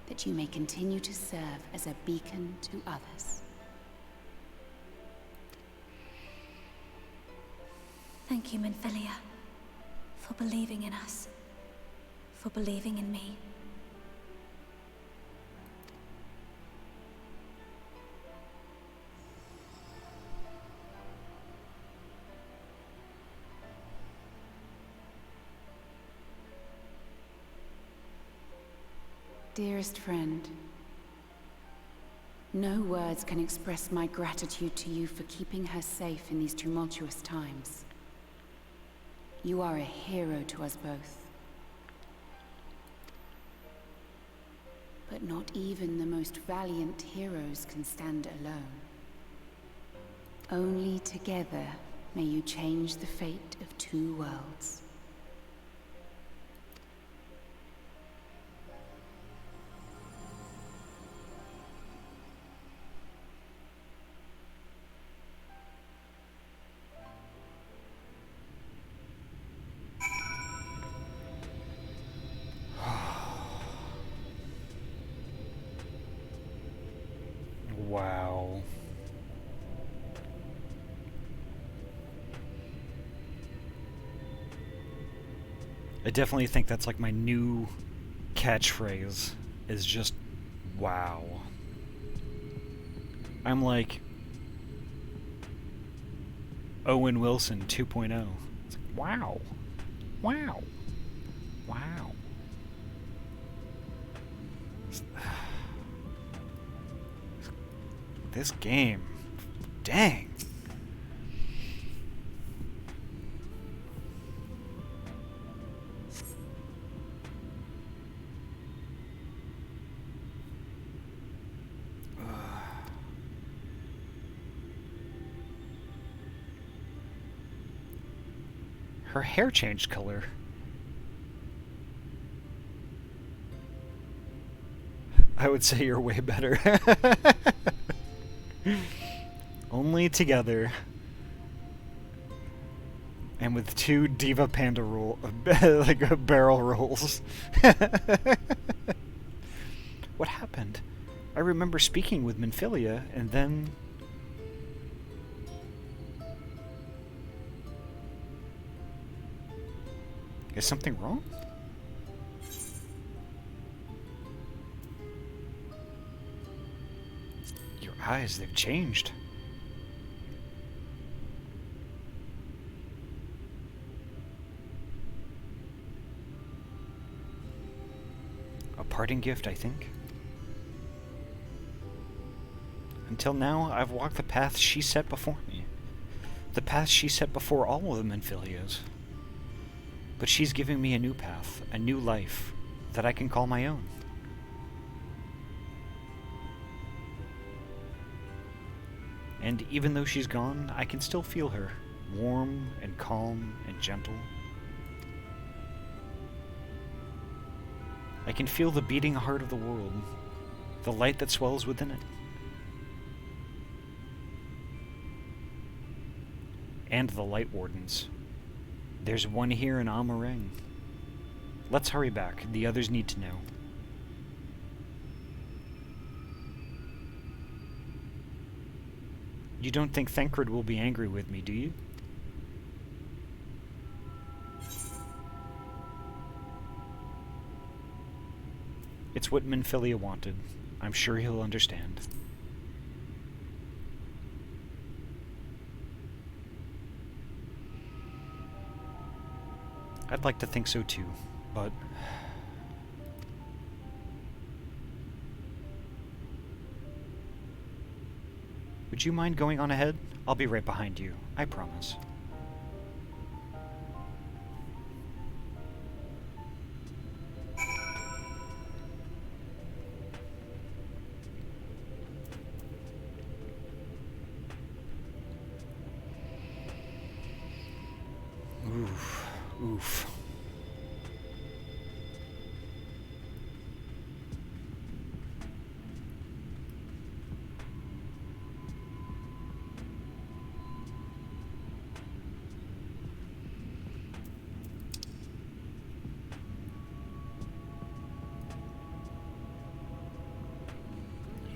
that you may continue to serve as a beacon to others. Thank you, Minfilia, for believing in us, for believing in me. Dearest friend, no words can express my gratitude to you for keeping her safe in these tumultuous times. You are a hero to us both. But not even the most valiant heroes can stand alone. Only together may you change the fate of two worlds. Wow. I definitely think that's like my new catchphrase, is just wow. I'm like Owen Wilson 2.0. It's like, wow. Wow. Wow. This game, dang. Her hair changed color. I would say you're way better. Only together. And with two Diva Panda like barrel rolls. What happened? I remember speaking with Minfilia, and then... Is something wrong? Your eyes, they've changed. A parting gift, I think. Until now, I've walked the path she set before me. The path she set before all of the Menphilios. But she's giving me a new path, a new life, that I can call my own. And even though she's gone, I can still feel her, warm and calm and gentle. I can feel the beating heart of the world, the light that swells within it. And the Lightwardens. There's one here in Amh Araeng. Let's hurry back. The others need to know. You don't think Thancred will be angry with me, do you? It's what Menphilia wanted. I'm sure he'll understand. I'd like to think so too, but... Would you mind going on ahead? I'll be right behind you, I promise. Oof. Oof.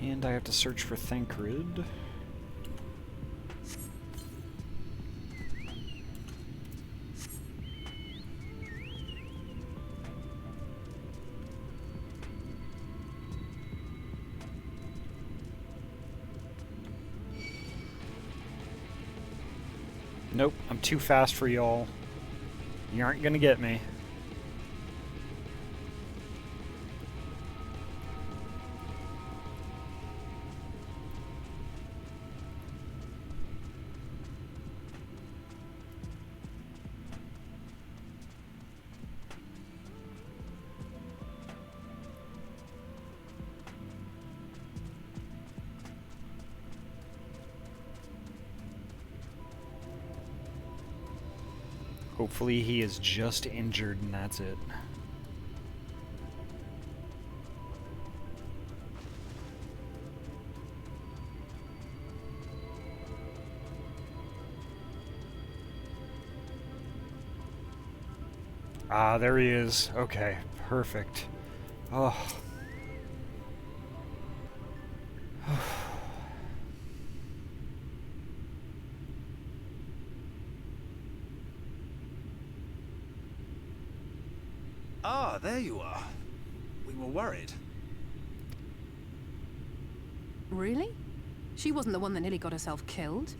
And I have to search for Thancred. Nope, I'm too fast for y'all. You aren't gonna get me. Hopefully he is just injured and that's it. Ah, there he is. Okay, perfect. Oh. Ah, there you are. We were worried. Really? She wasn't the one that nearly got herself killed.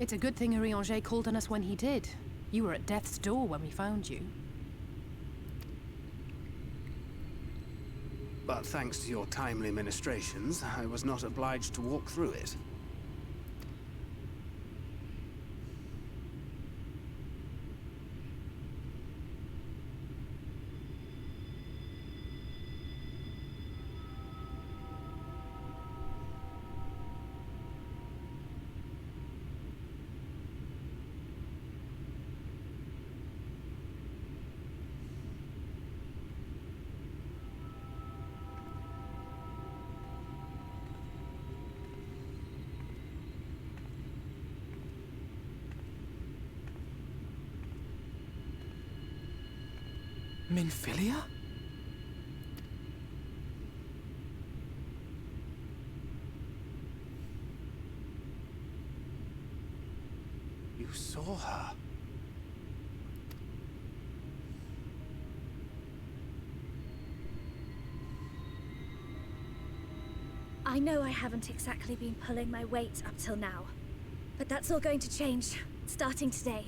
It's a good thing Urianger called on us when he did. You were at death's door when we found you. But thanks to your timely ministrations, I was not obliged to walk through it. Menphilia? You saw her. I know I haven't exactly been pulling my weight up till now, but that's all going to change, starting today.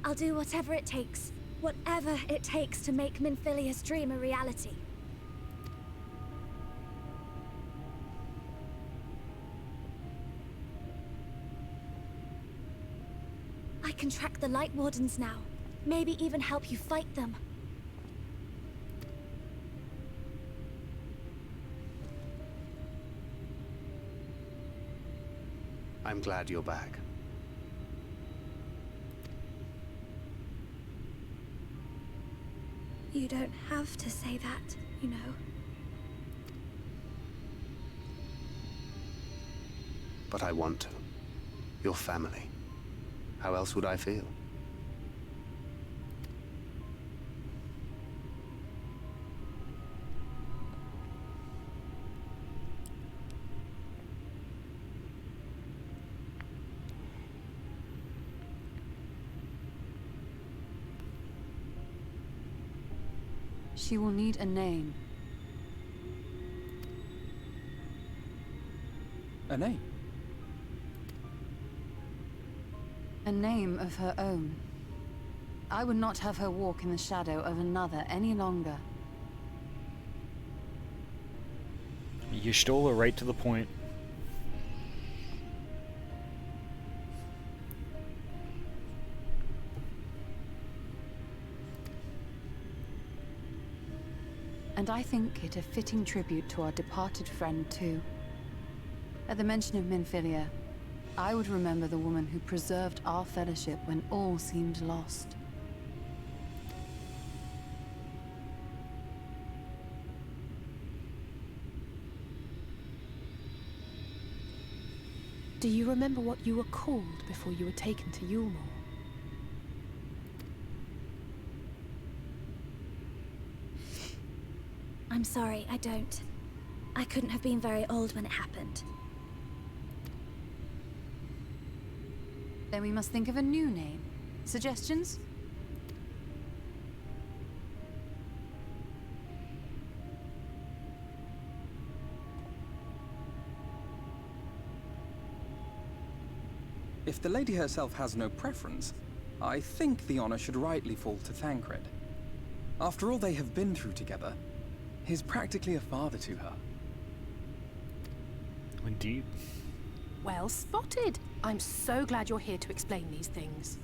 I'll do whatever it takes to make Minfilia's dream a reality. I can track the Lightwardens now, maybe even help you fight them. I'm glad you're back. You don't have to say that, you know. But I want to. Your family. How else would I feel? She will need a name. A name? A name of her own. I would not have her walk in the shadow of another any longer. You stole her right to the point. And I think it a fitting tribute to our departed friend, too. At the mention of Minfilia, I would remember the woman who preserved our fellowship when all seemed lost. Do you remember what you were called before you were taken to Yulmore? I'm sorry, I don't. I couldn't have been very old when it happened. Then we must think of a new name. Suggestions? If the lady herself has no preference, I think the honor should rightly fall to Thancred. After all they have been through together, he's practically a father to her. Indeed. Well spotted. I'm so glad you're here to explain these things.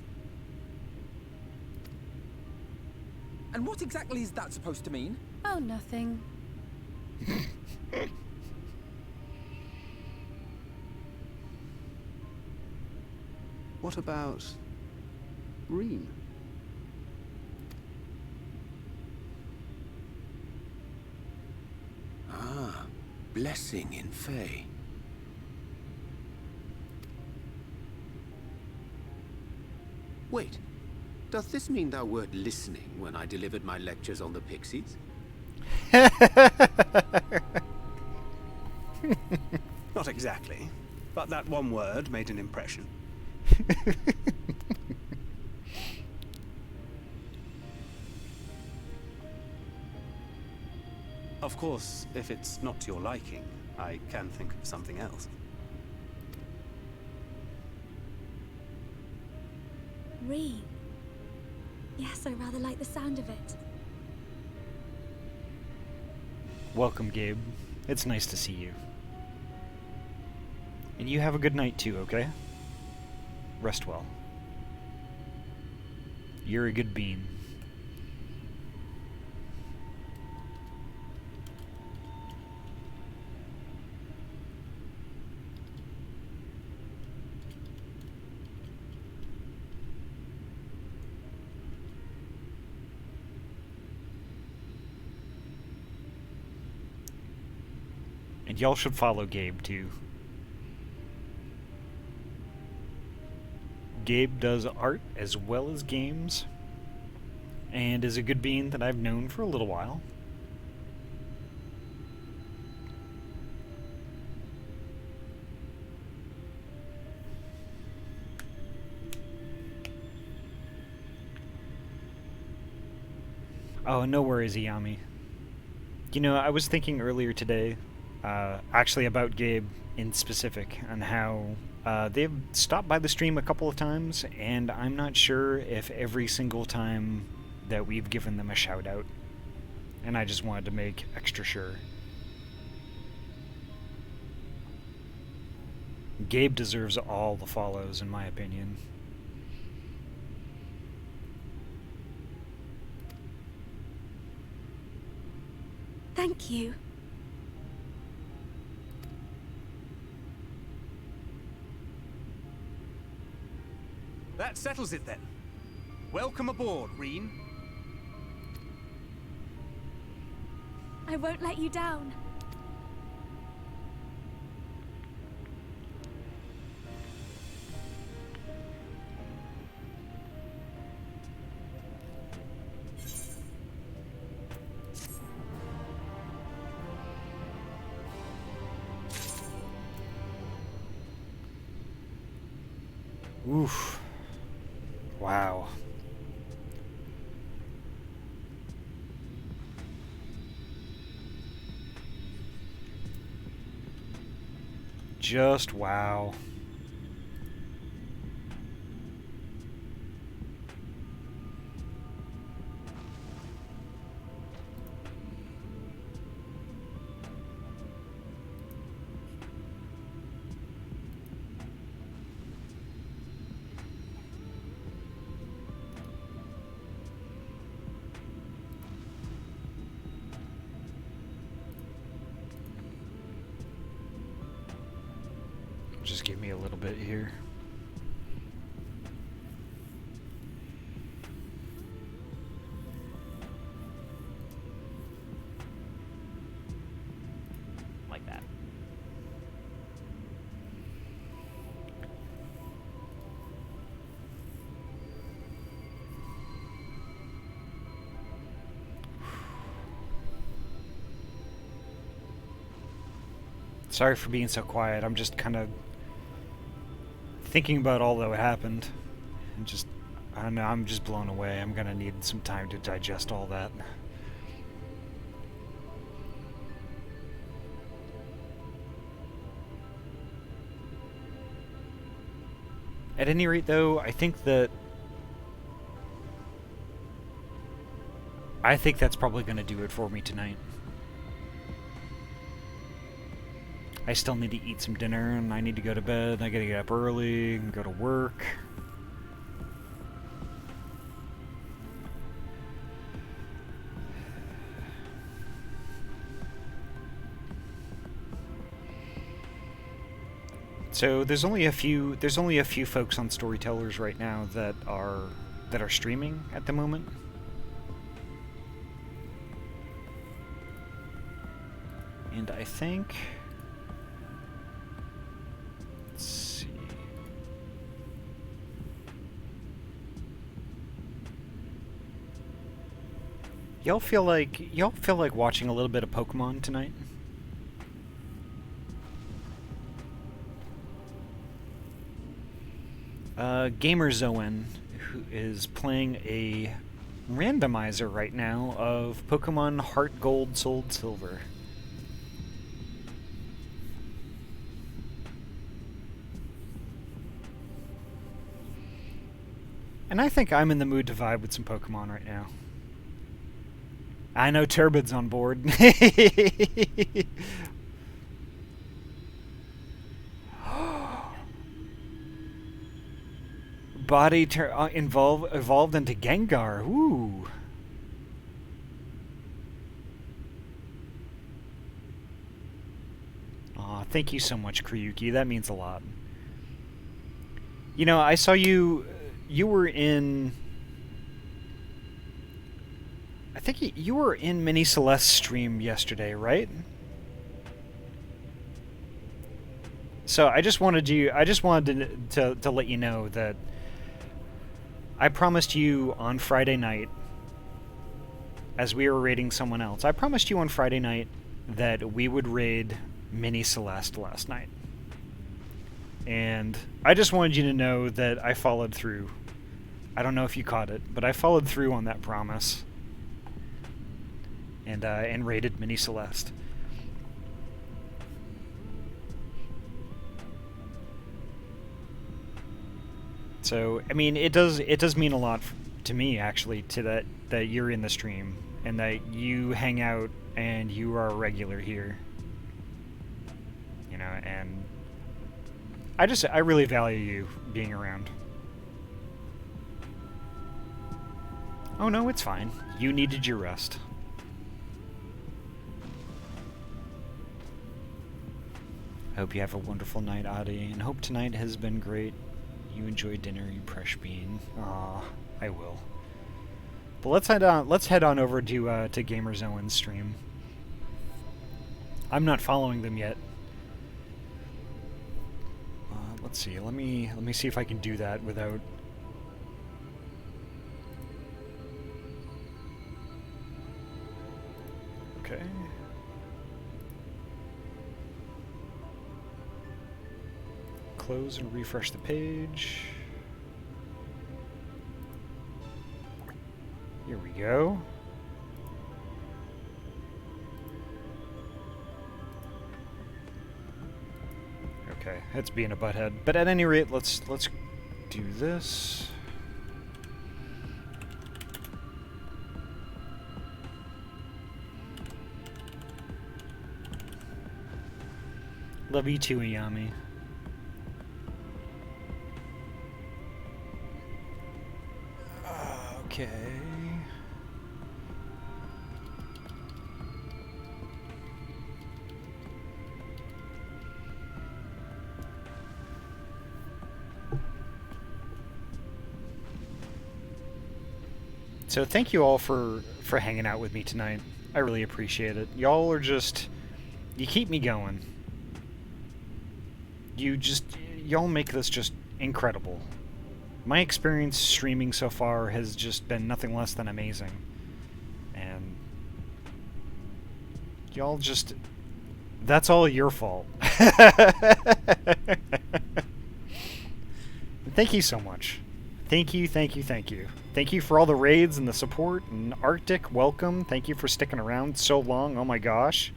And what exactly is that supposed to mean? Oh, nothing. What about Reem? Ah, blessing in Fae. Wait, doth this mean thou wert listening when I delivered my lectures on the Pixies? Not exactly, but that one word made an impression. Of course, if it's not to your liking, I can think of something else. Reem. Yes, I rather like the sound of it. Welcome, Gabe. It's nice to see you. And you have a good night too, okay? Rest well. You're a good bean. And y'all should follow Gabe too. Gabe does art as well as games, and is a good bean that I've known for a little while. Oh, no worries, Iyami. You know, I was thinking earlier today, actually about Gabe in specific, and how they've stopped by the stream a couple of times, and I'm not sure if every single time that we've given them a shout out. And I just wanted to make extra sure. Gabe deserves all the follows, in my opinion. Thank you. That settles it then. Welcome aboard, Reen. I won't let you down. Oof. Wow. Just wow. Just give me a little bit here. Like that. Sorry for being so quiet. I'm just kind of thinking about all that happened, and just, I don't know, I'm just blown away. I'm gonna need some time to digest all that. At any rate, though, I think that's probably gonna do it for me tonight. I still need to eat some dinner, and I need to go to bed. I gotta get up early and go to work. So there's only a few folks on Storytellers right now that are streaming at the moment. And I think, y'all feel like watching a little bit of Pokemon tonight? Gamer Zoen, who is playing a randomizer right now of Pokemon Heart Gold, Soul Silver. And I think I'm in the mood to vibe with some Pokemon right now. I know Turbid's on board. Body evolved into Gengar. Ooh. Aw, thank you so much, Kryuki. That means a lot. You know, I saw you were in, I think you were in Mini Celeste's stream yesterday, right? So I just wanted to let you know that I promised you on Friday night, as we were raiding someone else, I promised you on Friday night that we would raid Mini Celeste last night. And I just wanted you to know that I followed through. I don't know if you caught it, but I followed through on that promise. and raided Mini Celeste. So, I mean, it does mean a lot to me, actually, to that you're in the stream and that you hang out and you are a regular here. You know, and I really value you being around. Oh no, it's fine. You needed your rest. I hope you have a wonderful night, Ahty, and hope tonight has been great. You enjoy dinner, you fresh bean. Aw, I will. But let's head on over to Gamers Owen's stream. I'm not following them yet. Let's see. Let me see if I can do that without. Okay. Close and refresh the page. Here we go. Okay, that's being a butthead. But at any rate, let's do this. Love you too, Iyami. Okay. So thank you all for hanging out with me tonight. I really appreciate it. Y'all are just... You keep me going. Y'all make this just incredible. My experience streaming so far has just been nothing less than amazing. And... Y'all just... That's all your fault. Thank you so much. Thank you, thank you, thank you. Thank you for all the raids and the support, and Arctic, welcome. Thank you for sticking around so long, oh my gosh.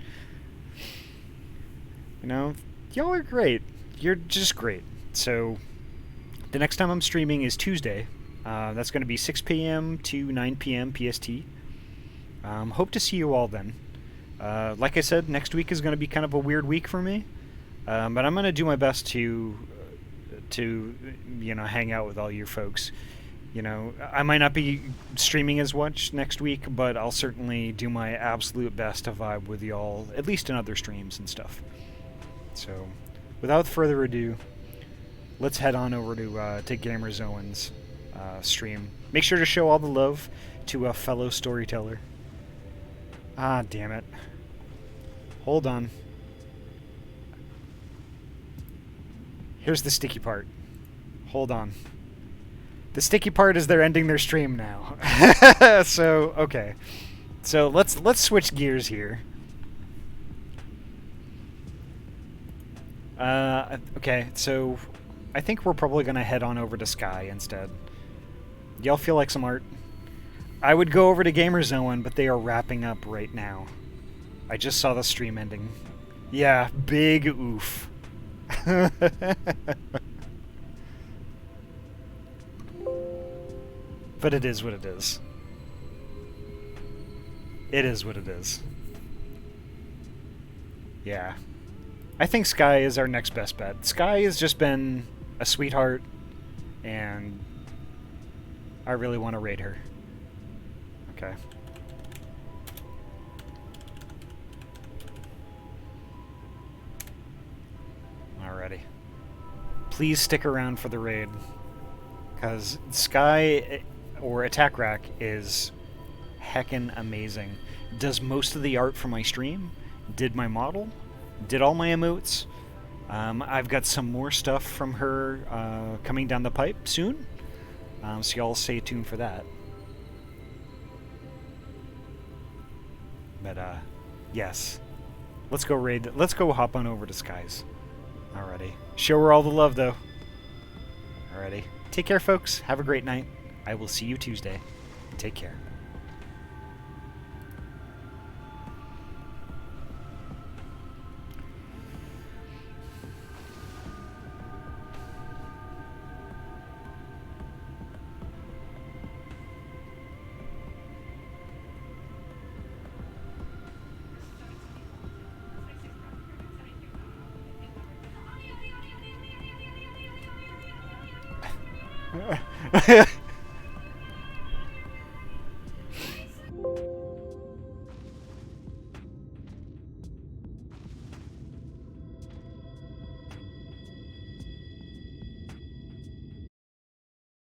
You know, y'all are great. You're just great. So, the next time I'm streaming is Tuesday. That's going to be 6 p.m. to 9 p.m. PST. Hope to see you all then. Like I said, next week is going to be kind of a weird week for me. But I'm going to do my best to you know, hang out with all you folks. You know, I might not be streaming as much next week, but I'll certainly do my absolute best to vibe with y'all, at least in other streams and stuff. So, without further ado, let's head on over to Gamers Owen's stream. Make sure to show all the love to a fellow storyteller. Ah, damn it. Hold on. Here's the sticky part. Hold on. The sticky part is they're ending their stream now. So, okay. So, let's switch gears here. Okay, so I think we're probably going to head on over to Sky instead. Y'all feel like some art? I would go over to Gamers Owen, but they are wrapping up right now. I just saw the stream ending. Yeah, big oof. But it is what it is. It is what it is. Yeah. I think Sky is our next best bet. Sky has just been a sweetheart, and I really want to raid her. Okay. Alrighty. Please stick around for the raid, because Sky or Attack Rack is heckin' amazing. Does most of the art for my stream, did my model, did all my emotes. I've got some more stuff from her coming down the pipe soon, so y'all stay tuned for that. But yes, let's go raid. Let's go hop on over to Skies. Alrighty, show her all the love though. Alrighty, take care, folks. Have a great night. I will see you Tuesday. Take care.